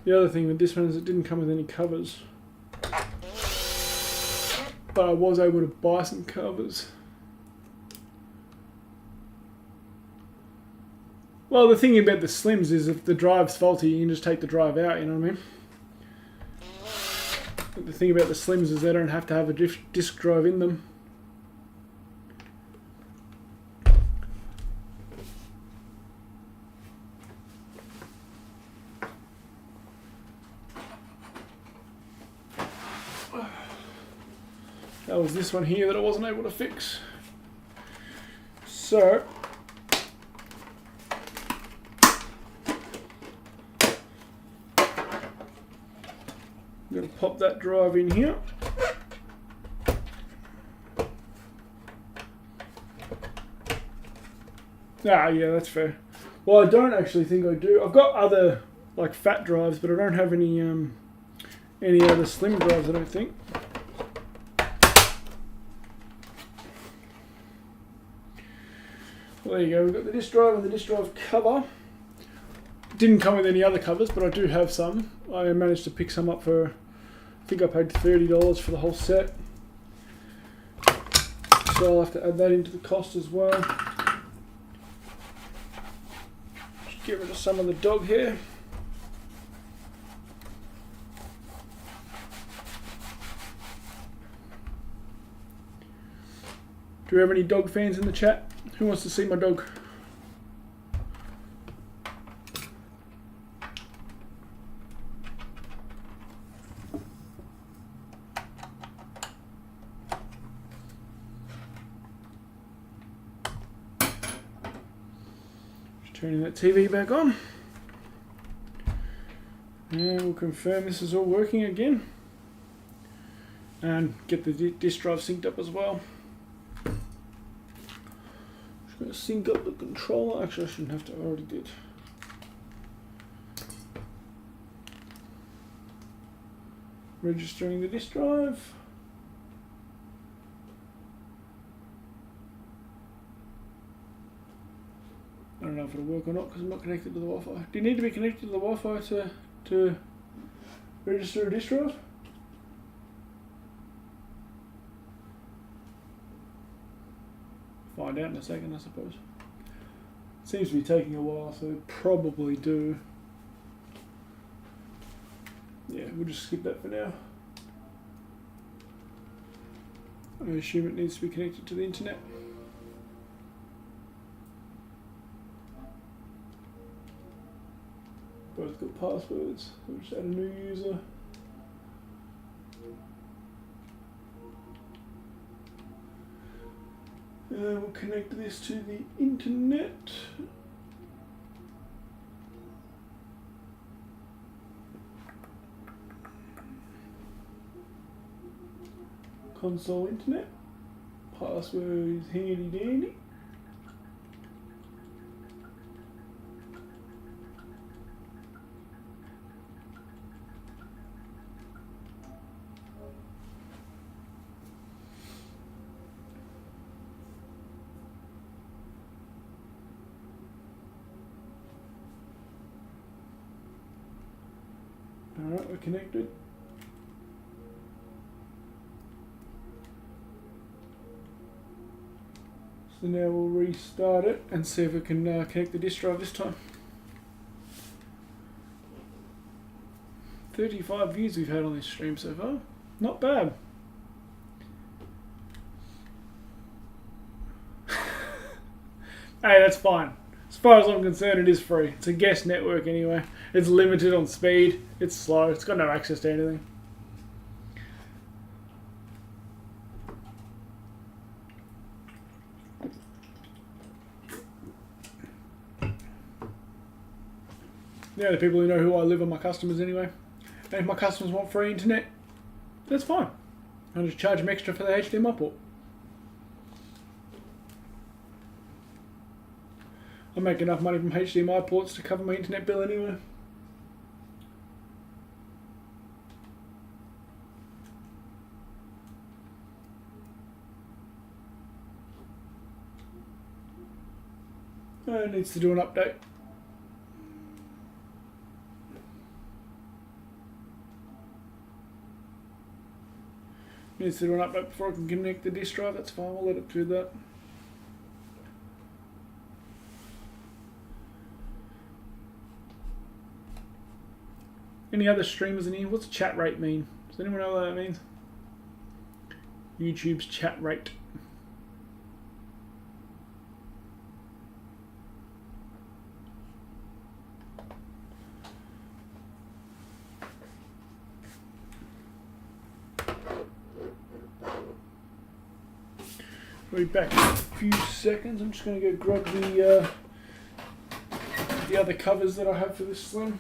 The other thing with this one is it didn't come with any covers. But I was able to buy some covers. Well, the thing about the slims is if the drive's faulty, you can just take the drive out, you know what I mean? But the thing about the slims is they don't have to have a disk drive in them. That was this one here that I wasn't able to fix. So, I'm going to pop that drive in here. Ah, yeah, that's fair. Well, I don't actually think I do. I've got other like fat drives, but I don't have any other slim drives, I don't think. Well, there you go. We've got the disk drive and the disk drive cover. Didn't come with any other covers, but I do have some. I managed to pick some up for, I think I paid $30 for the whole set. So I'll have to add that into the cost as well. Just get rid of some of the dog hair. Do we have any dog fans in the chat? Who wants to see my dog? Turning that TV back on. And we'll confirm this is all working again. And get the disk drive synced up as well. Just going to sync up the controller. Actually, I shouldn't have to, I already did. Registering the disk drive. I don't know if it'll work or not because I'm not connected to the Wi-Fi. Do you need to be connected to the Wi-Fi to register a disk drive? Find out in a second, I suppose. Seems to be taking a while, so probably do. Yeah, we'll just skip that for now. I assume it needs to be connected to the internet. Both got passwords. We'll just add a new user. And we'll connect this to the internet. Console internet. Password is handy dandy. Alright, we're connected. So now we'll restart it and see if we can connect the disk drive this time. 35 views we've had on this stream so far. Not bad. Hey, that's fine. As far as I'm concerned, it is free. It's a guest network anyway. It's limited on speed. It's slow. It's got no access to anything. Yeah, the people who know who I live are my customers anyway. And if my customers want free internet, that's fine. I'll just charge them extra for the HDMI port. I make enough money from HDMI ports to cover my internet bill anyway. It needs to do an update. Needs to do an update before I can connect the disk drive. That's fine, we'll let it do that. Any other streamers in here? What's chat rate mean? Does anyone know what that means? YouTube's chat rate. We'll be back in a few seconds. I'm just going to go grab the other covers that I have for this slim.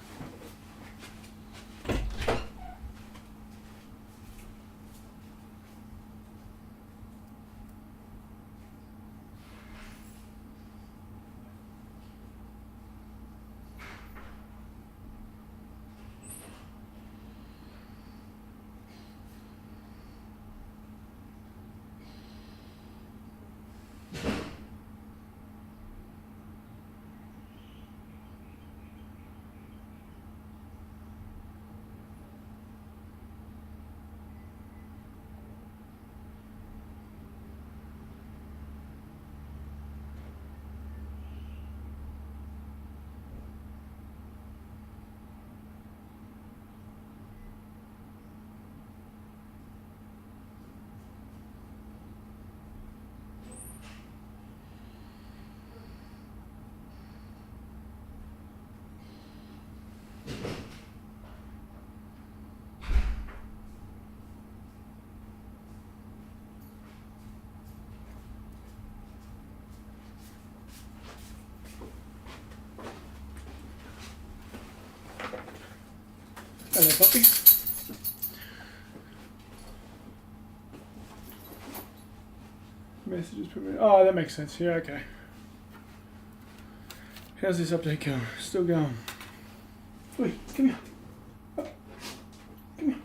Hello, puppy. Messages per minute. Oh, that makes sense. Yeah, okay. How's this update going? Still going. Oi, come here. Oh, come here.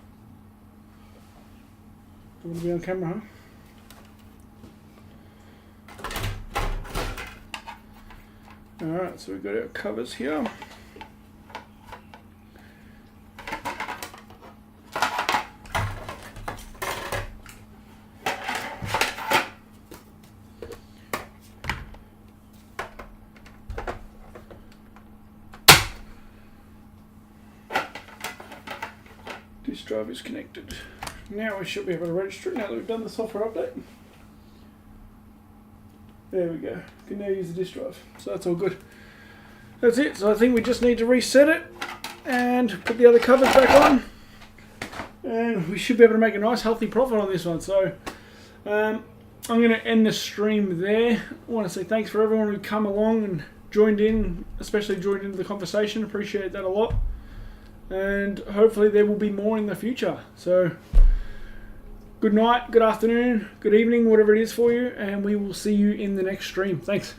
Don't want to be on camera, huh? Alright, so we've got our covers here. This drive is connected. Now we should be able to register it now that we've done the software update. There we go. Can now use the disk drive. So that's all good. That's it. So I think we just need to reset it and put the other covers back on. And we should be able to make a nice healthy profit on this one. So I'm going to end the stream there. I want to say thanks for everyone who come along and joined in, especially joined into the conversation. Appreciate that a lot. And hopefully there will be more in the future. So good night, good afternoon, good evening, whatever it is for you, and we will see you in the next stream. Thanks.